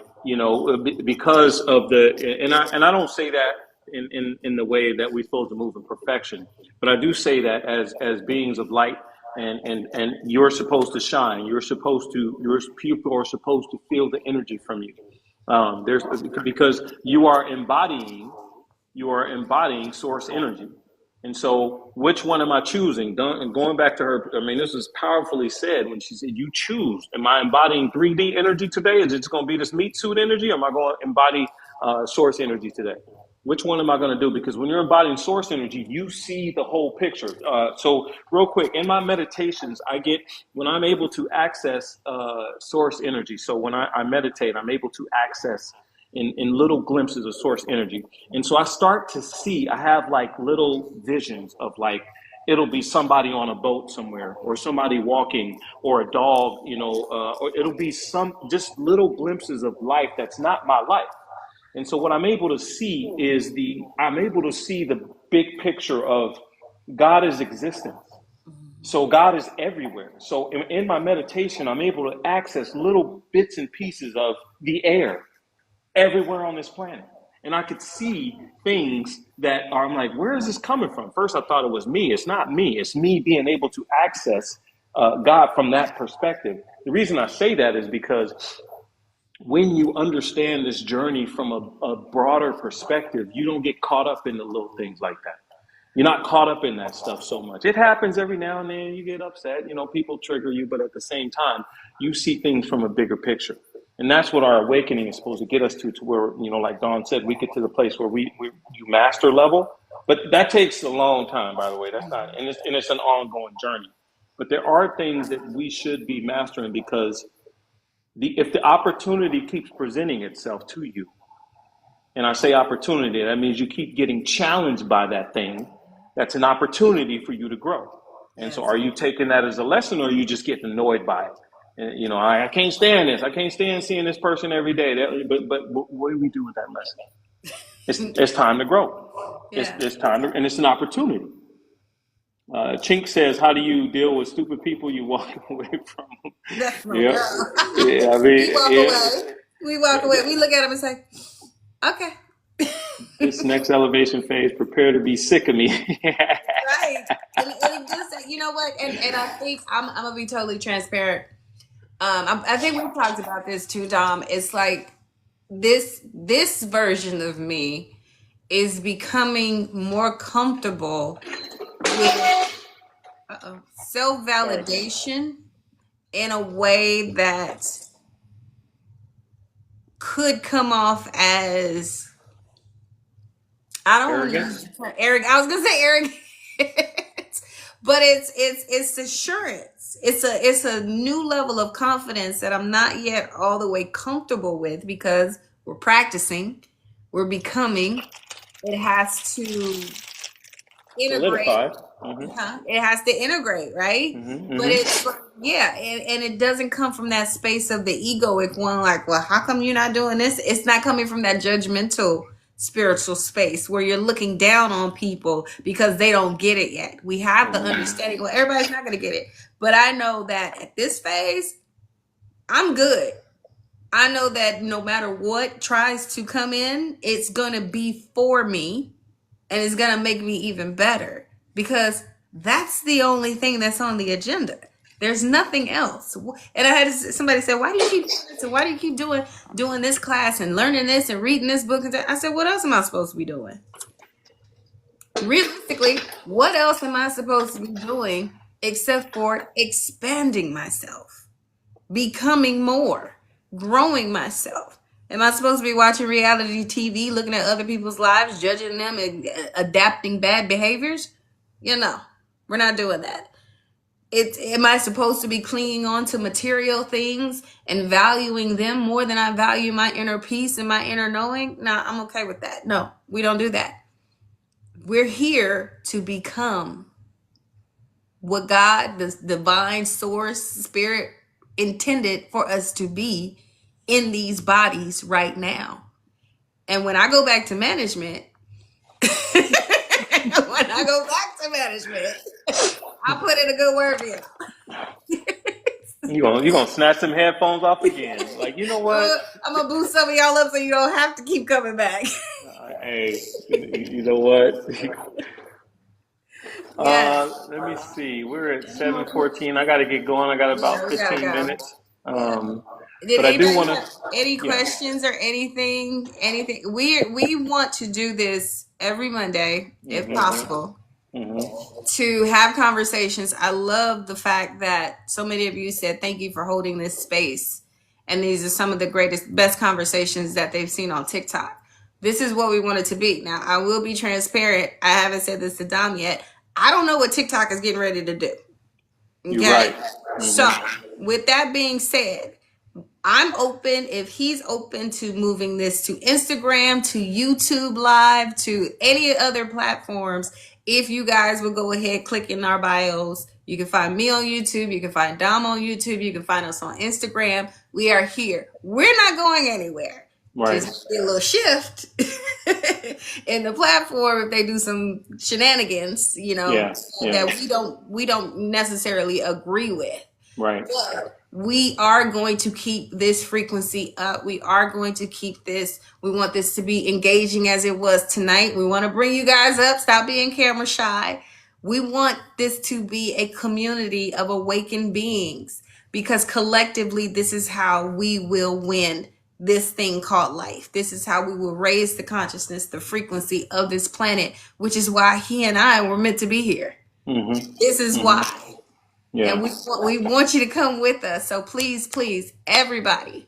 because of and I don't say that in the way that we're supposed to move in perfection, but I do say that as beings of light, and you're supposed to shine. Your people are supposed to feel the energy from you. There's because you are embodying source energy. And so, which one am I choosing? And going back to her, I mean, this is powerfully said when she said, "You choose." Am I embodying 3D energy today? Is it just going to be this meat suit energy? Or am I going to embody source energy today? Which one am I going to do? Because when you're embodying source energy, you see the whole picture. So, real quick, in my meditations, when I'm able to access source energy. So when I meditate, I'm able to access in little glimpses of source energy. And so I start to see, I have like little visions of like, it'll be somebody on a boat somewhere, or somebody walking, or a dog, or it'll be just little glimpses of life that's not my life. And so what I'm able to see is I'm able to see the big picture of God is existence. So God is everywhere. So in my meditation, I'm able to access little bits and pieces of the air everywhere on this planet. And I could see things that are, I'm like, where is this coming from? First, I thought it was me. It's not me. It's me being able to access God from that perspective. The reason I say that is because when you understand this journey from a broader perspective, you don't get caught up in the little things like that. You're not caught up in that stuff so much. It happens every now and then. You get upset. People trigger you, but at the same time, you see things from a bigger picture. And that's what our awakening is supposed to get us to where, like Dawn said, we get to the place where you master level. But that takes a long time, by the way. That's not, and it's an ongoing journey. But there are things that we should be mastering because if the opportunity keeps presenting itself to you, and I say opportunity, that means you keep getting challenged by that thing. That's an opportunity for you to grow. And so are you taking that as a lesson, or are you just getting annoyed by it? And, I can't stand this. I can't stand seeing this person every day. But what do we do with that lesson? It's time to grow. Yeah. It's time to, and it's an opportunity. Chink says, how do you deal with stupid people you walk away from? That's my Yeah. girl. Yeah, I mean, We walk away. We look at them and say, okay. This next elevation phase, prepare to be sick of me. Right. And it just, you know what? And I think I'm going to be totally transparent. I think we talked about this too, Dom. It's like this version of me is becoming more comfortable with self-validation in a way that could come off as, I don't want to use arrogant. I was gonna say arrogant, but it's assurance. It's a new level of confidence that I'm not yet all the way comfortable with because we're practicing, we're becoming. It has to integrate. It has to integrate, right? But it's and it doesn't come from that space of the egoic one, like, well, how come you're not doing this? It's not coming from that judgmental spiritual space where you're looking down on people because they don't get it yet. We have the understanding, well, everybody's not going to get it. But I know that at this phase, I'm good. I know that no matter what tries to come in, it's going to be for me and it's going to make me even better because that's the only thing that's on the agenda. There's nothing else. And I had somebody say, why do you keep doing this? Why do you keep doing this class and learning this and reading this book? And I said, what else am I supposed to be doing? Realistically, what else am I supposed to be doing except for expanding myself, becoming more, growing myself? Am I supposed to be watching reality TV, looking at other people's lives, judging them and adapting bad behaviors? We're not doing that. Am I supposed to be clinging on to material things and valuing them more than I value my inner peace and my inner knowing? No, I'm okay with that. No, we don't do that. We're here to become what God, the divine source, spirit, intended for us to be in these bodies right now. And when I go back to management, I put in a good word for you. You gonna snatch some headphones off again? Like, you know what? I'm gonna boost some of y'all up so you don't have to keep coming back. Hey, you know what? Yes. Let me see. We're at 7:14. I got to get going. I got about 15 minutes. Did I do want to any questions or anything? We want to do this every Monday, if possible. To have conversations. I love the fact that so many of you said thank you for holding this space, and these are some of the best conversations that they've seen on TikTok. This is what we want it to be. Now, I will be transparent. I haven't said this to Dom yet. I don't know what TikTok is getting ready to do. Okay. You're right. So with that being said, I'm open if he's open to moving this to Instagram, to YouTube Live, to any other platforms. If you guys will go ahead, click in our bios. You can find me on YouTube. You can find Dom on YouTube. You can find us on Instagram. We are here. We're not going anywhere. Right. Just be a little shift in the platform if they do some shenanigans, Yeah. Yeah. that we don't necessarily agree with. Right. But we are going to keep this frequency up. We are going to keep this. We want this to be engaging as it was tonight. We want to bring you guys up. Stop being camera shy. We want this to be a community of awakened beings because collectively, this is how we will win this thing called life. This is how we will raise the consciousness, the frequency of this planet, which is why he and I were meant to be here. Mm-hmm. This is Mm-hmm. why. Yeah. And we want you to come with us. So please, please, everybody,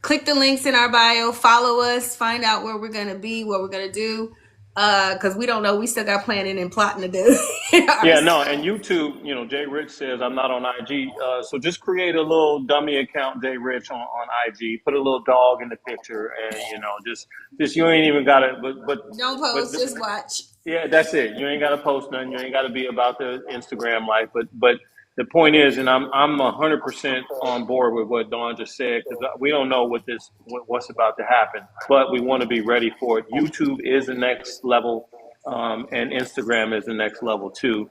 click the links in our bio, follow us, find out where we're going to be, what we're going to do. Because we don't know. We still got planning and plotting to do. Yeah, no, and YouTube, Jay Rich says I'm not on IG, so just create a little dummy account, Jay Rich, on IG. Put a little dog in the picture, and just you ain't even got to, Don't but post, just watch. yeah, that's it. You ain't got to post nothing. You ain't got to be about the Instagram life. But the point is, and I'm 100% on board with what Dawn just said because we don't know what's about to happen, but we want to be ready for it. YouTube is the next level, and Instagram is the next level too.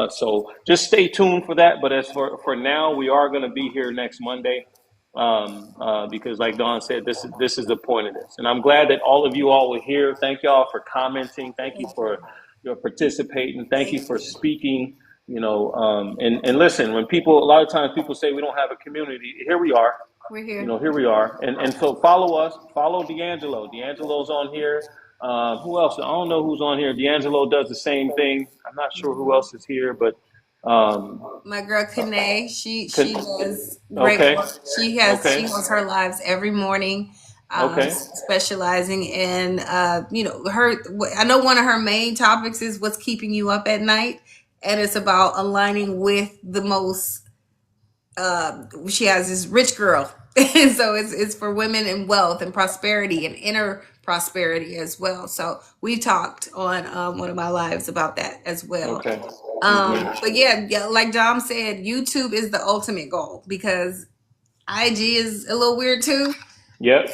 So just stay tuned for that. But as for now, we are going to be here next Monday because, like Dawn said, this is the point of this, and I'm glad that all of you all were here. Thank y'all for commenting. Thank you for your participating. Thank you for speaking. And listen, when a lot of times people say we don't have a community, here we are. We're here. Here we are. And so follow us. Follow D'Angelo. D'Angelo's on here. Who else? I don't know who's on here. D'Angelo does the same thing. I'm not sure who else is here, but my girl Kanae, she Can, does great okay. work. She Okay. hosts her lives every morning, Okay. specializing in her. I know one of her main topics is what's keeping you up at night, and it's about aligning with the most. She has this rich girl, and so it's for women and wealth and prosperity and inner prosperity as well. So we talked on one of my lives about that as well. Okay. But yeah, like Dom said, YouTube is the ultimate goal because IG is a little weird too. Yep.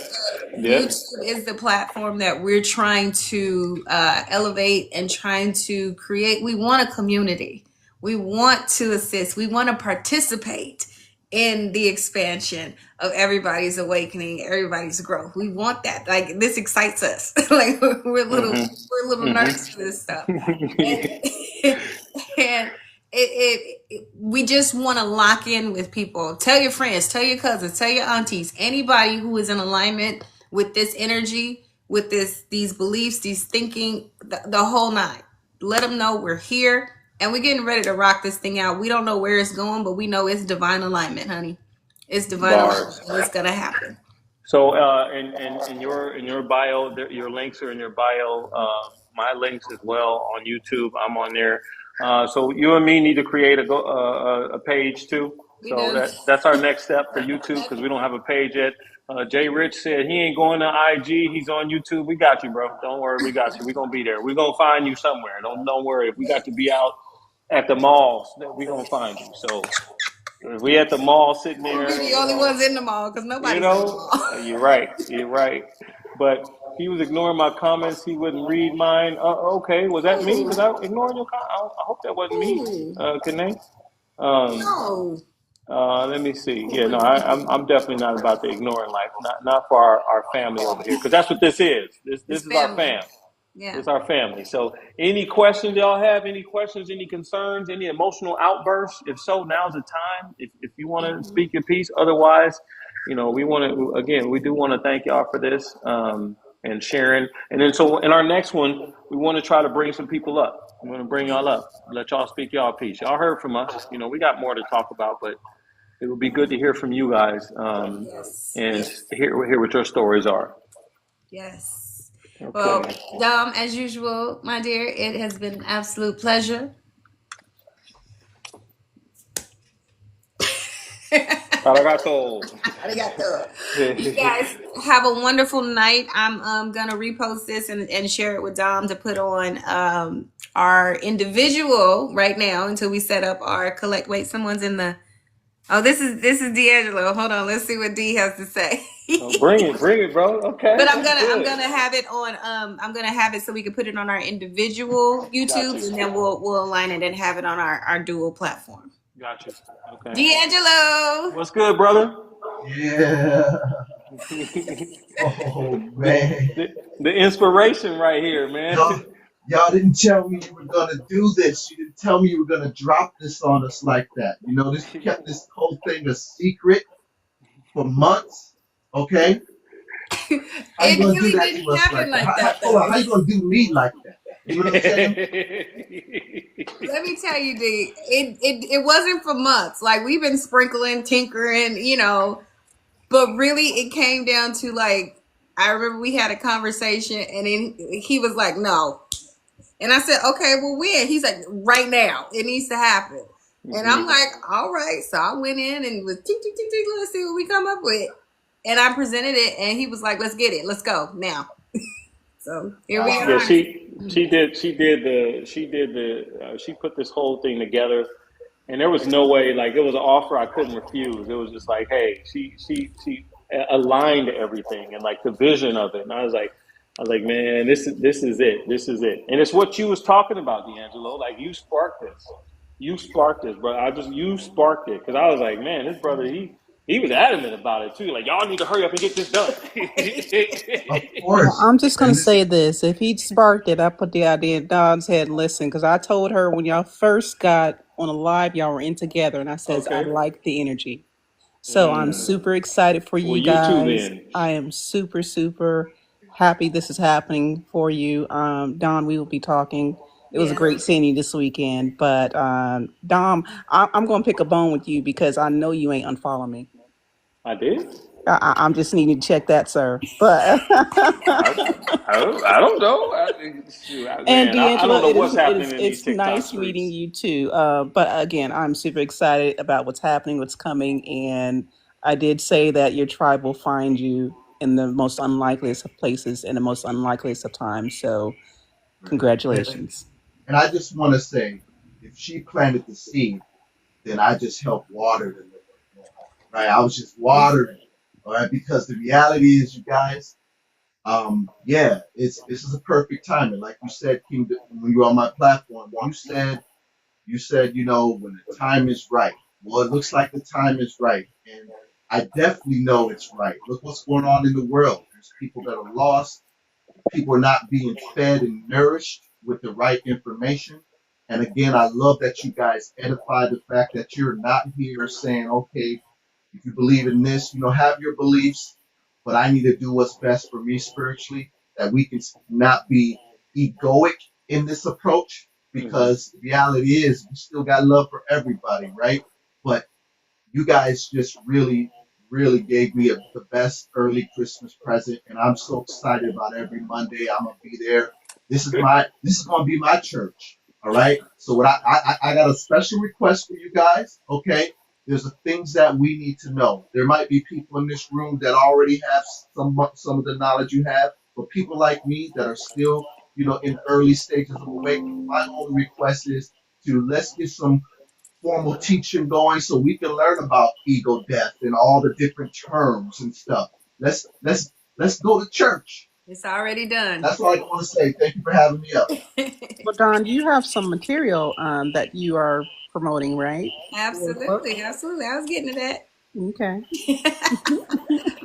YouTube is the platform that we're trying to elevate and trying to create. We want a community. We want to assist. We want to participate in the expansion of everybody's awakening, everybody's growth. We want that. Like this excites us. Like we're little nerds for this stuff. And we just want to lock in with people. Tell your friends, tell your cousins, tell your aunties, anybody who is in alignment with this energy, with these beliefs, these thinking, the whole nine. Let them know we're here and we're getting ready to rock this thing out. We don't know where it's going, but we know it's divine alignment, honey. It's divine alignment. It's gonna happen. So, in your bio, your links are in your bio. My links as well on YouTube. I'm on there. So you and me need to create a page too. So that's our next step for YouTube because we don't have a page yet. Jay Rich said he ain't going to IG. He's on YouTube. We got you, bro. Don't worry. We got you. We're going to be there. We're going to find you somewhere. Don't worry. If we got to be out at the malls, we're going to find you. So if we at the mall sitting there. We're the only ones in the mall because nobody's in the mall. You're right. You're right. But he was ignoring my comments. He wouldn't read mine. Okay. Was that me? Was I ignoring your comments? I hope that wasn't me, Kanae. No. Let me see. Yeah, no, I'm definitely not about the ignoring life. Not for our family over here, because that's what this is. This is our fam. Yeah. It's our family. So, any questions y'all have? Any questions? Any concerns? Any emotional outbursts? If so, now's the time. If you want to speak your piece. Otherwise, we want to we do want to thank y'all for this and sharing. And then, so in our next one, we want to try to bring some people up. I'm going to bring y'all up. Let y'all speak y'all piece. Y'all heard from us. We got more to talk about, but it would be good to hear from you guys and hear what your stories are. Yes. Okay. Well, Dom, as usual, my dear, it has been an absolute pleasure. Arigato. You guys have a wonderful night. I'm gonna repost this and share it with Dom to put on our individual right now until we set up our collect. Wait, someone's in the Oh, this is D'Angelo. Hold on, let's see what D has to say. Oh, bring it, bro. Okay, But I'm that's gonna I'm good. gonna have it on I'm gonna have it so we can put it on our individual Got YouTubes, you. and then we'll align it and have it on our dual platform. Got you. Okay. D'Angelo. What's good, brother? Yeah. the, Oh man. the inspiration right here, man. Y'all y'all didn't tell me you were gonna do this. You didn't tell me you were gonna drop this on us like that. You know, this you kept this whole thing a secret for months. Okay? How you It gonna do really that to didn't us happen like that? like that Hold on, though. how you gonna do me like that? You know what I'm saying? Let me tell you, D, it wasn't for months. Like we've been sprinkling, tinkering, but really it came down to like I remember we had a conversation and then he was like, no. And I said, okay, well when? He's like, right now. It needs to happen. And hmm I'm like, all right. So I went in and was tick, tick, tick, tick, let's see what we come up with. And I presented it and he was like, let's get it. Let's go now. So here we Yeah, are. she put this whole thing together, and there was no way, like, it was an offer I couldn't refuse. It was just like, hey, she aligned everything and like the vision of it, and I was like, man, this is it, this is it, and it's what you was talking about, D'Angelo. Like, you sparked this, bro. You sparked it, because I was like, man, this brother, he was adamant about it too. Like, y'all need to hurry up and get this done. Of Well, course. I'm just gonna And this say this: if he sparked it, I put the idea in Don's head. And listen, because I told her when y'all first got on a live, y'all were in together, and I says I Okay. like the energy. So I'm Mm. super excited for Well, you you too guys. then. I am super, super happy this is happening for you. Don, we will be talking. It was a Yes. great seeing you this weekend. But Dom, I'm going to pick a bone with you because I know you ain't unfollow me. I did. I'm just needing to check that, sir. But I, I don't know. Shoot, and man, I D'Angelo, don't know it what's is it happening is in these it's TikTok nice meeting streets. you too. But again, I'm super excited about what's happening, what's coming, and I did say that your tribe will find you in the most unlikeliest of places and the most unlikeliest of times. So right. congratulations. And I just want to say, if she planted the seed, then I just helped water it a little bit more. Right? I was just watering it. All right, because the reality is, you guys, yeah, this is a perfect timing. Like you said, King, when you were on my platform, you said, when the time is right. Well, it looks like the time is right, and I definitely know it's right. Look what's going on in the world. There's people that are lost. People are not being fed and nourished with the right information. And again, I love that you guys edify the fact that you're not here saying, okay, if you believe in this, have your beliefs, but I need to do what's best for me spiritually, that we can not be egoic in this approach, Hmm. because reality is we still got love for everybody, right? But you guys just really, really gave me the best early Christmas present, and I'm so excited about every Monday. I'm gonna be there. This is gonna be my church. All right. So what I got a special request for you guys. Okay. There's the things that we need to know. There might be people in this room that already have some of the knowledge you have, but people like me that are still, in the early stages of awakening. My only request is to let's get some formal teaching going so we can learn about ego death and all the different terms and stuff. Let's go to church. It's already done. That's all I want to say. Thank you for having me up. Well, Don, you have some material that you are promoting, right? For the book. Absolutely, absolutely. I was getting to that. Okay.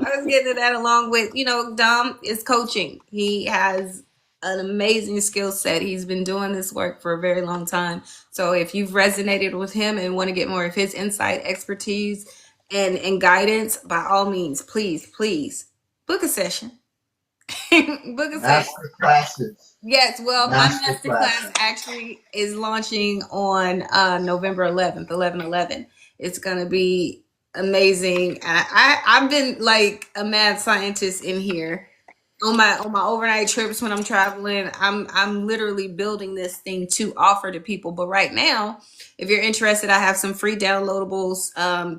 I was getting to that along with, Dom is coaching. He has an amazing skill set. He's been doing this work for a very long time. So if you've resonated with him and want to get more of his insight, expertise, and guidance, by all means, please, please book a session. Book a session. Master classes. Yes, well, my Master master class classes. actually is launching on November 11th, 11/11. It's gonna be amazing. I've been like a mad scientist in here on my overnight trips when I'm traveling. I'm literally building this thing to offer to people. But right now, if you're interested, I have some free downloadables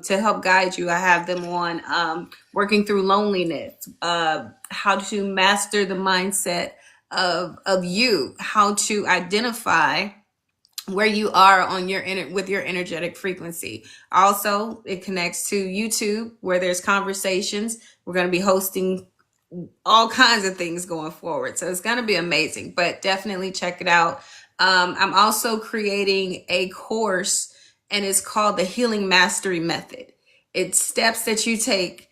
to help guide you. I have them on working through loneliness, how to master the mindset of you, how to identify where you are on your with your energetic frequency. Also, it connects to YouTube where there's conversations. We're going to be hosting all kinds of things going forward. So it's going to be amazing, but definitely check it out. I'm also creating a course, and it's called the Healing Mastery Method. It's steps that you take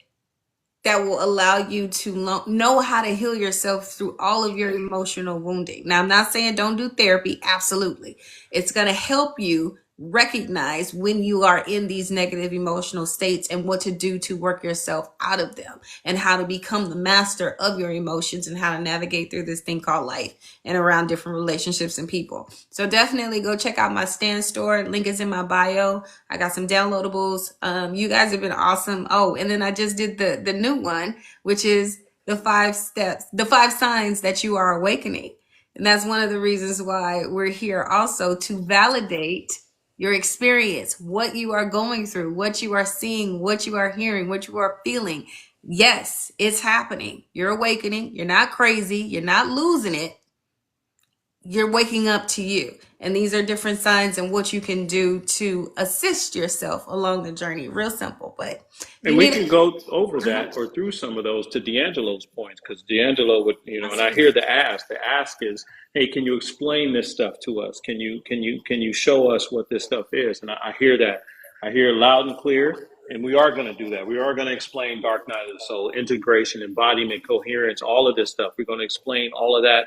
that will allow you to know how to heal yourself through all of your emotional wounding. Now, I'm not saying don't do therapy. Absolutely. It's going to help you recognize when you are in these negative emotional states and what to do to work yourself out of them, and how to become the master of your emotions and how to navigate through this thing called life and around different relationships and people. So definitely go check out my Stand store. Link is in my bio. I got some downloadables. You guys have been awesome. Oh, and then I just did the new one, which is the 5 steps, the 5 signs that you are awakening. And that's one of the reasons why we're here, also to validate your experience, what you are going through, what you are seeing, what you are hearing, what you are feeling. Yes, it's happening. You're awakening. You're not crazy. You're not losing it. You're waking up to you. And these are different signs and what you can do to assist yourself along the journey. Real simple, but And you we need can it. go over that or through some of those to D'Angelo's points, because D'Angelo would, and I hear the ask. The ask is, "Hey, can you explain this stuff to us? Can you show us what this stuff is?" And I hear that. I hear it loud and clear, and we are going to do that. We are going to explain Dark Night of the Soul, integration, embodiment, coherence, all of this stuff. We're going to explain all of that,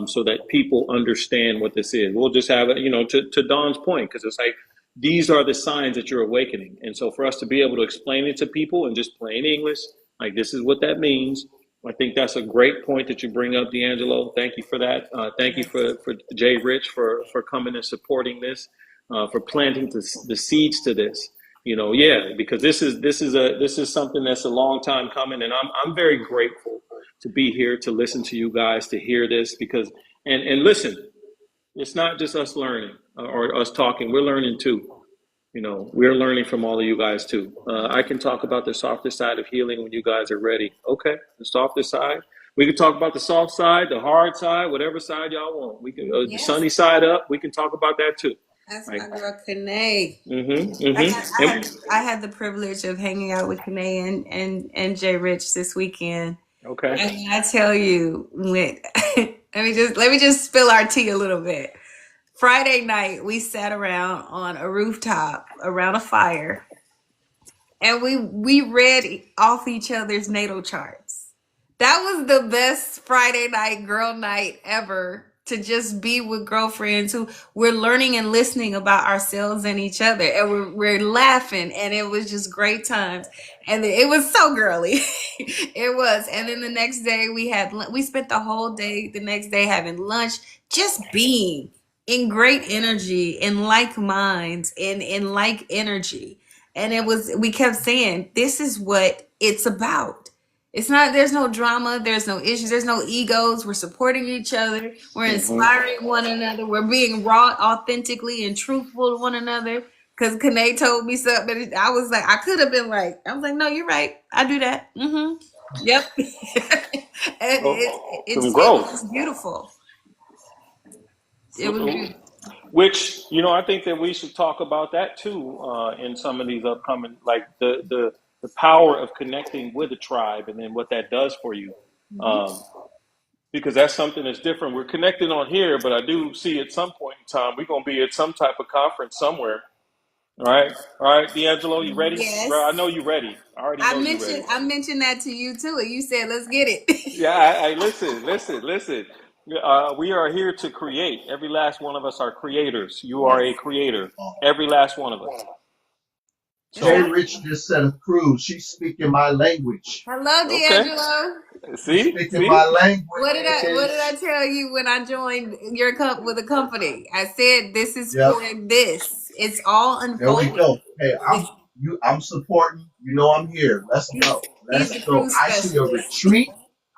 so that people understand what this is. We'll just have it, to Don's point, because it's like, these are the signs that you're awakening. And so for us to be able to explain it to people in just plain English, like, this is what that means. I think that's a great point that you bring up, D'Angelo. Thank you for that. Thank you Yes. for Jay Rich for coming and supporting this, for planting the seeds to this. Yeah, because this is something that's a long time coming, and I'm very grateful to be here, to listen to you guys, to hear this, because and listen, it's not just us learning, or us talking. We're learning too. We're learning from all of you guys too. I can talk about the softer side of healing when you guys are ready. Okay, the softer side. We can talk about the soft side, the hard side, whatever side y'all want. We can the Yes. sunny side up. We can talk about that too. That's Like, my girl Kanae. mm-hmm, I had mm-hmm. I had I had the privilege of hanging out with Kanae and Jay Rich this weekend. Okay. And I tell you, when let me just spill our tea a little bit. Friday night, we sat around on a rooftop around a fire, and we read off each other's natal charts. That was the best Friday night girl night ever, to just be with girlfriends who we're learning and listening about ourselves and each other, and we're laughing, and it was just great times, and it was so girly. It was. And then the next day we spent the whole day the next day having lunch, just being in great energy, in like minds, in like energy. And we kept saying, this is what it's about. It's not, there's no drama, there's no issues, there's no egos. We're supporting each other, we're Mm-hmm. inspiring one another, we're being raw, authentically, and truthful to one another. Because Kanae told me something, I was like, I was like, no, you're right. I do that. Yep. And Some it was growth. just beautiful. It was beautiful. Which, I think that we should talk about that too, in some of these upcoming, like the power of connecting with a tribe, and then what that does for you. Mhm. Um, because that's something that's different. We're connected on here, but I do see at some point in time we're gonna be at some type of conference somewhere. All right, D'Angelo, you ready, bro? I know Yes. you ready. I already know you ready. I mentioned that to you too, and you said, let's get it. Yeah, I listen. We are here to create. Every last one of us are creators. You are a Yes. creator. Every last one of us. It's Jay So, happening. Rich just said a cruise. She's speaking my language. Hello, okay. D'Angelo. She's See, speaking see. my language. What did I tell you when I joined with a company? I said this is Yep. for this. It's all There we unfolding. go. Hey, It's, I'm supporting. You know I'm here. Let's he's, go. he's Let's the go. cruise I see a specialist. retreat.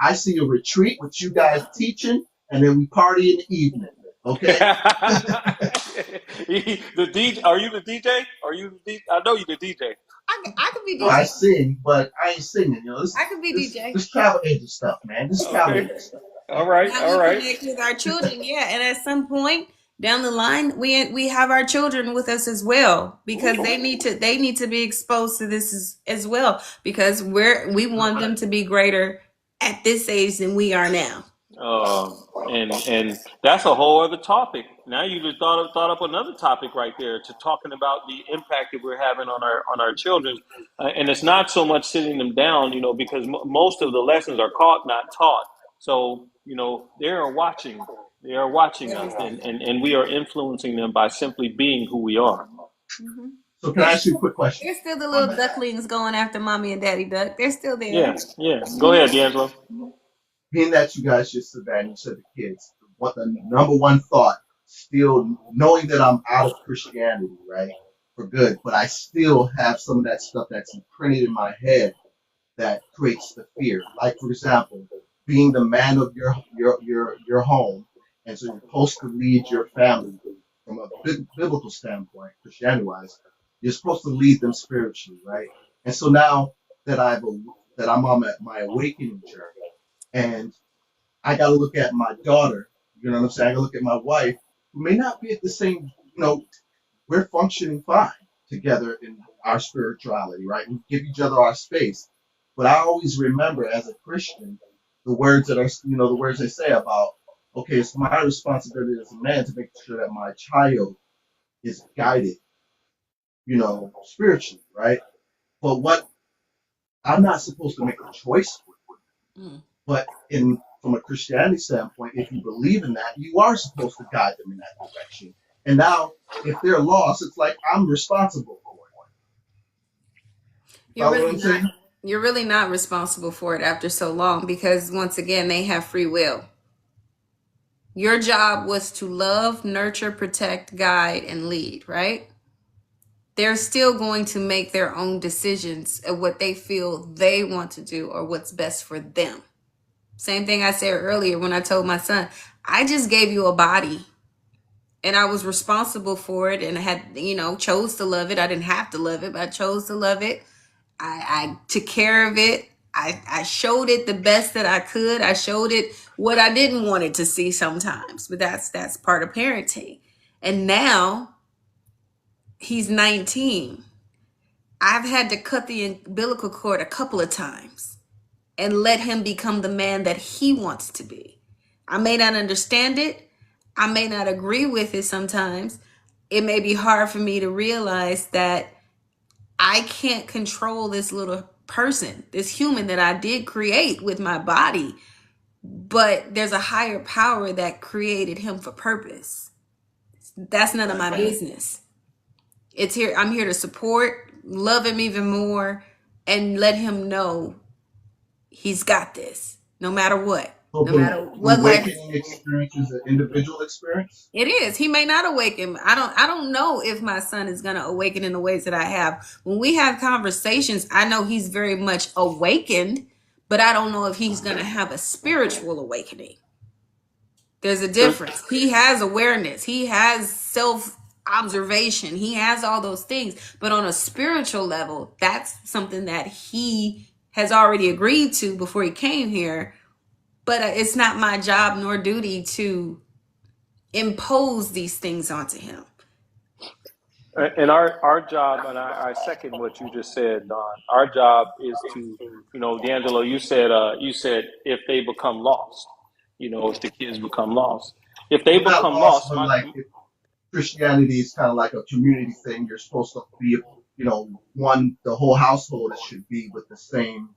I see a retreat with you guys teaching, and then we party in the evening. Okay? The DJ? Are you the DJ? Are you the DJ? I know you the DJ. I could be I DJ. sing, but I ain't singing. I could be DJ. This travel agent stuff, man. This travel Okay. agent stuff. All right. Now All we right. connect with our children, yeah. And at some point, down the line we have our children with us as well, because they need to be exposed to this as well, because we want them to be greater at this age than we are now. Uh, and that's a whole other topic. Now you just thought up another topic right there to talking about the impact that we're having on our children, and it's not so much sitting them down, because most of the lessons are caught, not taught. So they are watching us, and we are influencing them by simply being who we are. Mhm. So can I They're ask you a still, quick question they're still the on little that? ducklings going after mommy and daddy duck. They're still there. Yeah, yeah. Go ahead, D'Angelo. Being that you guys just said that and you said the kids, what the number one thought, still knowing that I'm out of Christianity, right, for good, but I still have some of that stuff that's imprinted in my head that creates the fear. Like for example, being the man of your home, and so you're supposed to lead your family from a biblical standpoint, Christianity wise. You're supposed to lead them spiritually, right? And so now that that I'm on my awakening journey, and I got to look at my daughter. You know what I'm saying? I got to look at my wife, who may not be at the same. We're functioning fine together in our spirituality, right? We give each other our space. But I always remember as a Christian the words that are, the words they say about, okay, it's my responsibility as a man to make sure that my child is guided, spiritually, right? But what I'm not supposed to make a choice. Mm. But in from a Christianity standpoint, if you believe in that, you are supposed to guide them in that direction. And now, if they're lost, it's like I'm responsible for it. You're Follow what really I'm not. saying? You're really not responsible for it after so long, because once again, they have free will. Your job was to love, nurture, protect, guide, and lead, right? They're still going to make their own decisions of what they feel they want to do or what's best for them. Same thing I said earlier when I told my son, I just gave you a body and I was responsible for it and had, chose to love it. I didn't have to love it, but I chose to love it. I took care of it. I showed it the best that I could. I showed it what I didn't want it to see sometimes, but that's part of parenting. And now he's 19. I've had to cut the umbilical cord a couple of times and let him become the man that he wants to be. I may not understand it. I may not agree with it sometimes. It may be hard for me to realize that I can't control this little person, this human that I did create with my body, but there's a higher power that created him for purpose. That's none of my business. It's here. I'm here to support, love him even more, and let him know he's got this, no matter what. So No matter the what life awakening experience is an individual experience. it is. He may not awaken. I don't know if my son is gonna awaken in the ways that I have. When we have conversations, I know he's very much awakened, but I don't know if he's gonna have a spiritual awakening. There's a So, difference. He has awareness. He has self observation. He has all those things. But on a spiritual level, that's something that he has already agreed to before he came here. But it's not my job nor duty to impose these things onto him. and our job, and I second what you just said, Don. Our job is to, D'Angelo, you said if they become lost, if the kids become lost, if they Well, not become lost, lost, but like if Christianity is kind of like a community thing. You're supposed to be, the whole household should be with the same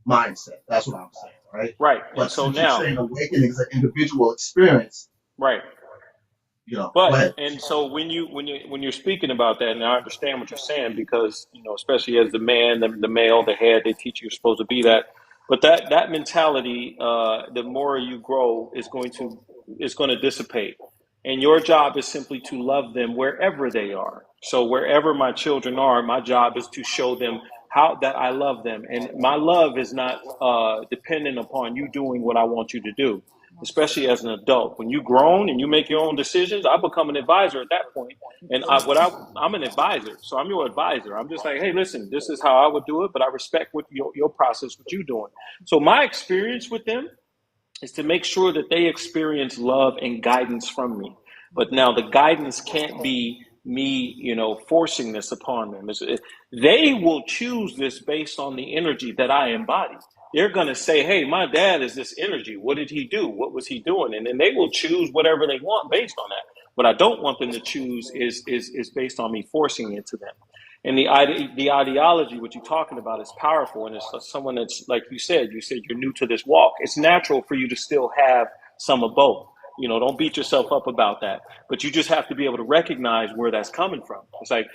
mindset. That's what I'm saying, right? right, and But so since you're now, saying awakening is an individual experience, right. go But ahead. and so when you're speaking about that, and I understand what you're saying because especially as the man, the male, the head, they teach you you're supposed to be that. But that mentality, the more you grow, is going to dissipate. And your job is simply to love them wherever they are. So wherever my children are, my job is to show them how that I love them, and my love is not dependent upon you doing what I want you to do, especially as an adult. When you grown and you make your own decisions, I become an advisor at that point. And I'm an advisor, so I'm your advisor. I'm just like, hey, listen, this is how I would do it, but I respect what your process, what you're doing. So my experience with them is to make sure that they experience love and guidance from me. But now the guidance can't be me, forcing this upon them. They will choose this based on the energy that I embody. They're going to say, hey, my dad is this energy. What did he do? What was he doing? And then they will choose whatever they want based on that. What I don't want them to choose is based on me forcing it to them. And the ideology, what you're talking about, is powerful. And it's someone that's, like you said you're new to this walk. It's natural for you to still have some of both. Don't beat yourself up about that. But you just have to be able to recognize where that's coming from. It's like,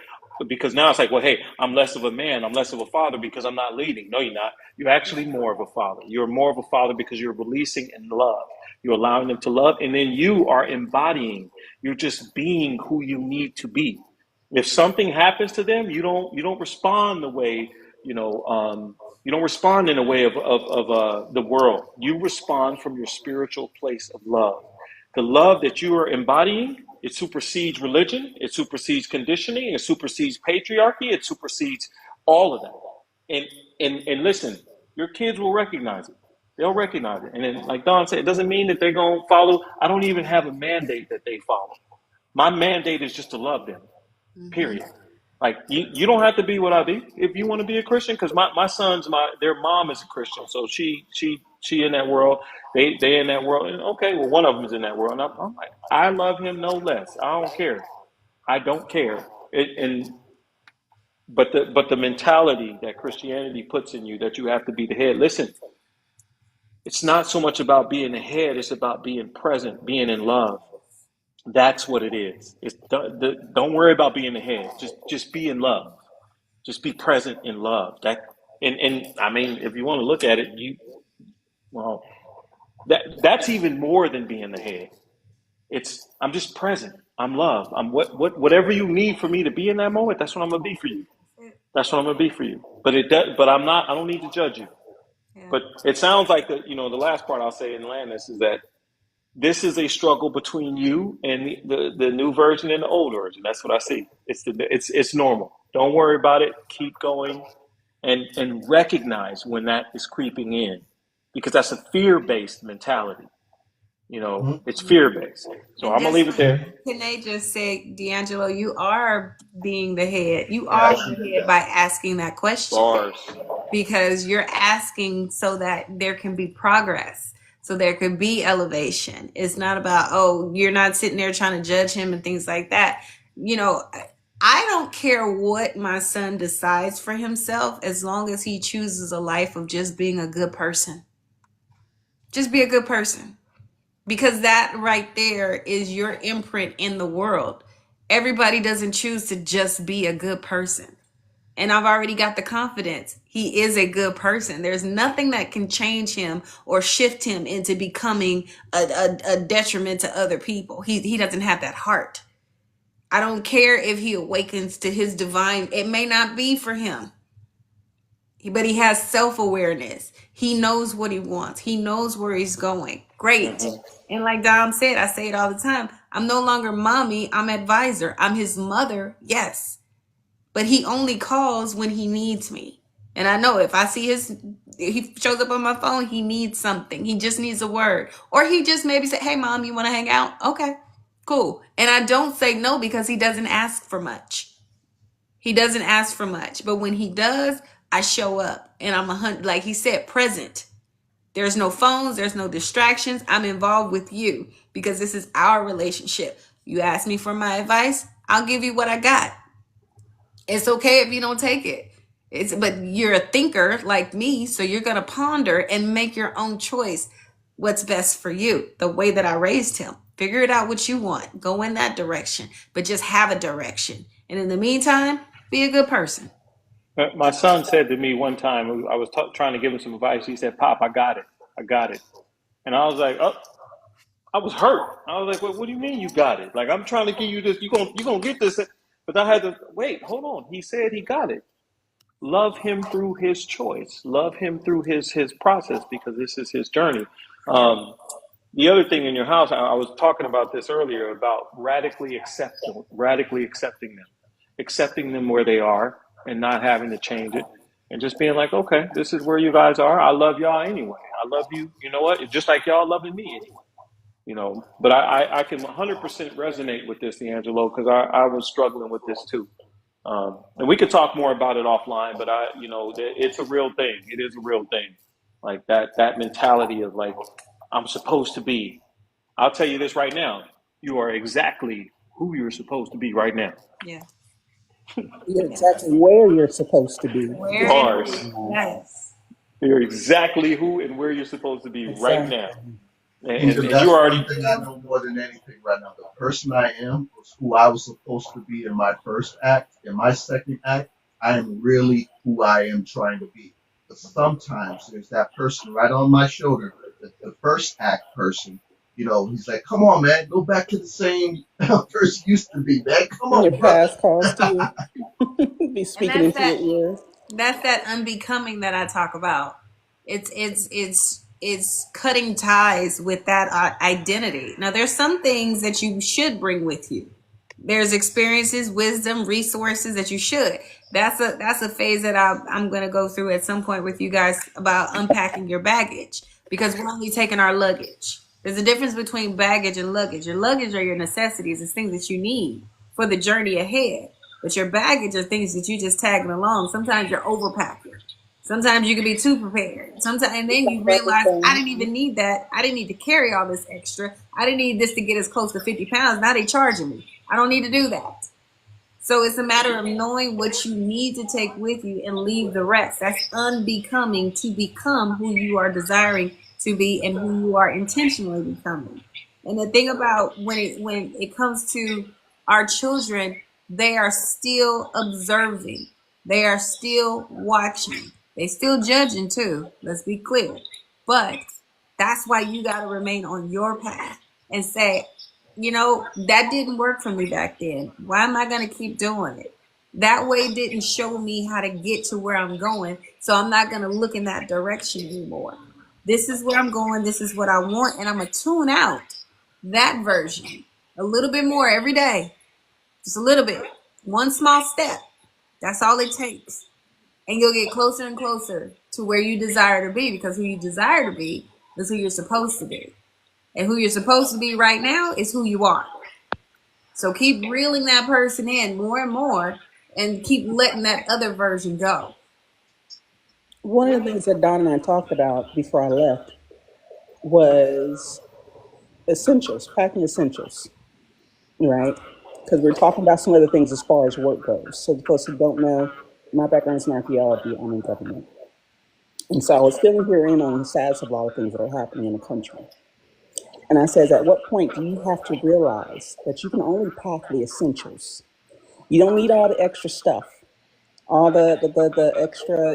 because now it's like, well, hey, I'm less of a man, I'm less of a father because I'm not leading. No, you're not. You're actually more of a father. You're more of a father because you're releasing in love. You're allowing them to love, and then you are embodying. You're just being who you need to be. If something happens to them, you don't respond the way you don't respond in a way of the world. You respond from your spiritual place of love. The love that you are embodying, it supersedes religion, it supersedes conditioning, it supersedes patriarchy, it supersedes all of that. And listen, your kids will recognize it. They'll recognize it. And then, like Don said, it doesn't mean that they're going to follow. I don't even have a mandate that they follow. My mandate is just to love them, Mm-hmm. period. Like, you don't have to be what I be if you want to be a Christian, because my sons, their mom is a Christian, so she in that world, they in that world, and okay, well, one of them is in that world, and I'm like, I love him no less. I don't care. I don't care. But the mentality that Christianity puts in you, that you have to be the head. Listen, it's not so much about being the head; it's about being present, being in love. That's what it is. Don't worry about being the head. Just be in love. Just be present in love. And I mean, if you want to look at it, well, that's even more than being the head. I'm just present. I'm love. I'm whatever you need for me to be in that moment. That's what I'm gonna be for you. That's what I'm gonna be for you. But it does. But I'm not. I don't need to judge you. Yeah. But it sounds like the last part I'll say in Landis is that this is a struggle between you and the new version and the old version. That's what I see. It's normal. Don't worry about it. Keep going, and recognize when that is creeping in, because that's a fear-based mentality. Mhm. It's fear-based. So And I'm gonna just leave it like there. Kene just said, D'Angelo, you are being the head. You are Yeah, the she did head that. by asking that question, Bars. because you're asking so that there can be progress, so there could be elevation. It's not about, oh, you're not sitting there trying to judge him and things like that. You know, I don't care what my son decides for himself as long as he chooses a life of just being a good person. Just be a good person, because that right there is your imprint in the world. Everybody doesn't choose to just be a good person. And I've already got the confidence. He is a good person. There's nothing that can change him or shift him into becoming a detriment to other people. He doesn't have that heart. I don't care if he awakens to his divine, it may not be for him, but he has self-awareness. He knows what he wants. He knows where he's going. Great. Hmm. And like Dom said, I say it all the time, I'm no longer mommy, I'm advisor. I'm his mother, yes, but he only calls when he needs me. And I know if I see he shows up on my phone, he needs something. He just needs a word. Or he just maybe say, hey mom, you want to hang out? Okay, cool. And I don't say no, because he doesn't ask for much. He doesn't ask for much. But when he does, I show up, and I'm like he said, present. There's no phones, there's no distractions. I'm involved with you because this is our relationship. You ask me for my advice, I'll give you what I got. It's okay if you don't take it. But you're a thinker like me, so you're gonna ponder and make your own choice. What's best for you? The way that I raised him. Figure it out what you want. Go in that direction, but just have a direction. And in the meantime, be a good person. My son said to me one time, I was trying to give him some advice. He said, "Pop, I got it. I got it." And I was like, "Oh." I was hurt. I was like, what do you mean you got it? Like, I'm trying to give you this. You gonna get this. But I had to wait. Hold on. He said he got it. Love him through his choice. Love him through his process, because this is his journey. Yeah. The other thing in your house, I was talking about this earlier, about radically accepting them where they are, and not having to change it, and just being like, okay, this is where you guys are. I love y'all anyway. I love you. You know what? Just like y'all loving me anyway. But I can 100% resonate with this, D'Angelo, because I was struggling with this too. And we could talk more about it offline, but it's a real thing. It is a real thing. Like that mentality of like, I'm supposed to be. I'll tell you this right now. You are exactly who you're supposed to be right now. Yeah. You're exactly where you're supposed to be. Where and Bars. who? Yes. You're exactly who and where you're supposed to be right Exactly. now. Angel, And you that's already, one thing I know more than anything right now. The person I am was who I was supposed to be in my first act. In my second act, I am really who I am trying to be. But sometimes there's that person right on my shoulder, the first act person. He's like, "Come on, man, go back to the same person you used to be, man. Come And your on, brother." past calls to you. Be And speaking into your ears. that's that unbecoming that I talk about. It's cutting ties with that identity. Now there's some things that you should bring with you. There's experiences, wisdom, resources that you should. That's a phase that I'm going to go through at some point with you guys about unpacking your baggage, because we're only taking our luggage. There's a difference between baggage and luggage. Your luggage are your necessities, it's things that you need for the journey ahead. But your baggage are things that you just tagging along. Sometimes you're overpacking. Sometimes you can be too prepared. Sometimes, and then you realize I didn't even need that. I didn't need to carry all this extra. I didn't need this to get as close to 50 pounds. Now they charging me. I don't need to do that. So it's a matter of knowing what you need to take with you and leave the rest. That's unbecoming to become who you are desiring to be and who you are intentionally becoming. And the thing about when it comes to our children, they are still observing. They are still watching. They still judging too. Let's be clear. But that's why you got to remain on your path and say, that didn't work for me back then. Why am I going to keep doing it? That way didn't show me how to get to where I'm going. So I'm not going to look in that direction anymore. This is where I'm going. This is what I want. And I'm going to tune out that version a little bit more every day. Just a little bit. One small step. That's all it takes. And you'll get closer and closer to where you desire to be, because who you desire to be is who you're supposed to be. And who you're supposed to be right now is who you are. So keep reeling that person in more and more and keep letting that other version go. One of the things that Don and I talked about before I left was essentials, packing essentials, right? Because we're talking about some other things as far as work goes. So the folks who don't know, my background is in archaeology. I'm in government. And so I was feeling here in on the status of a lot of things that are happening in the country. And I says, at what point do you have to realize that you can only pack the essentials? You don't need all the extra stuff, all the extra,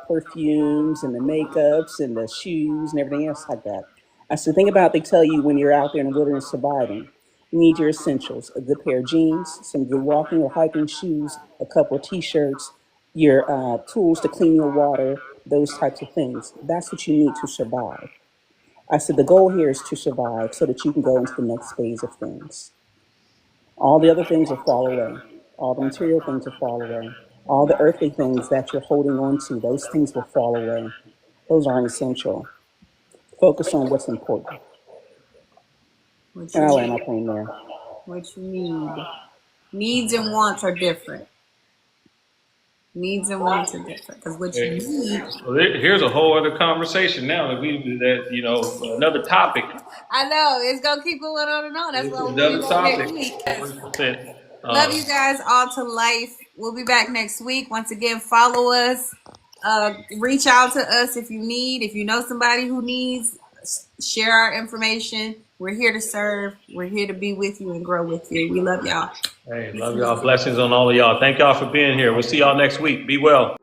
perfumes and the makeups and the shoes and everything else like that. I said, think about, they tell you when you're out there in the wilderness surviving, you need your essentials: a good pair of jeans, some good walking or hiking shoes, a couple of t-shirts, your tools to clean your water, those types of things. That's what you need to survive. I said, the goal here is to survive so that you can go into the next phase of things. All the other things will fall away. All the material things will fall away. All the earthly things that you're holding on to, those things will fall away. Those aren't essential. Focus on what's important. What And you I land need. my plane there. What you need. Needs and wants are different. Needs and wants are different. Because what you need. Well, here's a whole other conversation now another topic. I know. It's going to keep going on and on. That's It's why we'll be another back topic. next week. 100%. Love you guys all to life. We'll be back next week. Once again, follow us. Reach out to us if you need. If you know somebody who needs, share our information. We're here to serve. We're here to be with you and grow with you. We love y'all. Hey, love y'all. Blessings on all of y'all. Thank y'all for being here. We'll see y'all next week. Be well.